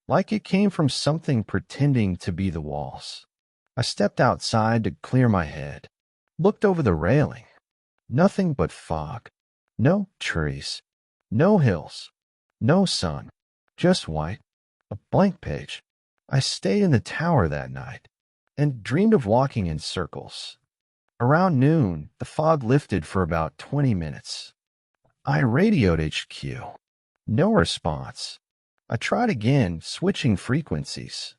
Like it came from something pretending to be the walls. I stepped outside to clear my head. Looked over the railing. Nothing but fog. No trees. No hills. No sun. Just white. A blank page. I stayed in the tower that night and dreamed of walking in circles. Around noon, the fog lifted for about 20 minutes. I radioed HQ. No response. I tried again, switching frequencies.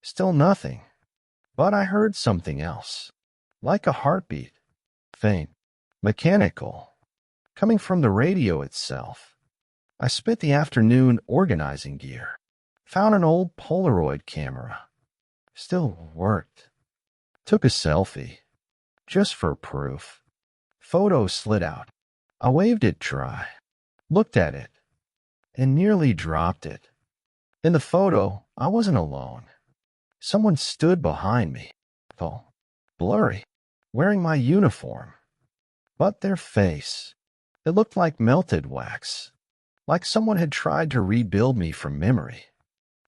Still nothing. But I heard something else. Like a heartbeat. Faint. Mechanical. coming from the radio itself. I spent the afternoon organizing gear. Found an old Polaroid camera. Still worked. Took a selfie. Just for proof. Photo slid out. I waved it dry. Looked at it. And nearly dropped it. In the photo, I wasn't alone. Someone stood behind me. Tall. Blurry. Wearing my uniform. But their face. It looked like melted wax. Like someone had tried to rebuild me from memory.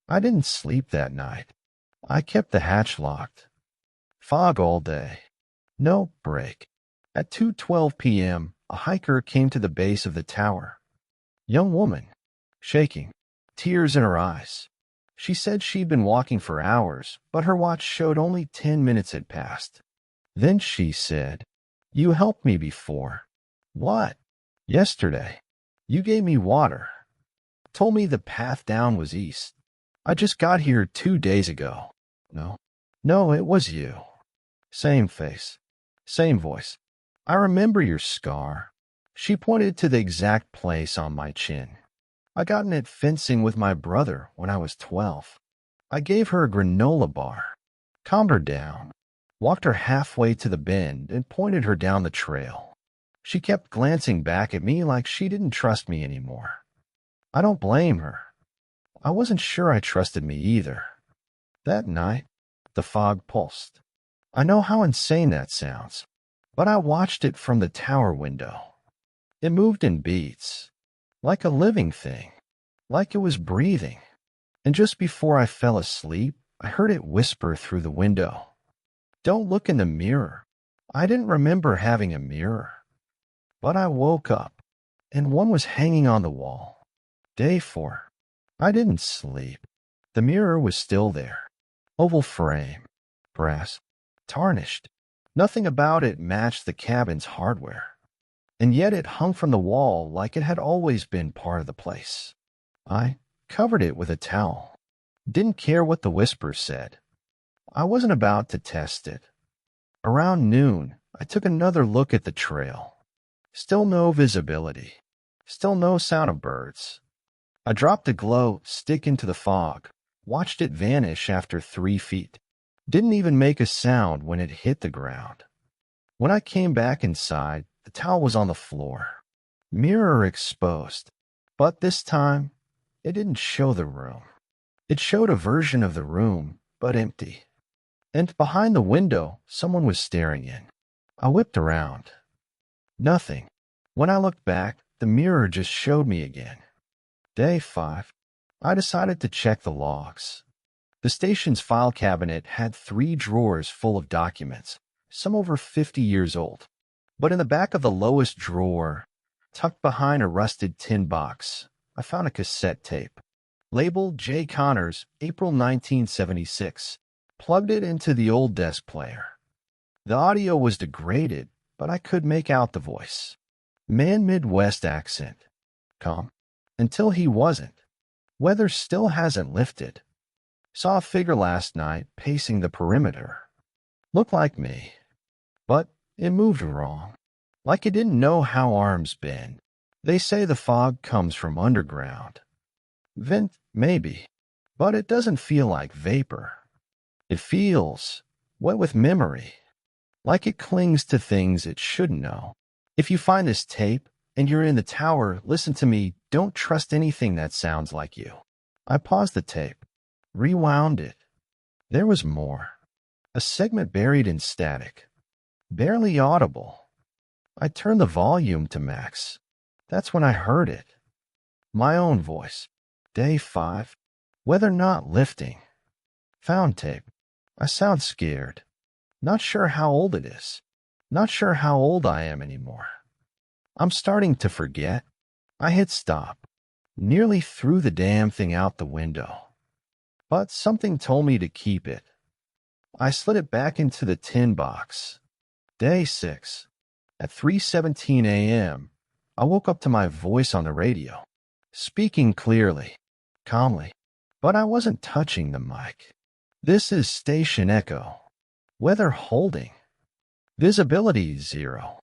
I didn't sleep that night. I kept the hatch locked. Fog all day. No break. At 2:12 p.m., a hiker came to the base of the tower. Young woman. Shaking. Tears in her eyes. She said she'd been walking for hours, but her watch showed only 10 minutes had passed. Then she said, "You helped me before." "What?" "Yesterday. You gave me water. Told me the path down was east. I just got here 2 days ago." No, it was you. Same face. Same voice. "I remember your scar." She pointed to the exact place on my chin. I got in it fencing with my brother when I was 12. I gave her a granola bar. Calmed her down. Walked her halfway to the bend and pointed her down the trail. She kept glancing back at me like she didn't trust me anymore. I don't blame her. I wasn't sure I trusted me either. That night, the fog pulsed. I know how insane that sounds, but I watched it from the tower window. It moved in beats, like a living thing, like it was breathing. And just before I fell asleep, I heard it whisper through the window. "Don't look in the mirror." I didn't remember having a mirror. But I woke up, and one was hanging on the wall. Day 4. I didn't sleep. The mirror was still there. Oval frame. Brass. Tarnished. Nothing about it matched the cabin's hardware. And yet it hung from the wall like it had always been part of the place. I covered it with a towel. Didn't care what the whisper said. I wasn't about to test it. Around noon, I took another look at the trail. Still no visibility. Still no sound of birds. I dropped the glow stick into the fog, watched it vanish after 3 feet. Didn't even make a sound when it hit the ground. When I came back inside, the towel was on the floor. Mirror exposed. But this time, it didn't show the room. It showed a version of the room, but empty. And behind the window, someone was staring in. I whipped around. Nothing. When I looked back, the mirror just showed me again. Day 5. I decided to check the logs. The station's file cabinet had 3 drawers full of documents, some over 50 years old. But in the back of the lowest drawer, tucked behind a rusted tin box, I found a cassette tape. Labeled J. Connors, April 1976. Plugged it into the old desk player. The audio was degraded, but I could make out the voice. Man Midwest accent. Calm. Until he wasn't. Weather still hasn't lifted. Saw a figure last night pacing the perimeter. Looked like me. But it moved wrong. Like it didn't know how arms bend. They say the fog comes from underground. Vent, maybe. But it doesn't feel like vapor. It feels wet with memory. Like it clings to things it shouldn't know. If you find this tape and you're in the tower, listen to me. Don't trust anything that sounds like you. I paused the tape. Rewound it. There was more. A segment buried in static. Barely audible. I turned the volume to max. That's when I heard it. My own voice. Day 5. Weather not lifting. Found tape. I sound scared. Not sure how old it is. Not sure how old I am anymore. I'm starting to forget. I hit stop. Nearly threw the damn thing out the window. But something told me to keep it. I slid it back into the tin box. Day 6. At 3:17 a.m., I woke up to my voice on the radio, speaking clearly, calmly, but I wasn't touching the mic. This is Station Echo. Weather holding. Visibility 0.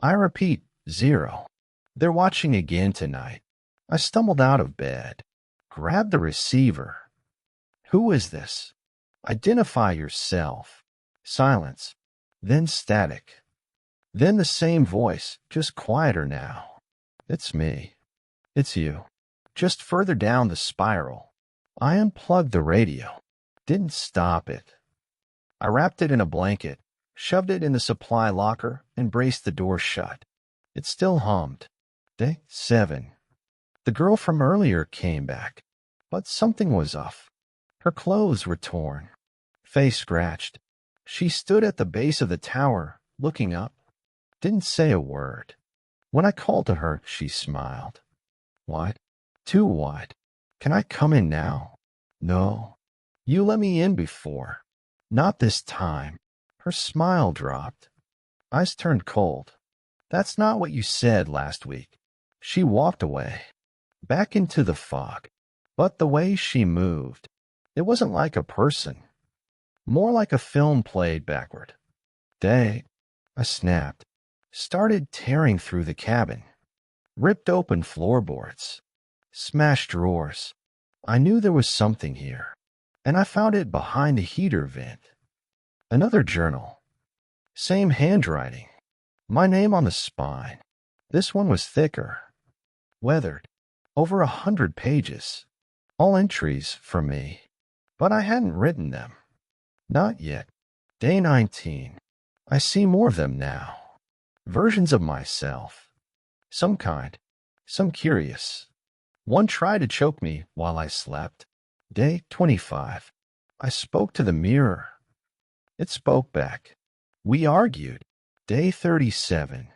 I repeat, 0. They're watching again tonight. I stumbled out of bed, grabbed the receiver. Who is this? Identify yourself. Silence. Then static. Then the same voice, just quieter now. It's me. It's you. Just further down the spiral. I unplugged the radio. Didn't stop it. I wrapped it in a blanket, shoved it in the supply locker, and braced the door shut. It still hummed. Day 7. The girl from earlier came back, but something was off. Her clothes were torn, face scratched. She stood at the base of the tower, looking up. Didn't say a word. When I called to her, she smiled. What? Too wide. Can I come in now? No. You let me in before. Not this time. Her smile dropped. Eyes turned cold. That's not what you said last week. She walked away, back into the fog. But the way she moved, it wasn't like a person. More like a film played backward. Day, I snapped. Started tearing through the cabin. Ripped open floorboards. Smashed drawers. I knew there was something here, and I found it behind the heater vent. Another journal. Same handwriting. My name on the spine. This one was thicker. Weathered. Over 100 pages. All entries from me. But I hadn't written them. Not yet. Day 19. I see more of them now. Versions of myself. Some kind. Some curious. One tried to choke me while I slept. Day 25. I spoke to the mirror. It spoke back. We argued. Day 37.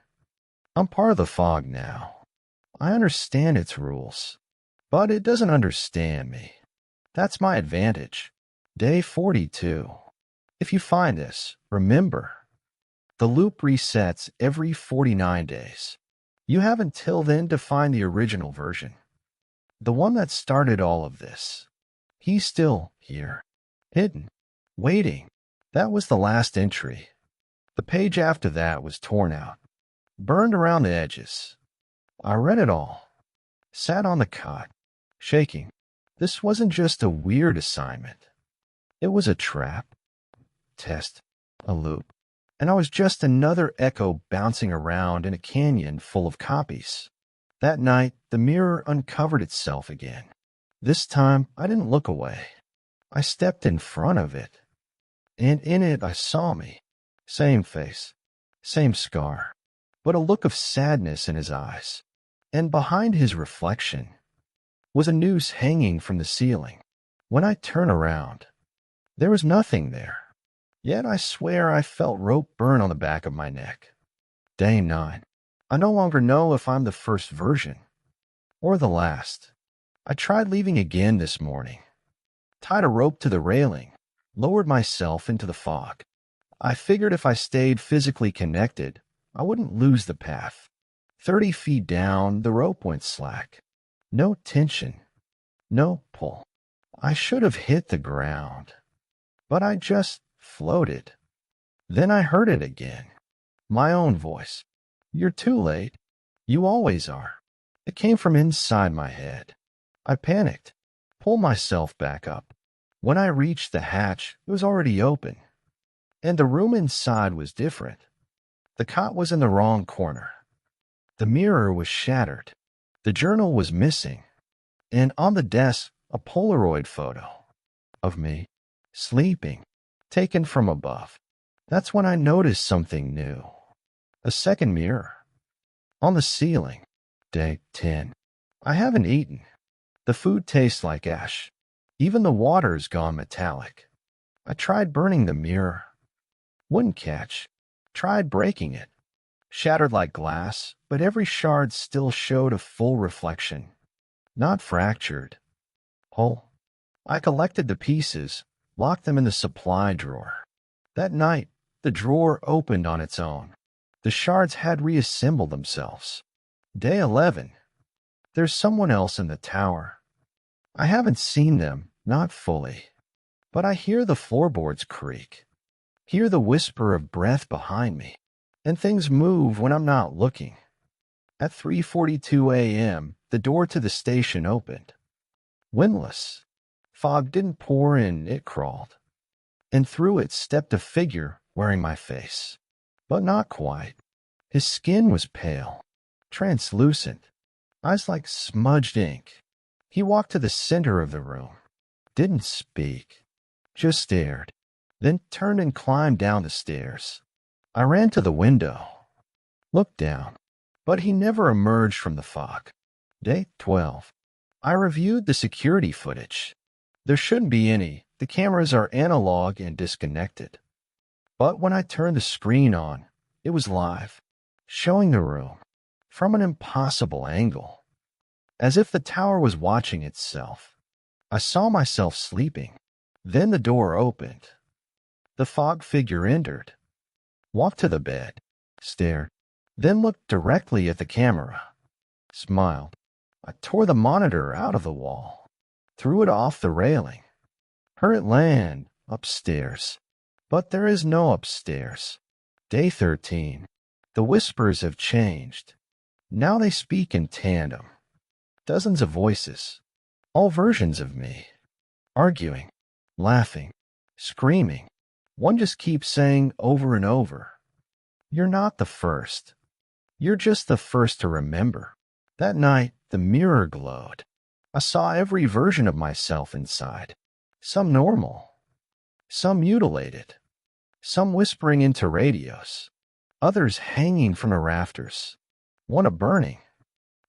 I'm part of the fog now. I understand its rules, but it doesn't understand me. That's my advantage. Day 42. If you find this, remember, the loop resets every 49 days. You have until then to find the original version. The one that started all of this. He's still here, hidden, waiting. That was the last entry. The page after that was torn out, burned around the edges. I read it all, sat on the cot, shaking. This wasn't just a weird assignment. It was a trap, test, a loop, and I was just another echo bouncing around in a canyon full of copies. That night, the mirror uncovered itself again. This time, I didn't look away. I stepped in front of it, and in it I saw me. Same face, same scar, but a look of sadness in his eyes. And behind his reflection was a noose hanging from the ceiling. When I turned around, there was nothing there. Yet I swear I felt rope burn on the back of my neck. Day 9. I no longer know if I'm the first version or the last. I tried leaving again this morning. Tied a rope to the railing, lowered myself into the fog. I figured if I stayed physically connected, I wouldn't lose the path. 30 feet down, the rope went slack. No tension, no pull. I should have hit the ground, but I just floated. Then I heard it again. My own voice. You're too late. You always are. It came from inside my head. I panicked, pulled myself back up. When I reached the hatch, it was already open, and the room inside was different. The cot was in the wrong corner. The mirror was shattered. The journal was missing. And on the desk, a Polaroid photo of me, sleeping, taken from above. That's when I noticed something new. A second mirror. On the ceiling. Day 10. I haven't eaten. The food tastes like ash. Even the water's gone metallic. I tried burning the mirror. Wouldn't catch. Tried breaking it. Shattered like glass, but every shard still showed a full reflection. Not fractured. Whole. I collected the pieces, locked them in the supply drawer. That night, the drawer opened on its own. The shards had reassembled themselves. Day 11. There's someone else in the tower. I haven't seen them, not fully. But I hear the floorboards creak. Hear the whisper of breath behind me. And things move when I'm not looking. At 3:42 a.m., the door to the station opened. Windless. Fog didn't pour in, it crawled. And through it stepped a figure wearing my face. But not quite. His skin was pale, translucent, eyes like smudged ink. He walked to the center of the room, didn't speak, just stared, then turned and climbed down the stairs. I ran to the window, looked down, but he never emerged from the fog. Day 12. I reviewed the security footage. There shouldn't be any. The cameras are analog and disconnected. But when I turned the screen on, it was live, showing the room from an impossible angle, as if the tower was watching itself. I saw myself sleeping. Then the door opened. The fog figure entered, walked to the bed, stared, then looked directly at the camera, smiled. I tore the monitor out of the wall, threw it off the railing, heard it land upstairs. But there is no upstairs. Day 13. The whispers have changed. Now they speak in tandem. Dozens of voices, all versions of me, arguing, laughing, screaming. One just keeps saying over and over, "You're not the first. You're just the first to remember." That night, the mirror glowed. I saw every version of myself inside. Some normal, some mutilated, some whispering into radios, others hanging from the rafters, one a burning.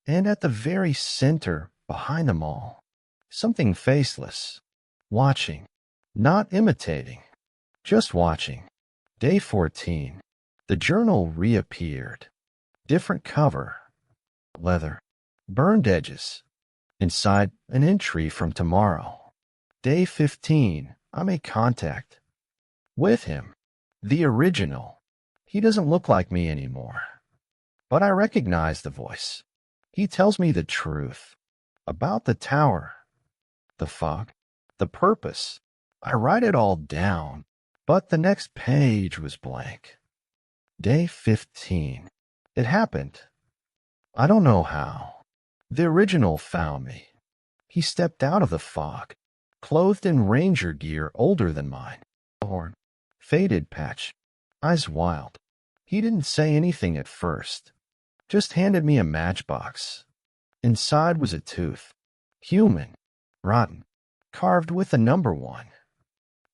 And at the very center, behind them all, something faceless, watching, not imitating, just watching. Day 14. The journal reappeared. Different cover, leather, burned edges. Inside, an entry from tomorrow. Day 15. I make contact with him. The original. He doesn't look like me anymore. But I recognize the voice. He tells me the truth about the tower, the fog, the purpose. I write it all down, but the next page was blank. Day 15. It happened. I don't know how. The original found me. He stepped out of the fog, clothed in ranger gear older than mine. Horn, faded patch, eyes wild. He didn't say anything at first, just handed me a matchbox. Inside was a tooth, human, rotten, carved with a number 1.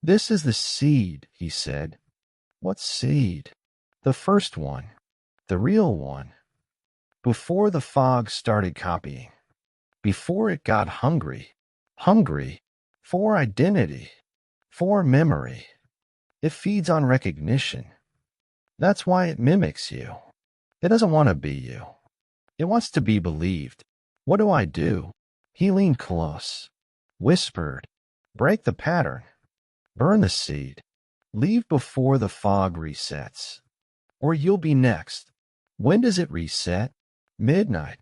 "This is the seed," he said. "What seed?" "The first one, the real one. Before the fog started copying, before it got hungry for identity, for memory. It feeds on recognition. That's why it mimics you. It doesn't want to be you. It wants to be believed. What do I do?" He leaned close, whispered, "Break the pattern. Burn the seed. Leave before the fog resets. Or you'll be next." When does it reset? Midnight.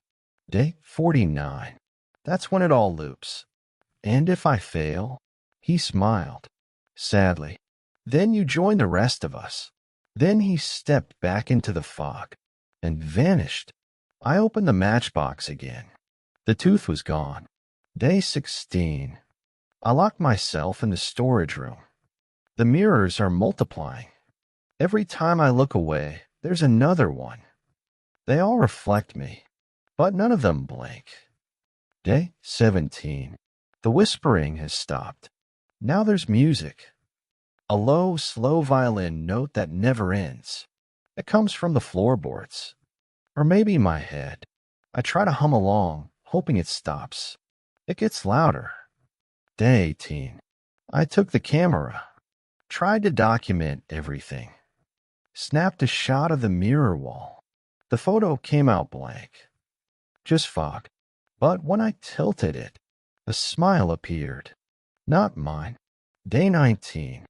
Day 49. That's when it all loops. And if I fail? He smiled, sadly. Then you join the rest of us. Then he stepped back into the fog and vanished. I opened the matchbox again. The tooth was gone. Day 16. I locked myself in the storage room. The mirrors are multiplying. Every time I look away, there's another one. They all reflect me, but none of them blink. Day 17. The whispering has stopped. Now there's music. A low, slow violin note that never ends. It comes from the floorboards. Or maybe my head. I try to hum along, hoping it stops. It gets louder. Day 18. I took the camera. Tried to document everything. Snapped a shot of the mirror wall. The photo came out blank. Just fog. But when I tilted it, a smile appeared. Not mine. Day 19.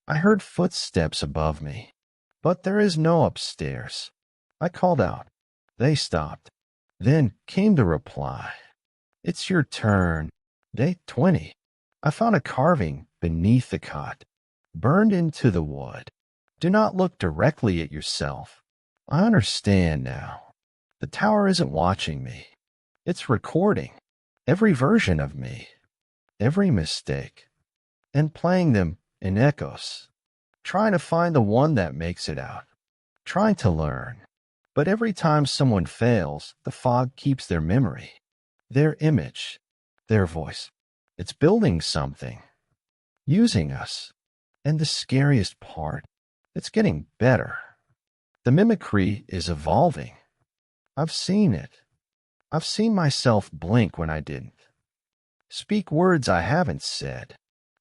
I heard footsteps above me. But there is no upstairs. I called out. They stopped. Then came the reply. "It's your turn." Day 20. I found a carving beneath the cot, burned into the wood. Do not look directly at yourself. I understand now. The tower isn't watching me. It's recording every version of me, every mistake, and playing them in echoes, trying to find the one that makes it out, trying to learn. But every time someone fails, the fog keeps their memory, their image, their voice. It's building something, using us. And the scariest part, it's getting better. The mimicry is evolving. I've seen it. I've seen myself blink when I didn't, speak words I haven't said,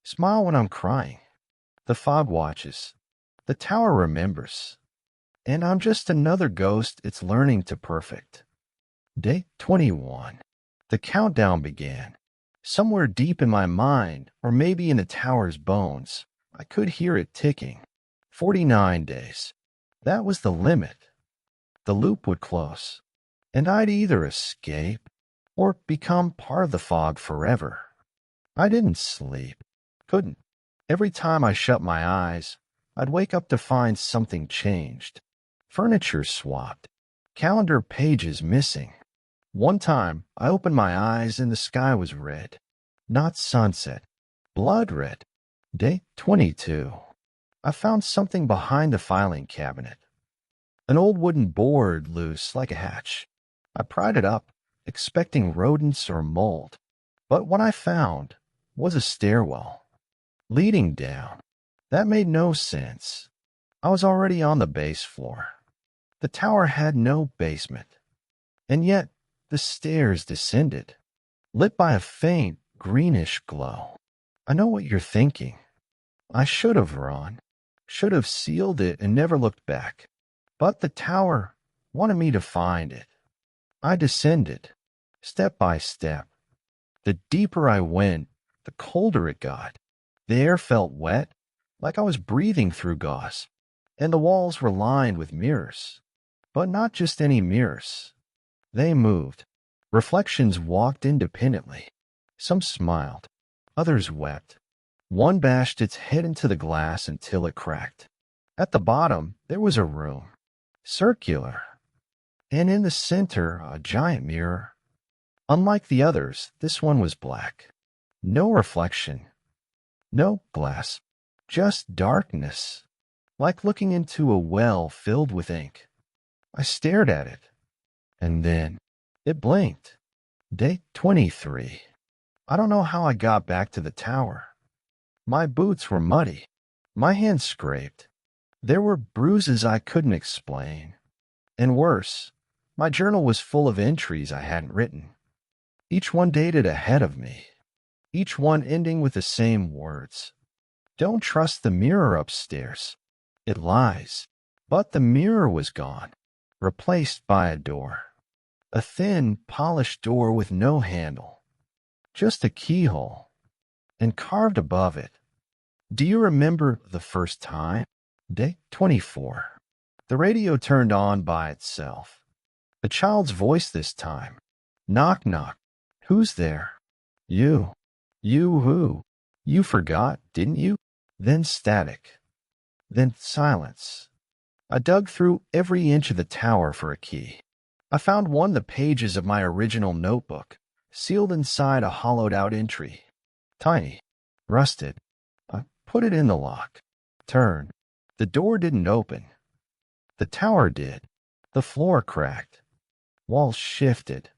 smile when I'm crying. The fog watches. The tower remembers. And I'm just another ghost it's learning to perfect. Day 21. The countdown began. Somewhere deep in my mind, or maybe in the tower's bones, I could hear it ticking. 49 days. That was the limit. The loop would close, and I'd either escape or become part of the fog forever. I didn't sleep. Couldn't. Every time I shut my eyes, I'd wake up to find something changed. Furniture swapped. Calendar pages missing. One time, I opened my eyes and the sky was red. Not sunset. Blood red. Day 22. I found something behind the filing cabinet. An old wooden board loose like a hatch. I pried it up, expecting rodents or mold. But what I found was a stairwell leading down. That made no sense. I was already on the base floor. The tower had no basement. And yet, the stairs descended, lit by a faint greenish glow. I know what you're thinking. I should have run, should have sealed it and never looked back. But the tower wanted me to find it. I descended, step by step. The deeper I went, the colder it got. The air felt wet, like I was breathing through gauze, and the walls were lined with mirrors. But not just any mirrors. They moved. Reflections walked independently. Some smiled. Others wept. One bashed its head into the glass until it cracked. At the bottom, there was a room, circular, and in the center, a giant mirror. Unlike the others, this one was black. No reflection. No glass. Just darkness. Like looking into a well filled with ink. I stared at it. And then it blinked. Day 23. I don't know how I got back to the tower. My boots were muddy. My hands scraped. There were bruises I couldn't explain. And worse, my journal was full of entries I hadn't written. Each one dated ahead of me. Each one ending with the same words. Don't trust the mirror upstairs. It lies. But the mirror was gone, replaced by a door. A thin, polished door with no handle. Just a keyhole. And carved above it. Do you remember the first time? Day 24. The radio turned on by itself. A child's voice this time. Knock, knock. Who's there? You. You who? You forgot, didn't you? Then static. Then silence. I dug through every inch of the tower for a key. I found one of the pages of my original notebook, sealed inside a hollowed-out entry. Tiny. Rusted. I put it in the lock. Turned. The door didn't open. The tower did. The floor cracked. Walls shifted.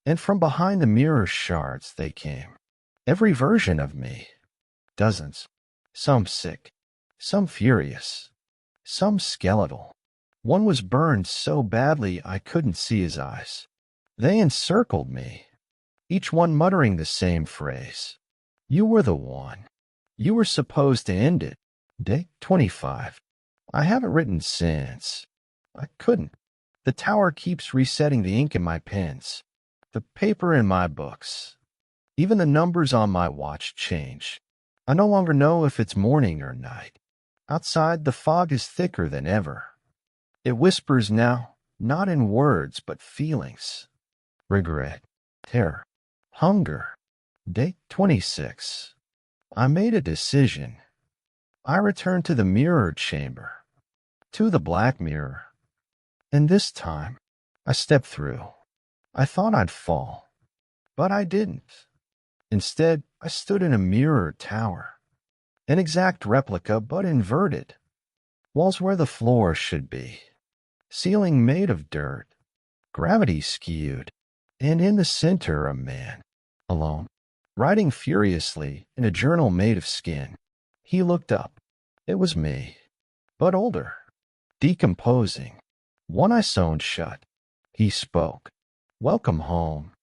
And from behind the mirror shards they came. Every version of me. Dozens. Some sick. Some furious. Some skeletal. One was burned so badly I couldn't see his eyes. They encircled me, each one muttering the same phrase. You were the one. You were supposed to end it. Day 25. I haven't written since. I couldn't. The tower keeps resetting the ink in my pens, the paper in my books. Even the numbers on my watch change. I no longer know if it's morning or night. Outside, the fog is thicker than ever. It whispers now, not in words, but feelings. Regret, terror, hunger. Day 26. I made a decision. I returned to the mirror chamber, to the black mirror. And this time, I stepped through. I thought I'd fall, but I didn't. Instead, I stood in a mirror tower, an exact replica but inverted. Walls where the floor should be, ceiling made of dirt, gravity skewed, and in the center a man, alone, writing furiously in a journal made of skin. He looked up. It was me, but older, decomposing, one eye sewn shut. He spoke. Welcome home.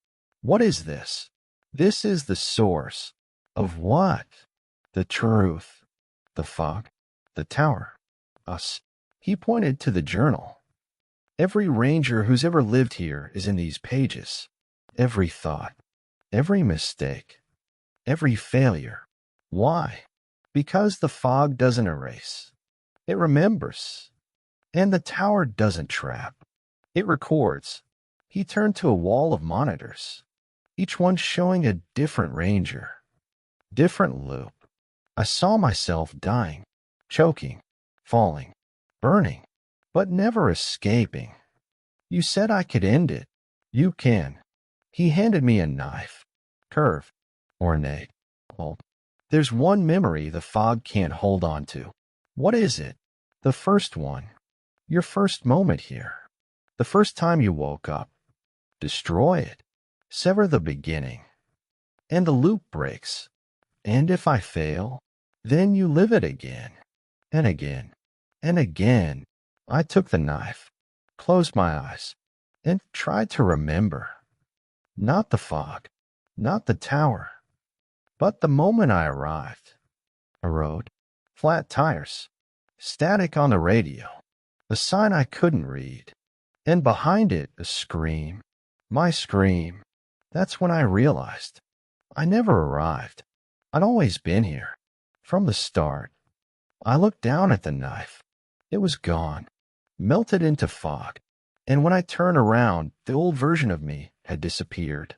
What is this? This is the source. Of what? The truth. The fog. The tower. Us. He pointed to the journal. Every ranger who's ever lived here is in these pages. Every thought. Every mistake. Every failure. Why? Because the fog doesn't erase. It remembers. And the tower doesn't trap. It records. He turned to a wall of monitors, each one showing a different ranger, different loop. I saw myself dying, choking, falling, burning, but never escaping. You said I could end it. You can. He handed me a knife, curved, ornate, old. There's one memory the fog can't hold on to. What is it? The first one. Your first moment here. The first time you woke up. Destroy it. Sever the beginning. And the loop breaks. And if I fail, then you live it again. And again. And again. I took the knife, closed my eyes, and tried to remember. Not the fog. Not the tower. But the moment I arrived. A road. Flat tires. Static on the radio. A sign I couldn't read. And behind it, a scream. My scream. That's when I realized. I never arrived. I'd always been here. From the start. I looked down at the knife. It was gone. Melted into fog. And when I turned around, the old version of me had disappeared.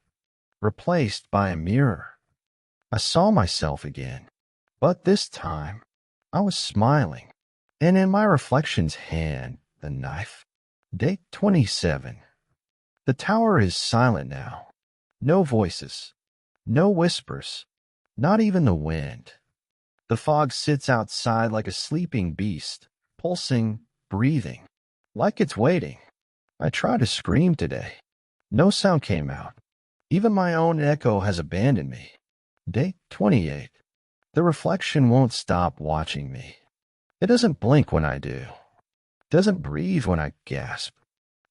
Replaced by a mirror. I saw myself again. But this time, I was smiling. And in my reflection's hand, the knife. Date 27. The tower is silent now. No voices. No whispers. Not even the wind. The fog sits outside like a sleeping beast, pulsing, breathing, like it's waiting. I tried to scream today. No sound came out. Even my own echo has abandoned me. Date 28. The reflection won't stop watching me. It doesn't blink when I do. Doesn't breathe when I gasp.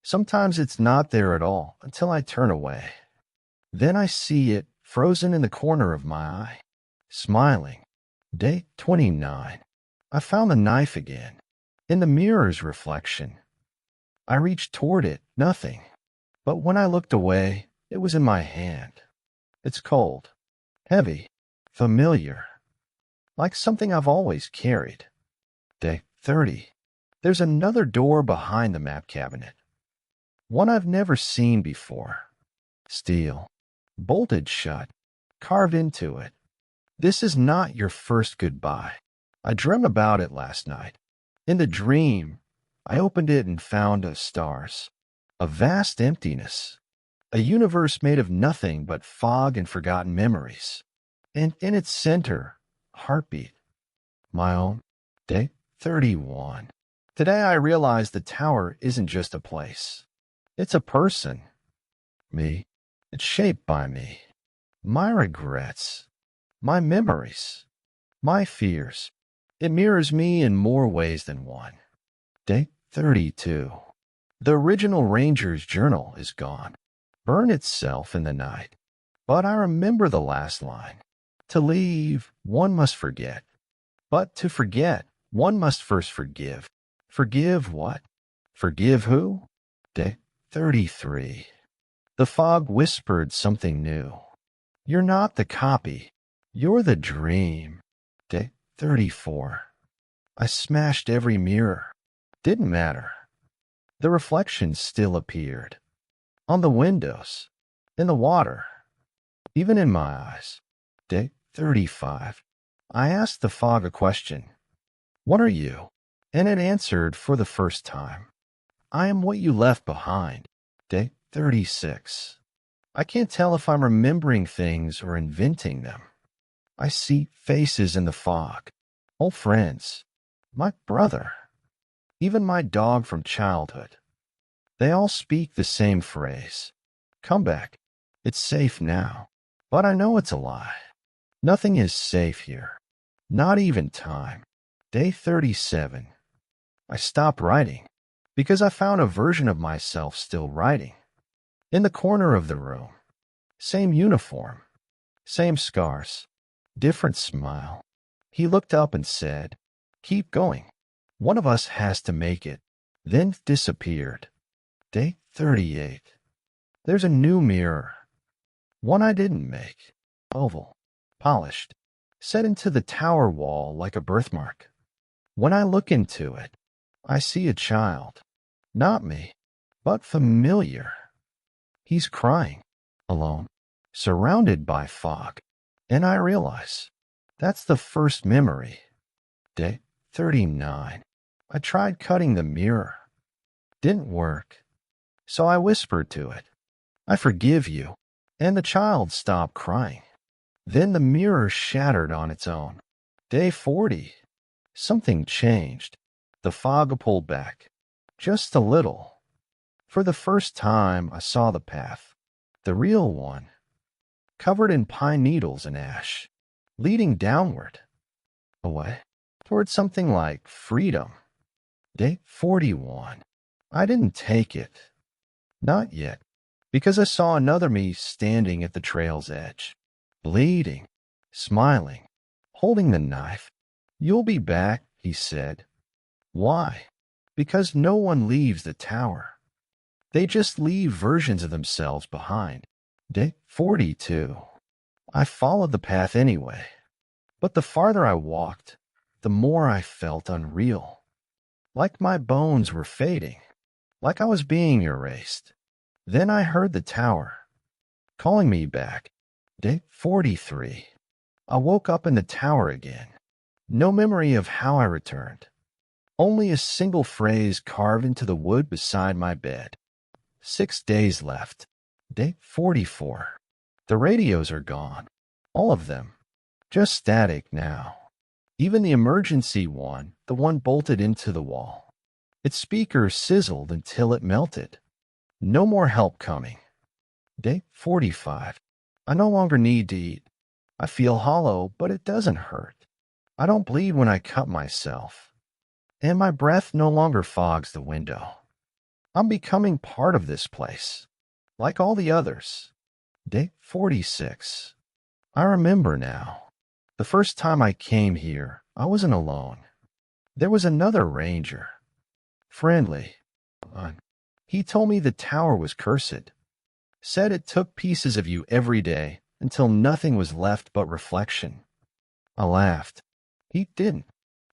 Sometimes it's not there at all until I turn away. Then I see it frozen in the corner of my eye, smiling. Day 29. I found the knife again, in the mirror's reflection. I reached toward it, nothing. But when I looked away, it was in my hand. It's cold, heavy, familiar, like something I've always carried. Day 30. There's another door behind the map cabinet. One I've never seen before. Steel, bolted shut, carved into it. This is not your first goodbye. I dreamt about it last night. In the dream, I opened it and found stars. A vast emptiness. A universe made of nothing but fog and forgotten memories. And in its center, heartbeat. My own. Day 31. Today I realized the tower isn't just a place. It's a person. Me. It's shaped by me. My regrets. My memories. My fears. It mirrors me in more ways than one. Day 32. The original Ranger's journal is gone. Burned itself in the night. But I remember the last line. To leave, one must forget. But to forget, one must first forgive. Forgive what? Forgive who? Day 33. The fog whispered something new. You're not the copy. You're the dream. Day 34. I smashed every mirror. Didn't matter. The reflections still appeared. On the windows. In the water. Even in my eyes. Day 35. I asked the fog a question. What are you? And it answered for the first time. I am what you left behind. Day 36. I can't tell if I'm remembering things or inventing them. I see faces in the fog. Old friends. My brother. Even my dog from childhood. They all speak the same phrase. Come back. It's safe now. But I know it's a lie. Nothing is safe here. Not even time. Day 37. I stopped writing because I found a version of myself still writing. In the corner of the room. Same uniform. Same scars. Different smile. He looked up and said, "Keep going. One of us has to make it." Then disappeared. Day 38. There's a new mirror. One I didn't make. Oval. Polished. Set into the tower wall like a birthmark. When I look into it, I see a child. Not me, but familiar. He's crying. Alone. Surrounded by fog. And I realize that's the first memory. Day 39. I tried cutting the mirror. Didn't work. So I whispered to it, "I forgive you." And the child stopped crying. Then the mirror shattered on its own. Day 40. Something changed. The fog pulled back. Just a little. For the first time, I saw the path. The real one. Covered in pine needles and ash. Leading downward. Away. Toward something like freedom. Day 41. I didn't take it. Not yet. Because I saw another me standing at the trail's edge. Bleeding. Smiling. Holding the knife. "You'll be back," he said. Why? Because no one leaves the tower. They just leave versions of themselves behind. Day 42. I followed the path anyway. But the farther I walked, the more I felt unreal. Like my bones were fading. Like I was being erased. Then I heard the tower, calling me back. Day 43. I woke up in the tower again. No memory of how I returned. Only a single phrase carved into the wood beside my bed. 6 days left. Day 44. The radios are gone. All of them. Just static now. Even the emergency one, the one bolted into the wall. Its speaker sizzled until it melted. No more help coming. Day 45. I no longer need to eat. I feel hollow, but it doesn't hurt. I don't bleed when I cut myself. And my breath no longer fogs the window. I'm becoming part of this place, like all the others. Day 46. I remember now. The first time I came here, I wasn't alone. There was another ranger. Friendly. He told me the tower was cursed. Said it took pieces of you every day until nothing was left but reflection. I laughed. He didn't.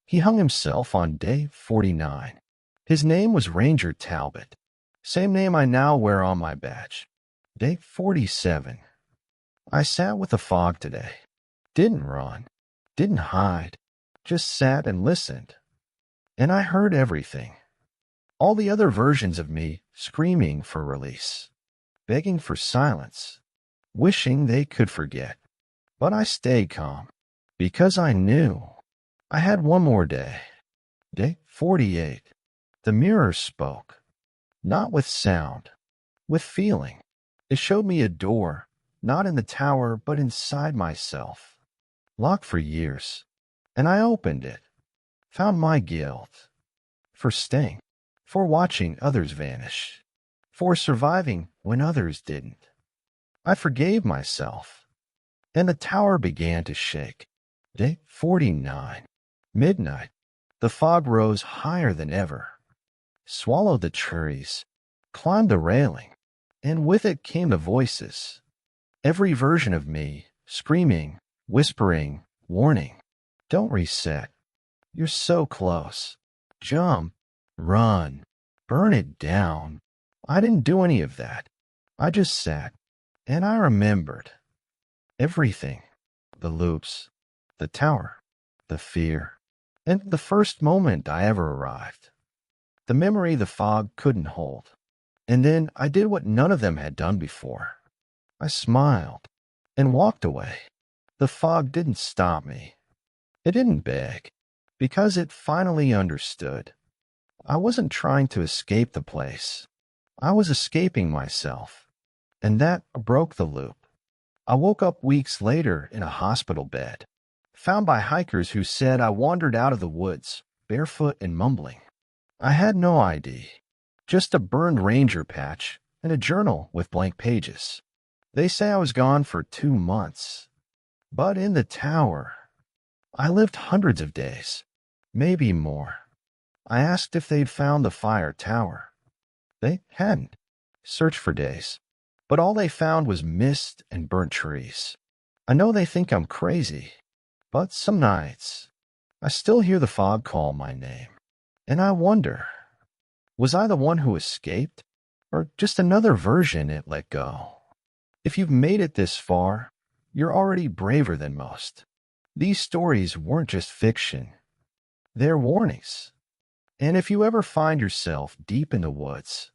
He hung himself on day 49. His name was Ranger Talbot. Same name I now wear on my badge. Day 47. I sat with the fog today. Didn't run. Didn't hide. Just sat and listened. And I heard everything. All the other versions of me screaming for release. Begging for silence. Wishing they could forget. But I stayed calm. Because I knew. I had one more day. Day 48. The mirror spoke. Not with sound. With feeling. It showed me a door. Not in the tower, but inside myself. Locked for years. And I opened it. Found my guilt. For staying. For watching others vanish. For surviving when others didn't. I forgave myself. And the tower began to shake. Day 49. Midnight. The fog rose higher than ever. Swallowed the trees. Climbed the railing. And with it came the voices. Every version of me, screaming, whispering, warning. Don't reset. You're so close. Jump. Run. Burn it down. I didn't do any of that. I just sat. And I remembered. Everything. The loops. The tower. The fear. And the first moment I ever arrived. The memory the fog couldn't hold. And then I did what none of them had done before. I smiled and walked away. The fog didn't stop me. It didn't beg, because it finally understood. I wasn't trying to escape the place. I was escaping myself. And that broke the loop. I woke up weeks later in a hospital bed, found by hikers who said I wandered out of the woods, barefoot and mumbling. I had no ID, just a burned ranger patch and a journal with blank pages. They say I was gone for 2 months. But in the tower, I lived hundreds of days, maybe more. I asked if they'd found the fire tower. They hadn't. Searched for days. But all they found was mist and burnt trees. I know they think I'm crazy, but some nights, I still hear the fog call my name. And I wonder, was I the one who escaped? Or just another version it let go? If you've made it this far, you're already braver than most. These stories weren't just fiction. They're warnings. And if you ever find yourself deep in the woods,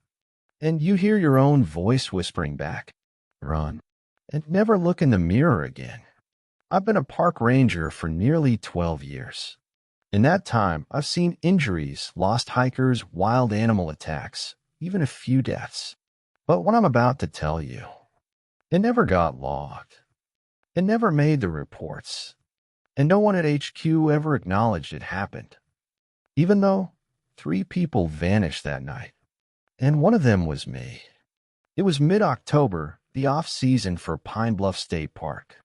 and you hear your own voice whispering back, run, and never look in the mirror again. I've been a park ranger for nearly 12 years. In that time, I've seen injuries, lost hikers, wild animal attacks, even a few deaths. But what I'm about to tell you, it never got logged. It never made the reports. And no one at HQ ever acknowledged it happened. Even though 3 people vanished that night. And one of them was me. It was mid-October, the off-season for Pine Bluff State Park.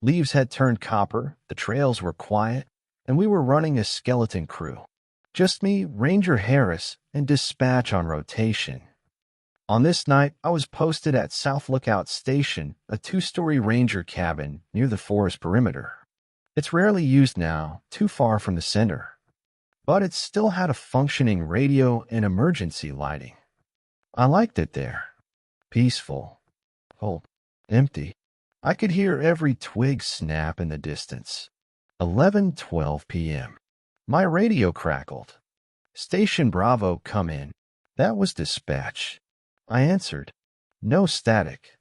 Leaves had turned copper, the trails were quiet, and we were running a skeleton crew. Just me, Ranger Harris, and dispatch on rotation. On this night, I was posted at South Lookout Station, a 2-story ranger cabin near the forest perimeter. It's rarely used now, too far from the center. But it still had a functioning radio and emergency lighting. I liked it there. Peaceful. Cold. Empty. I could hear every twig snap in the distance. 11:12 p.m. My radio crackled. Station Bravo, come in. That was dispatch. I answered. No static.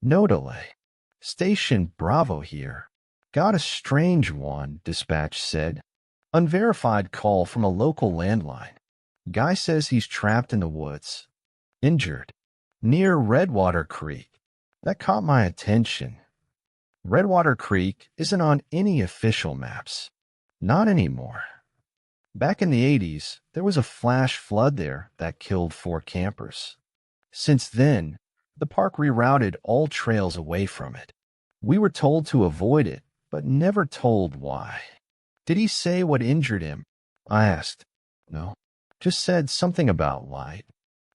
No delay. Station Bravo here. Got a strange one, dispatch said. Unverified call from a local landline. Guy says he's trapped in the woods. Injured. Near Redwater Creek. That caught my attention. Redwater Creek isn't on any official maps. Not anymore. Back in the 80s, there was a flash flood there that killed 4 campers. Since then, the park rerouted all trails away from it. We were told to avoid it, but never told why. Did he say what injured him? I asked. No. Just said something about light.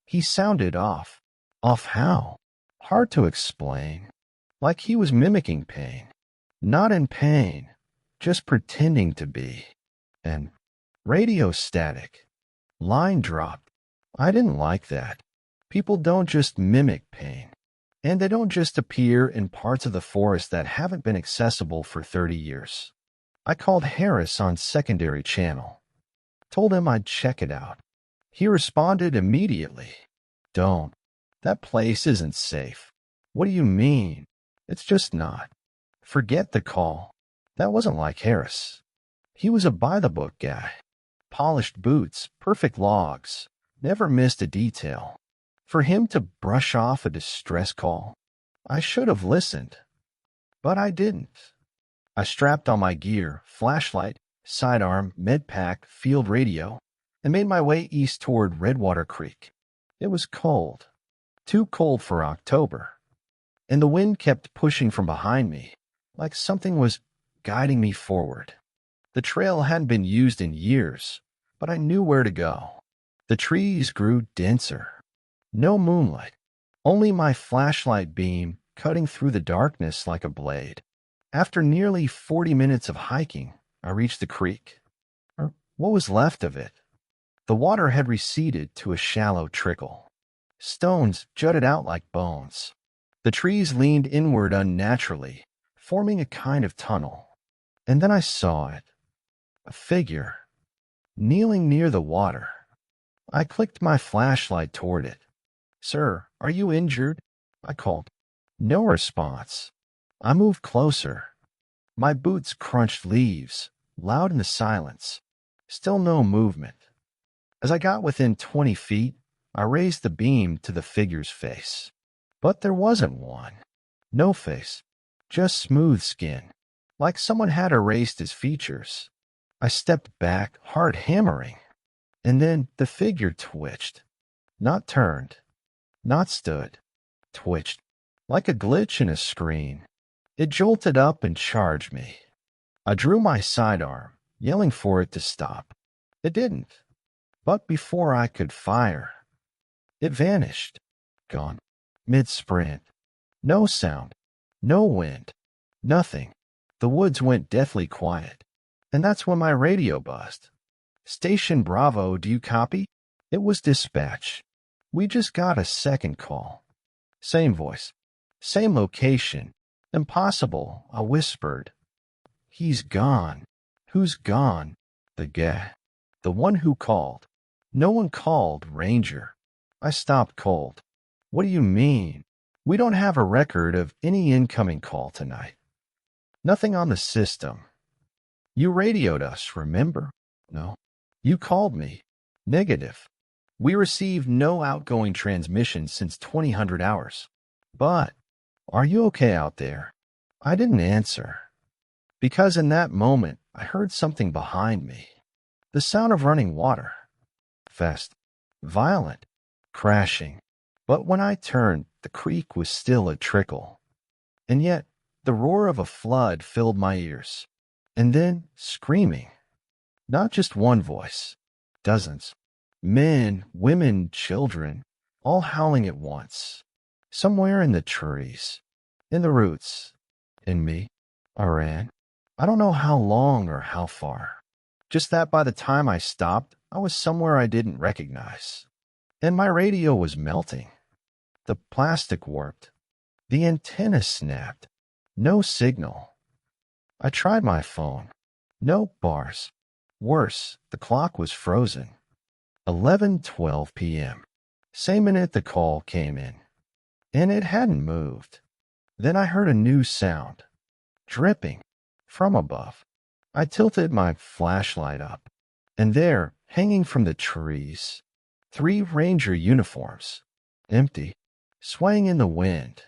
He sounded off. Off how? Hard to explain. Like he was mimicking pain. Not in pain, just pretending to be. And radio static. Line dropped. I didn't like that. People don't just mimic pain. And they don't just appear in parts of the forest that haven't been accessible for 30 years. I called Harris on secondary channel. Told him I'd check it out. He responded immediately. Don't. That place isn't safe. What do you mean? It's just not. Forget the call. That wasn't like Harris. He was a by-the-book guy. Polished boots, perfect logs, never missed a detail. For him to brush off a distress call, I should have listened. But I didn't. I strapped on my gear, flashlight, sidearm, med pack, field radio, and made my way east toward Redwater Creek. It was cold. Too cold for October. And the wind kept pushing from behind me, like something was guiding me forward. The trail hadn't been used in years, but I knew where to go. The trees grew denser. No moonlight, only my flashlight beam cutting through the darkness like a blade. After nearly 40 minutes of hiking, I reached the creek, or what was left of it. The water had receded to a shallow trickle. Stones jutted out like bones. The trees leaned inward unnaturally, forming a kind of tunnel. And then I saw it. A figure, kneeling near the water. I clicked my flashlight toward it. Sir, are you injured? I called. No response. I moved closer. My boots crunched leaves, loud in the silence. Still no movement. As I got within 20 feet, I raised the beam to the figure's face. But there wasn't one. No face. Just smooth skin. Like someone had erased his features. I stepped back, hard hammering. And then the figure twitched. Not turned. Not stood. Twitched. Like a glitch in a screen. It jolted up and charged me. I drew my sidearm, yelling for it to stop. It didn't. But before I could fire, it vanished. Gone. Mid-sprint. No sound. No wind. Nothing. The woods went deathly quiet. And that's when my radio buzzed. Station Bravo, do you copy? It was dispatch. We just got a second call. Same voice. Same location. Impossible, I whispered. He's gone. Who's gone? The guy. The one who called. No one called, Ranger. I stopped cold. What do you mean? We don't have a record of any incoming call tonight. Nothing on the system. You radioed us, remember? No. You called me. Negative. We received no outgoing transmission since 2000 hours. But, are you okay out there? I didn't answer. Because in that moment, I heard something behind me. The sound of running water. Fast. Violent. Crashing. But when I turned, the creek was still a trickle. And yet, the roar of a flood filled my ears. And then, screaming. Not just one voice. Dozens. Men, women, children, all howling at once. Somewhere in the trees. In the roots. In me. I ran. I don't know how long or how far. Just that by the time I stopped, I was somewhere I didn't recognize. And my radio was melting. The plastic warped. The antenna snapped. No signal. I tried my phone. No bars. Worse, the clock was frozen. 11:12 p.m. Same minute the call came in. And it hadn't moved. Then I heard a new sound. Dripping. From above. I tilted my flashlight up. And there, hanging from the trees, 3 Ranger uniforms. Empty. Swaying in the wind.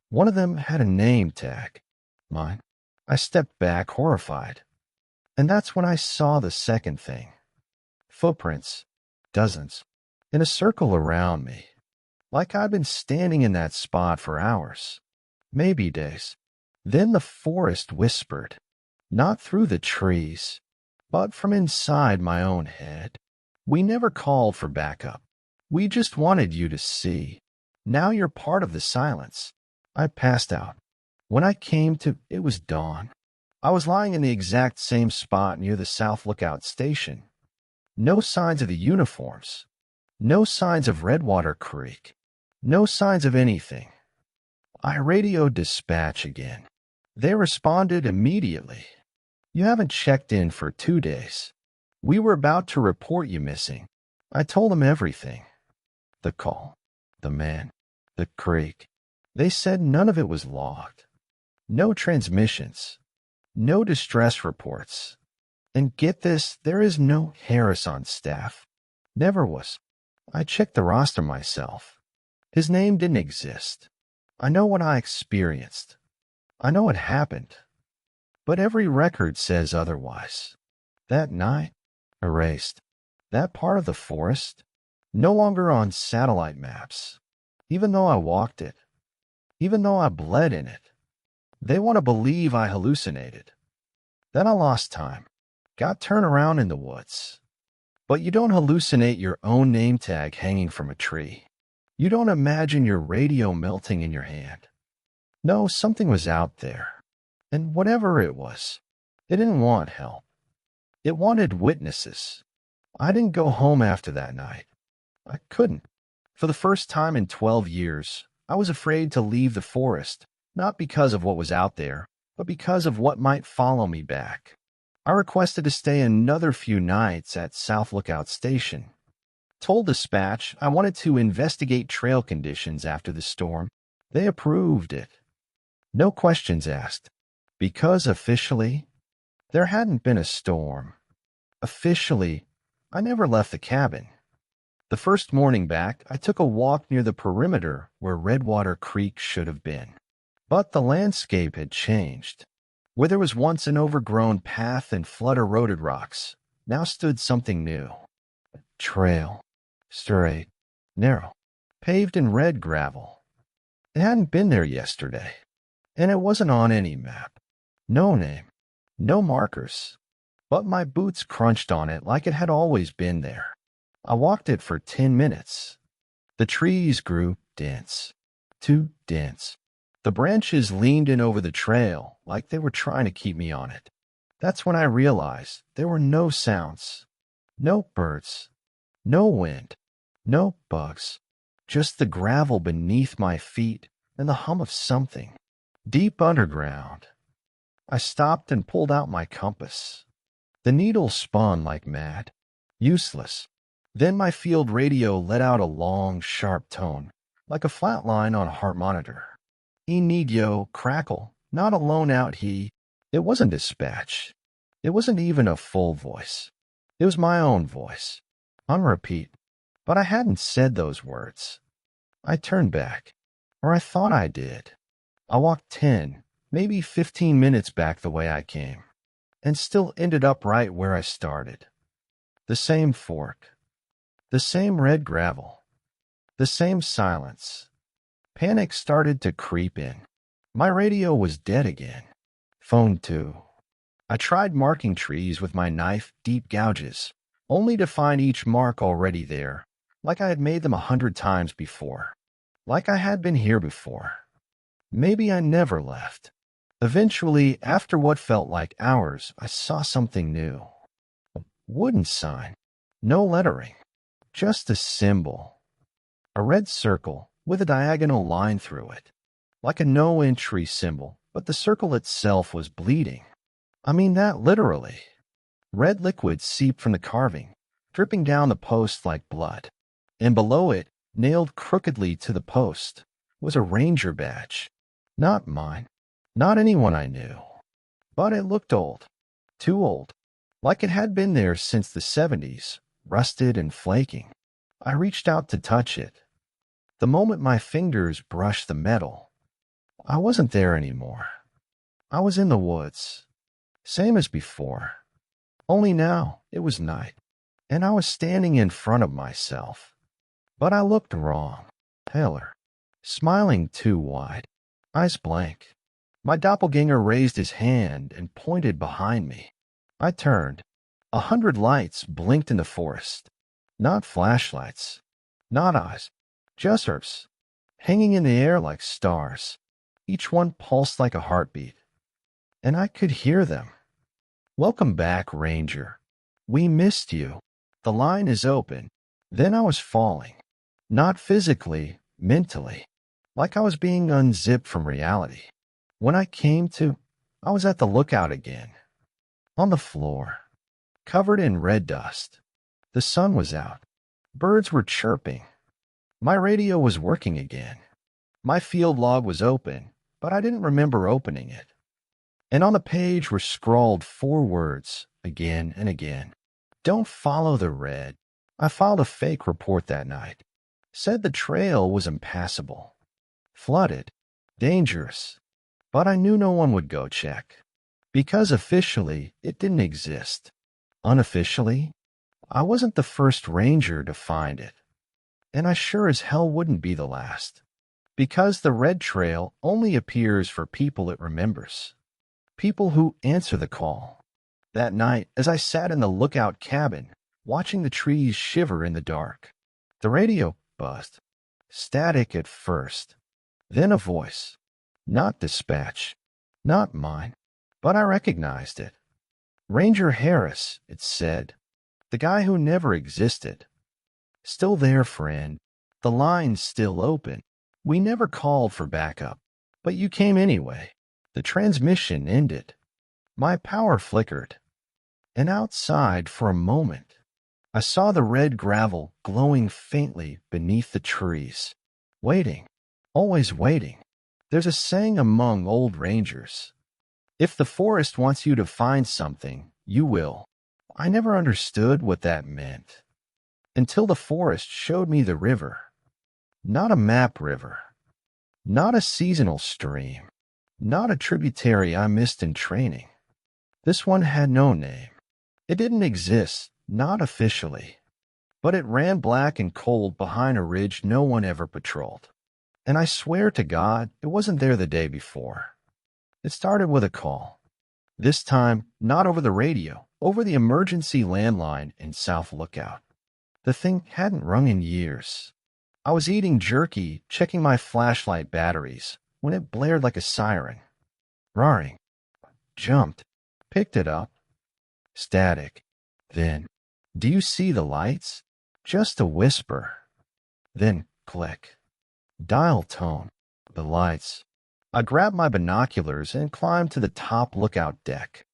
One of them had a name tag. Mine. I stepped back, horrified. And that's when I saw the second thing. Footprints. Dozens. In a circle around me. Like I'd been standing in that spot for hours. Maybe days. Then the forest whispered. Not through the trees, but from inside my own head. We never called for backup. We just wanted you to see. Now you're part of the silence. I passed out. When I came to, it was dawn. I was lying in the exact same spot near the South Lookout Station. No signs of the uniforms. No signs of Redwater Creek. No signs of anything. I radioed dispatch again. They responded immediately. You haven't checked in for 2 days. We were about to report you missing. I told them everything. The call. The man. The creek. They said none of it was logged. No transmissions. No distress reports. And get this, there is no Harris on staff. Never was. I checked the roster myself. His name didn't exist. I know what I experienced. I know it happened. But every record says otherwise. That night, erased. That part of the forest, no longer on satellite maps. Even though I walked it. Even though I bled in it. They want to believe I hallucinated. Then I lost time. Got turned around in the woods. But you don't hallucinate your own name tag hanging from a tree. You don't imagine your radio melting in your hand. No, something was out there. And whatever it was, it didn't want help. It wanted witnesses. I didn't go home after that night. I couldn't. For the first time in 12 years, I was afraid to leave the forest, not because of what was out there, but because of what might follow me back. I requested to stay another few nights at South Lookout Station. Told dispatch I wanted to investigate trail conditions after the storm. They approved it. No questions asked. Because officially, there hadn't been a storm. Officially, I never left the cabin. The first morning back, I took a walk near the perimeter where Redwater Creek should have been. But the landscape had changed. Where there was once an overgrown path and flood-eroded rocks, now stood something new. A trail. Straight, narrow, paved in red gravel. It hadn't been there yesterday, and it wasn't on any map. No name, no markers, but my boots crunched on it like it had always been there. I walked it for 10 minutes. The trees grew dense, too dense. The branches leaned in over the trail like they were trying to keep me on it. That's when I realized there were no sounds, no birds, no wind, no bugs, just the gravel beneath my feet and the hum of something deep underground. I stopped and pulled out my compass. The needle spun like mad, useless. Then my field radio let out a long, sharp tone, like a flat line on a heart monitor. Inidio crackle, not alone out he. It wasn't dispatch. It wasn't even a full voice. It was my own voice, on repeat. But I hadn't said those words. I turned back, or I thought I did. I walked 10, maybe 15 minutes back the way I came, and still ended up right where I started. The same fork, the same red gravel, the same silence. Panic started to creep in. My radio was dead again. Phone too. I tried marking trees with my knife, deep gouges, only to find each mark already there, like I had made them 100 times before, like I had been here before. Maybe I never left. Eventually, after what felt like hours, I saw something new. A wooden sign. No lettering. Just a symbol. A red circle with a diagonal line through it. Like a no-entry symbol, but the circle itself was bleeding. I mean that literally. Red liquid seeped from the carving, dripping down the post like blood. And below it, nailed crookedly to the post, was a ranger badge. Not mine. Not anyone I knew. But it looked old. Too old. Like it had been there since the 70s, rusted and flaking. I reached out to touch it. The moment my fingers brushed the metal, I wasn't there anymore. I was in the woods. Same as before. Only now it was night, and I was standing in front of myself. But I looked wrong. Paler. Smiling too wide. Eyes blank. My doppelganger raised his hand and pointed behind me. I turned. 100 lights blinked in the forest. Not flashlights. Not eyes. Just herbs. Hanging in the air like stars. Each one pulsed like a heartbeat. And I could hear them. Welcome back, Ranger. We missed you. The line is open. Then I was falling. Not physically, mentally. Like I was being unzipped from reality. When I came to, I was at the lookout again. On the floor. Covered in red dust. The sun was out. Birds were chirping. My radio was working again. My field log was open, but I didn't remember opening it. And on the page were scrawled 4 words, again and again. Don't follow the red. I filed a fake report that night. Said the trail was impassable. Flooded. Dangerous. But I knew no one would go check. Because officially, it didn't exist. Unofficially, I wasn't the first ranger to find it. And I sure as hell wouldn't be the last. Because the red trail only appears for people it remembers. People who answer the call. That night, as I sat in the lookout cabin, watching the trees shiver in the dark, the radio buzzed. Static at first. Then a voice. Not dispatch. Not mine. But I recognized it. Ranger Harris, it said. The guy who never existed. Still there, friend. The line's still open. We never called for backup, but you came anyway. The transmission ended. My power flickered. And outside, for a moment, I saw the red gravel glowing faintly beneath the trees. Waiting. Always waiting. There's a saying among old rangers. If the forest wants you to find something, you will. I never understood what that meant until the forest showed me the river. Not a map river. Not a seasonal stream. Not a tributary I missed in training. This one had no name. It didn't exist, not officially. But it ran black and cold behind a ridge no one ever patrolled. And I swear to God, it wasn't there the day before. It started with a call. This time, not over the radio, over the emergency landline in South Lookout. The thing hadn't rung in years. I was eating jerky, checking my flashlight batteries, when it blared like a siren. Roaring. Jumped. Picked it up. Static. Then, do you see the lights? Just a whisper. Then, click. Dial tone. The lights. I grabbed my binoculars and climbed to the top lookout deck.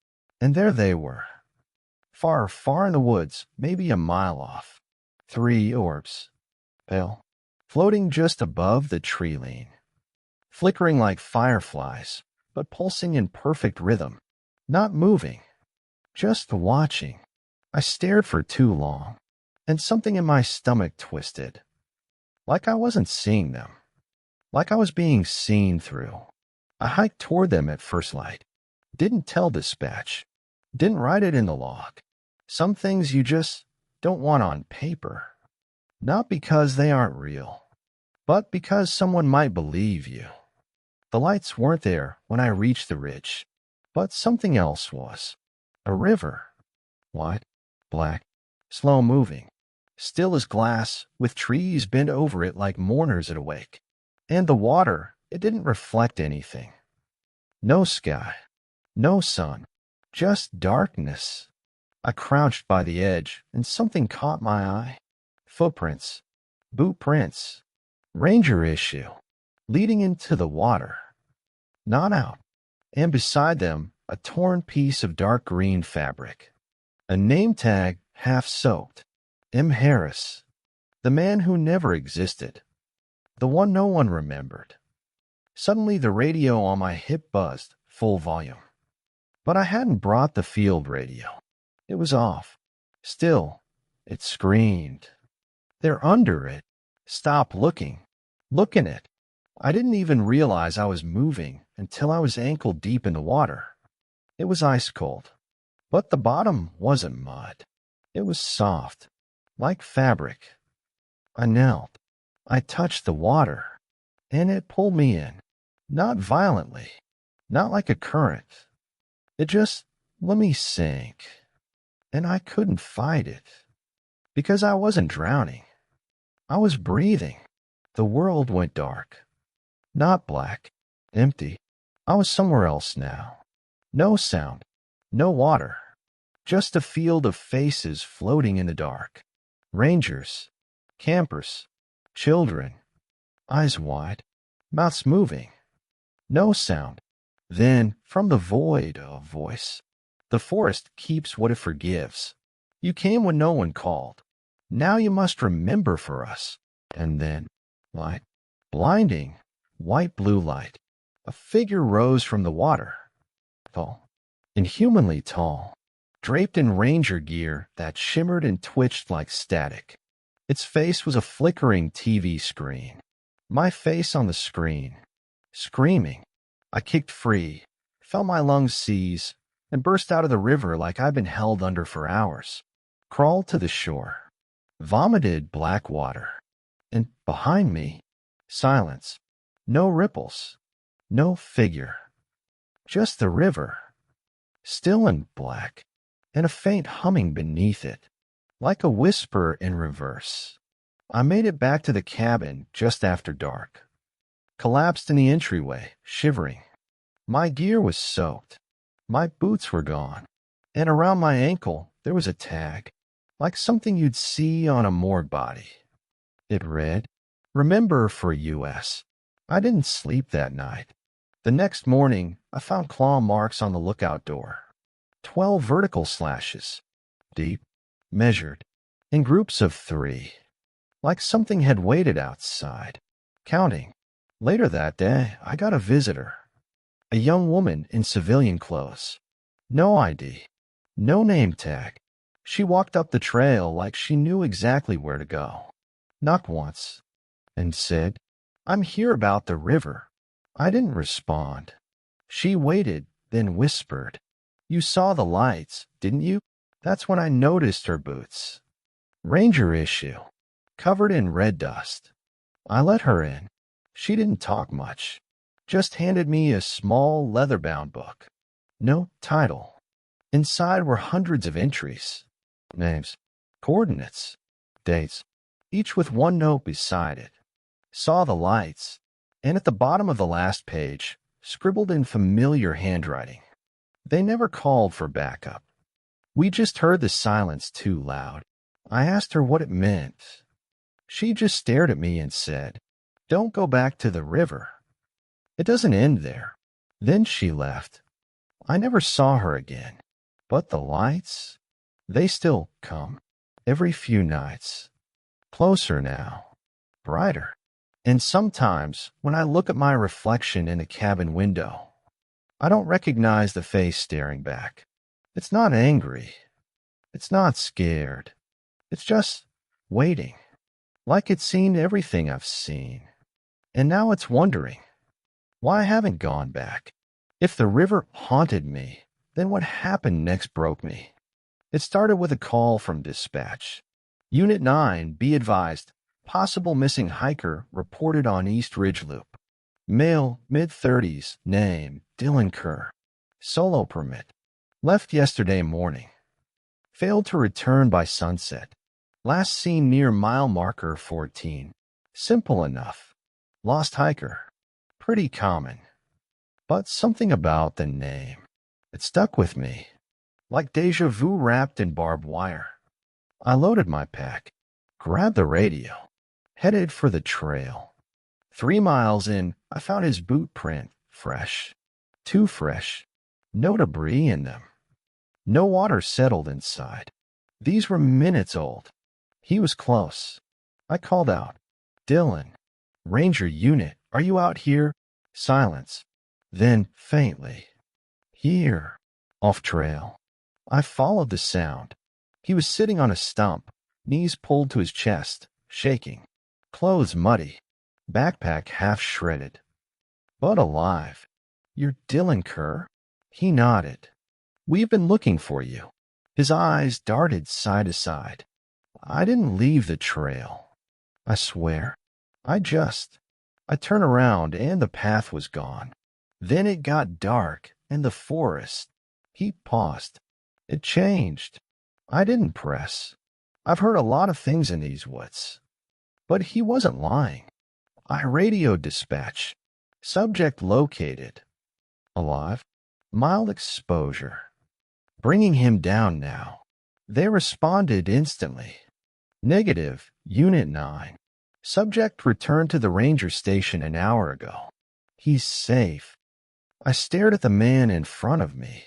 And there they were. Far, far in the woods, maybe a mile off. 3 orbs. Pale. Floating just above the tree line. Flickering like fireflies, but pulsing in perfect rhythm. Not moving. Just watching. I stared for too long, and something in my stomach twisted. Like I wasn't seeing them. Like I was being seen through. I hiked toward them at first light. Didn't tell dispatch. Didn't write it in the log. Some things you just don't want on paper. Not because they aren't real, but because someone might believe you. The lights weren't there when I reached the ridge, but something else was. A river. White, black, slow-moving, still as glass, with trees bent over it like mourners at a wake. And the water, it didn't reflect anything. No sky, no sun, just darkness. I crouched by the edge, and something caught my eye. Footprints, boot prints, ranger issue, leading into the water. Not out. And beside them, a torn piece of dark green fabric. A name tag half soaked. M. Harris. The man who never existed. The one no one remembered. Suddenly the radio on my hip buzzed, full volume. But I hadn't brought the field radio. It was off. Still, it screamed. They're under it. Stop looking. Look in it. I didn't even realize I was moving until I was ankle deep in the water. It was ice cold. But the bottom wasn't mud. It was soft, like fabric. I knelt. I touched the water, and it pulled me in. Not violently, not like a current. It just let me sink. And I couldn't fight it, because I wasn't drowning. I was breathing. The world went dark. Not black, empty. I was somewhere else now. No sound, no water. Just a field of faces floating in the dark. Rangers, campers, children, eyes wide, mouths moving. No sound. Then, from the void, a voice. The forest keeps what it forgives. You came when no one called. Now you must remember for us. And then, light, blinding, white blue light. A figure rose from the water. Tall, inhumanly tall, draped in ranger gear that shimmered and twitched like static. Its face was a flickering TV screen. My face on the screen. Screaming. I kicked free, felt my lungs seize, and burst out of the river like I'd been held under for hours. Crawled to the shore. Vomited black water. And behind me, silence. No ripples. No figure. Just the river. Still and black, and a faint humming beneath it, like a whisper in reverse. I made it back to the cabin just after dark. Collapsed in the entryway, shivering. My gear was soaked. My boots were gone. And around my ankle, there was a tag, like something you'd see on a morgue body. It read, "Remember for U.S." I didn't sleep that night. The next morning, I found claw marks on the lookout door. 12 vertical slashes. Deep, measured, in groups of 3, like something had waited outside, counting. Later that day, I got a visitor, a young woman in civilian clothes. No ID, no name tag. She walked up the trail like she knew exactly where to go. Knocked once and said, "I'm here about the river." I didn't respond. She waited, then whispered, "You saw the lights, didn't you?" That's when I noticed her boots. Ranger issue, covered in red dust. I let her in. She didn't talk much, just handed me a small leather-bound book. No title. Inside were hundreds of entries, names, coordinates, dates, each with one note beside it. Saw the lights, and at the bottom of the last page, scribbled in familiar handwriting. They never called for backup. We just heard the silence too loud. I asked her what it meant. She just stared at me and said, "Don't go back to the river. It doesn't end there." Then she left. I never saw her again. But the lights, they still come, every few nights. Closer now, brighter. And sometimes, when I look at my reflection in a cabin window, I don't recognize the face staring back. It's not angry. It's not scared. It's just waiting, like it's seen everything I've seen. And now it's wondering why I haven't gone back. If the river haunted me, then what happened next broke me. It started with a call from dispatch. Unit 9, be advised, possible missing hiker reported on East Ridge Loop. Male, mid-30s, name, Dylan Kerr. Solo permit. Left yesterday morning. Failed to return by sunset. Last seen near mile marker 14. Simple enough. Lost hiker. Pretty common. But something about the name. It stuck with me, like deja vu wrapped in barbed wire. I loaded my pack, grabbed the radio, headed for the trail. 3 miles in, I found his boot print, fresh. Too fresh. No debris in them. No water settled inside. These were minutes old. He was close. I called out, "Dylan, Ranger Unit, are you out here?" Silence. Then, faintly, "Here." Off trail. I followed the sound. He was sitting on a stump, knees pulled to his chest, shaking. Clothes muddy. Backpack half shredded. But alive. "You're Dylan Kerr?" He nodded. "We've been looking for you." His eyes darted side to side. I didn't leave the trail. I swear. I turned around and the path was gone. Then it got dark and the forest. He paused. It changed. I didn't press. I've heard a lot of things in these woods. But he wasn't lying. I radioed dispatch. Subject located. Alive. Mild exposure. Bringing him down now. They responded instantly. Negative, Unit 9. Subject returned to the ranger station an hour ago. He's safe. I stared at the man in front of me.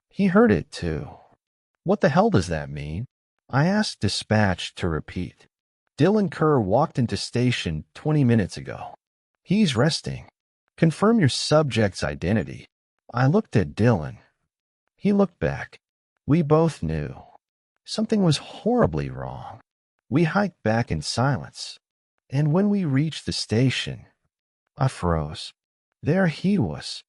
He heard it too. What the hell does that mean? I asked dispatch to repeat. Dylan Kerr walked into station 20 minutes ago. He's resting. Confirm your subject's identity. I looked at Dylan. He looked back. We both knew. Something was horribly wrong. We hiked back in silence. And when we reached the station, I froze. There he was.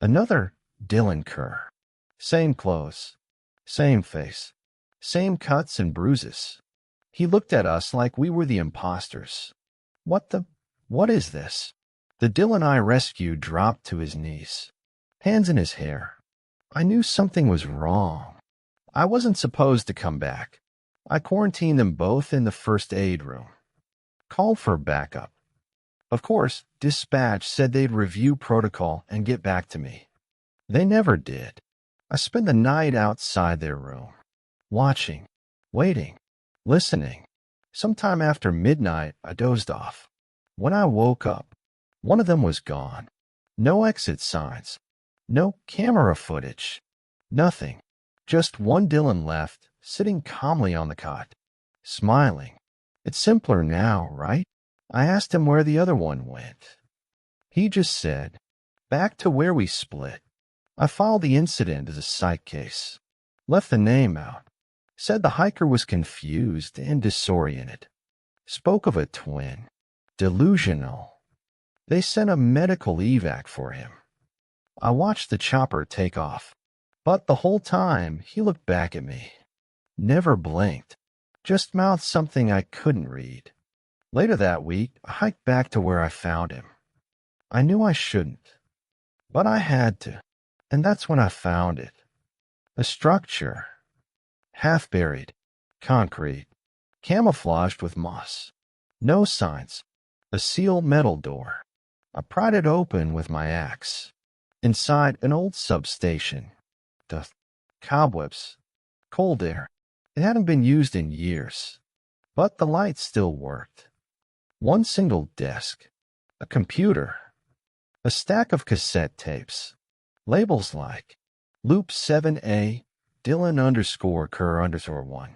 Another Dylan Kerr. Same clothes. Same face. Same cuts and bruises. He looked at us like we were the imposters. What is this? The Dylan I rescued dropped to his knees. Hands in his hair. I knew something was wrong. I wasn't supposed to come back. I quarantined them both in the first aid room. Called for backup. Of course, dispatch said they'd review protocol and get back to me. They never did. I spent the night outside their room, watching, waiting, listening. Sometime after midnight, I dozed off. When I woke up, one of them was gone. No exit signs. No camera footage. Nothing. Just one Dylan left, sitting calmly on the cot. smiling. It's simpler now, right? I asked him where the other one went. He just said, back to where we split. I filed the incident as a psych case. Left the name out. Said the hiker was confused and disoriented. Spoke of a twin. Delusional. They sent a medical evac for him. I watched the chopper take off, but the whole time he looked back at me. Never blinked. Just mouthed something I couldn't read. Later that week, I hiked back to where I found him. I knew I shouldn't, but I had to, and that's when I found it. A structure. Half buried. Concrete. Camouflaged with moss. No signs. A sealed metal door. I pried it open with my axe. Inside, an old substation. Dust. Cobwebs. Cold air. It hadn't been used in years, but the light still worked. One single desk. A computer. A stack of cassette tapes. Labels like Loop 7A, Dylan_Kerr_1.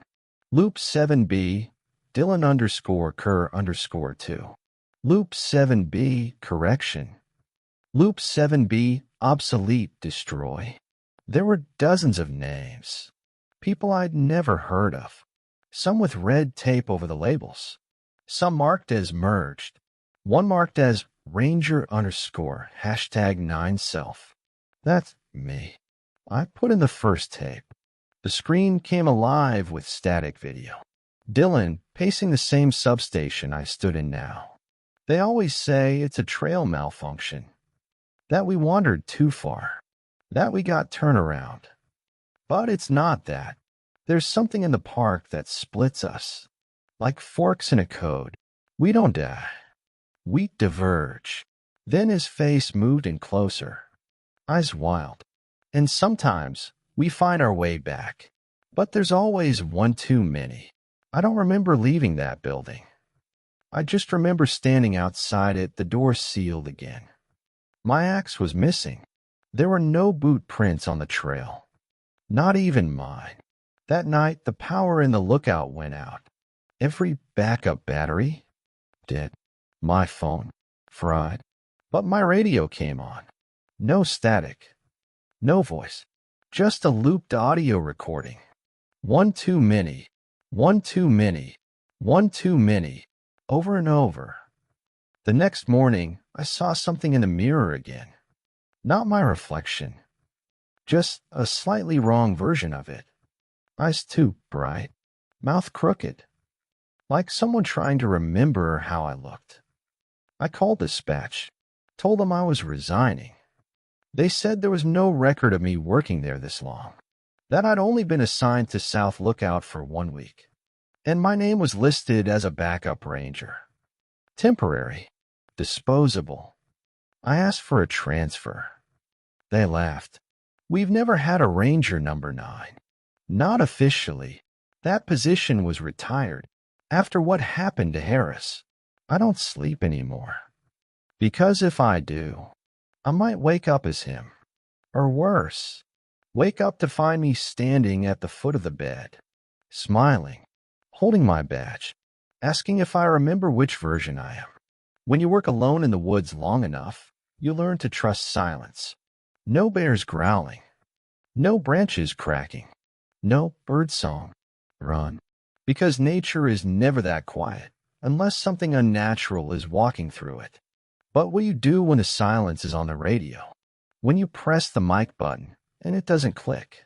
Loop 7B, Dylan_Kerr_2. Loop 7B, correction. Loop 7B, obsolete, destroy. There were dozens of names. People I'd never heard of. Some with red tape over the labels. Some marked as merged. One marked as Ranger_#9self. That's me. I put in the first tape. The screen came alive with static video. Dylan pacing the same substation I stood in now. They always say it's a trail malfunction. That we wandered too far. That we got turnaround. But it's not that. There's something in the park that splits us. Like forks in a code. We don't die. We diverge. Then his face moved in closer. Eyes wild. And sometimes we find our way back. But there's always one too many. I don't remember leaving that building. I just remember standing outside it, the door sealed again. My axe was missing. There were no boot prints on the trail. Not even mine. That night, the power in the lookout went out. Every backup battery dead. My phone fried. But my radio came on. No static. No voice. Just a looped audio recording. One too many. One too many. One too many. Over and over. The next morning, I saw something in the mirror again. Not my reflection. Just a slightly wrong version of it. Eyes too bright. Mouth crooked. Like someone trying to remember how I looked. I called dispatch. Told them I was resigning. They said there was no record of me working there this long. That I'd only been assigned to South Lookout for 1 week. And my name was listed as a backup ranger. Temporary. Disposable. I asked for a transfer. They laughed. We've never had a ranger number 9. Not officially. That position was retired. After what happened to Harris, I don't sleep anymore. Because if I do, I might wake up as him. Or worse, wake up to find me standing at the foot of the bed, smiling, holding my badge, asking if I remember which version I am. When you work alone in the woods long enough, you learn to trust silence. No bears growling. No branches cracking. No birdsong. Run. Because nature is never that quiet, unless something unnatural is walking through it. But what you do when the silence is on the radio, when you press the mic button and it doesn't click,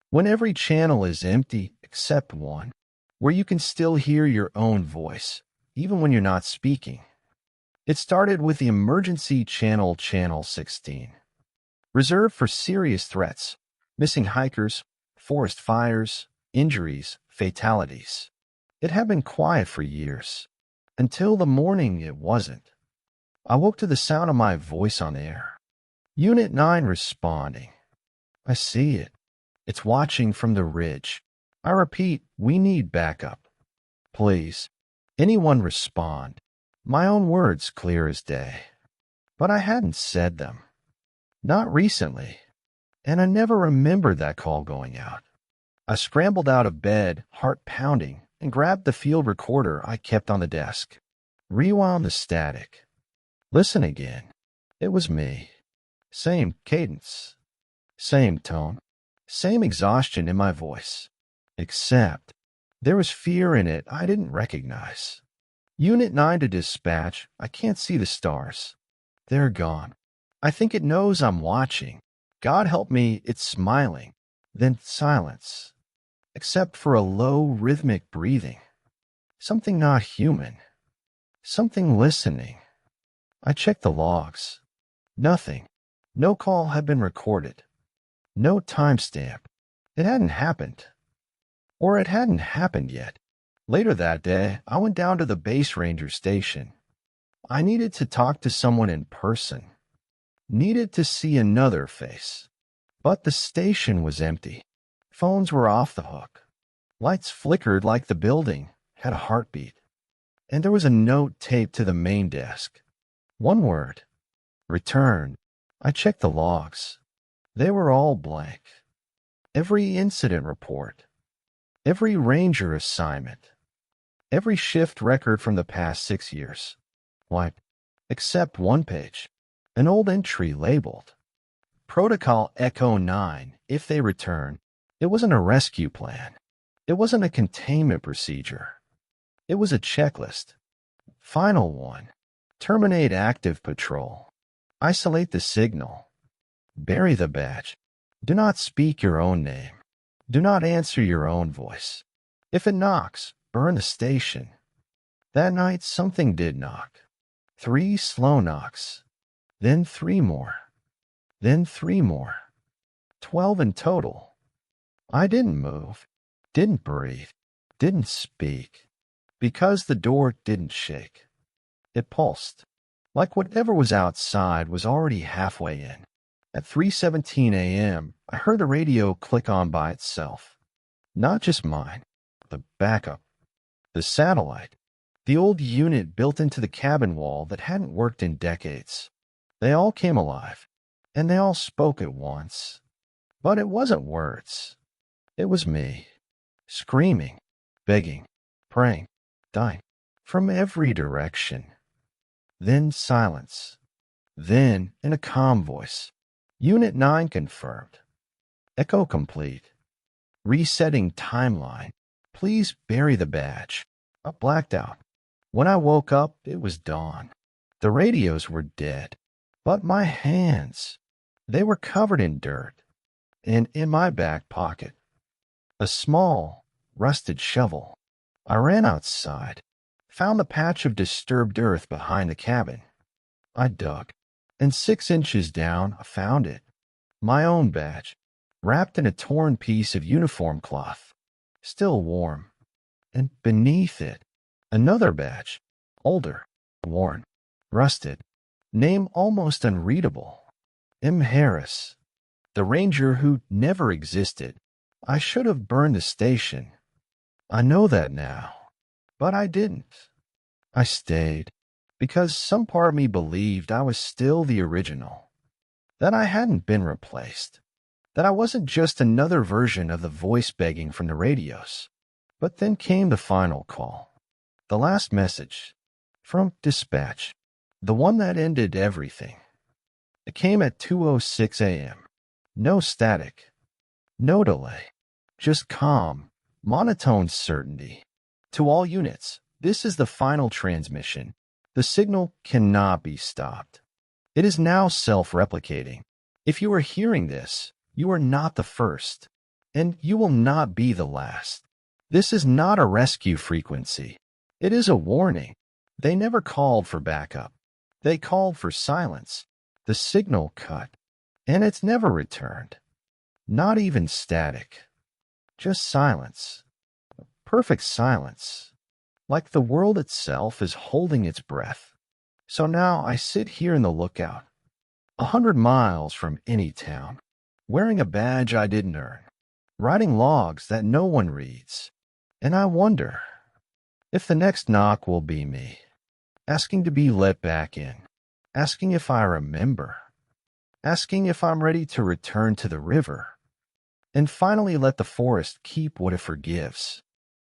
when every channel is empty except one, where you can still hear your own voice, even when you're not speaking. It started with the emergency channel, Channel 16, reserved for serious threats, missing hikers, forest fires, injuries, fatalities. It had been quiet for years, until the morning it wasn't. I woke to the sound of my voice on air. Unit 9 responding. I see it. It's watching from the ridge. I repeat, we need backup. Please, anyone respond. My own words clear as day. But I hadn't said them. Not recently. And I never remembered that call going out. I scrambled out of bed, heart pounding, and grabbed the field recorder I kept on the desk. Rewound the static. Listen again. It was me. Same cadence. Same tone. Same exhaustion in my voice. Except there was fear in it I didn't recognize. Unit 9 to dispatch. I can't see the stars. They're gone. I think it knows I'm watching. God help me, it's smiling. Then silence. Except for a low, rhythmic breathing. Something not human. Something listening. I checked the logs. Nothing. No call had been recorded. No timestamp. It hadn't happened. Or it hadn't happened yet. Later that day, I went down to the base ranger station. I needed to talk to someone in person. Needed to see another face. But the station was empty. Phones were off the hook. Lights flickered like the building had a heartbeat. And there was a note taped to the main desk. One word. Return. I checked the logs. They were all blank. Every incident report. Every ranger assignment. Every shift record from the past 6 years. Wiped. Except one page. An old entry labeled Protocol Echo 9, if they return. It wasn't a rescue plan. It wasn't a containment procedure. It was a checklist. Final one. Terminate active patrol. Isolate the signal. Bury the badge. Do not speak your own name. Do not answer your own voice. If it knocks, burn the station. That night something did knock. 3 slow knocks. Then 3 more. Then 3 more. 12 in total. I didn't move, didn't breathe, didn't speak, because the door didn't shake. It pulsed, like whatever was outside was already halfway in. At 3:17 a.m., I heard the radio click on by itself. Not just mine, the backup, the satellite, the old unit built into the cabin wall that hadn't worked in decades. They all came alive, and they all spoke at once. But it wasn't words. It was me, screaming, begging, praying, dying, from every direction. Then silence. Then, in a calm voice, Unit 9 confirmed. Echo complete. Resetting timeline. Please bury the badge. I blacked out. When I woke up, it was dawn. The radios were dead. But my hands, they were covered in dirt. And in my back pocket, a small, rusted shovel. I ran outside, found a patch of disturbed earth behind the cabin. I dug, and 6 inches down, I found it. My own badge, wrapped in a torn piece of uniform cloth, still warm. And beneath it, another badge, older, worn, rusted. Name almost unreadable. M. Harris. The ranger who never existed. I should have burned the station. I know that now. But I didn't. I stayed because some part of me believed I was still the original. That I hadn't been replaced. That I wasn't just another version of the voice begging from the radios. But then came the final call. The last message. From dispatch. The one that ended everything. It came at 2:06 a.m. No static. No delay. Just calm, monotone certainty. To all units, this is the final transmission. The signal cannot be stopped. It is now self-replicating. If you are hearing this, you are not the first, and you will not be the last. This is not a rescue frequency. It is a warning. They never called for backup. They called for silence. The signal cut, and it's never returned. Not even static. Just silence. Perfect silence. Like the world itself is holding its breath. So now I sit here in the lookout, 100 miles from any town, wearing a badge I didn't earn, writing logs that no one reads. And I wonder if the next knock will be me, asking to be let back in, asking if I remember, asking if I'm ready to return to the river, and finally let the forest keep what it forgives.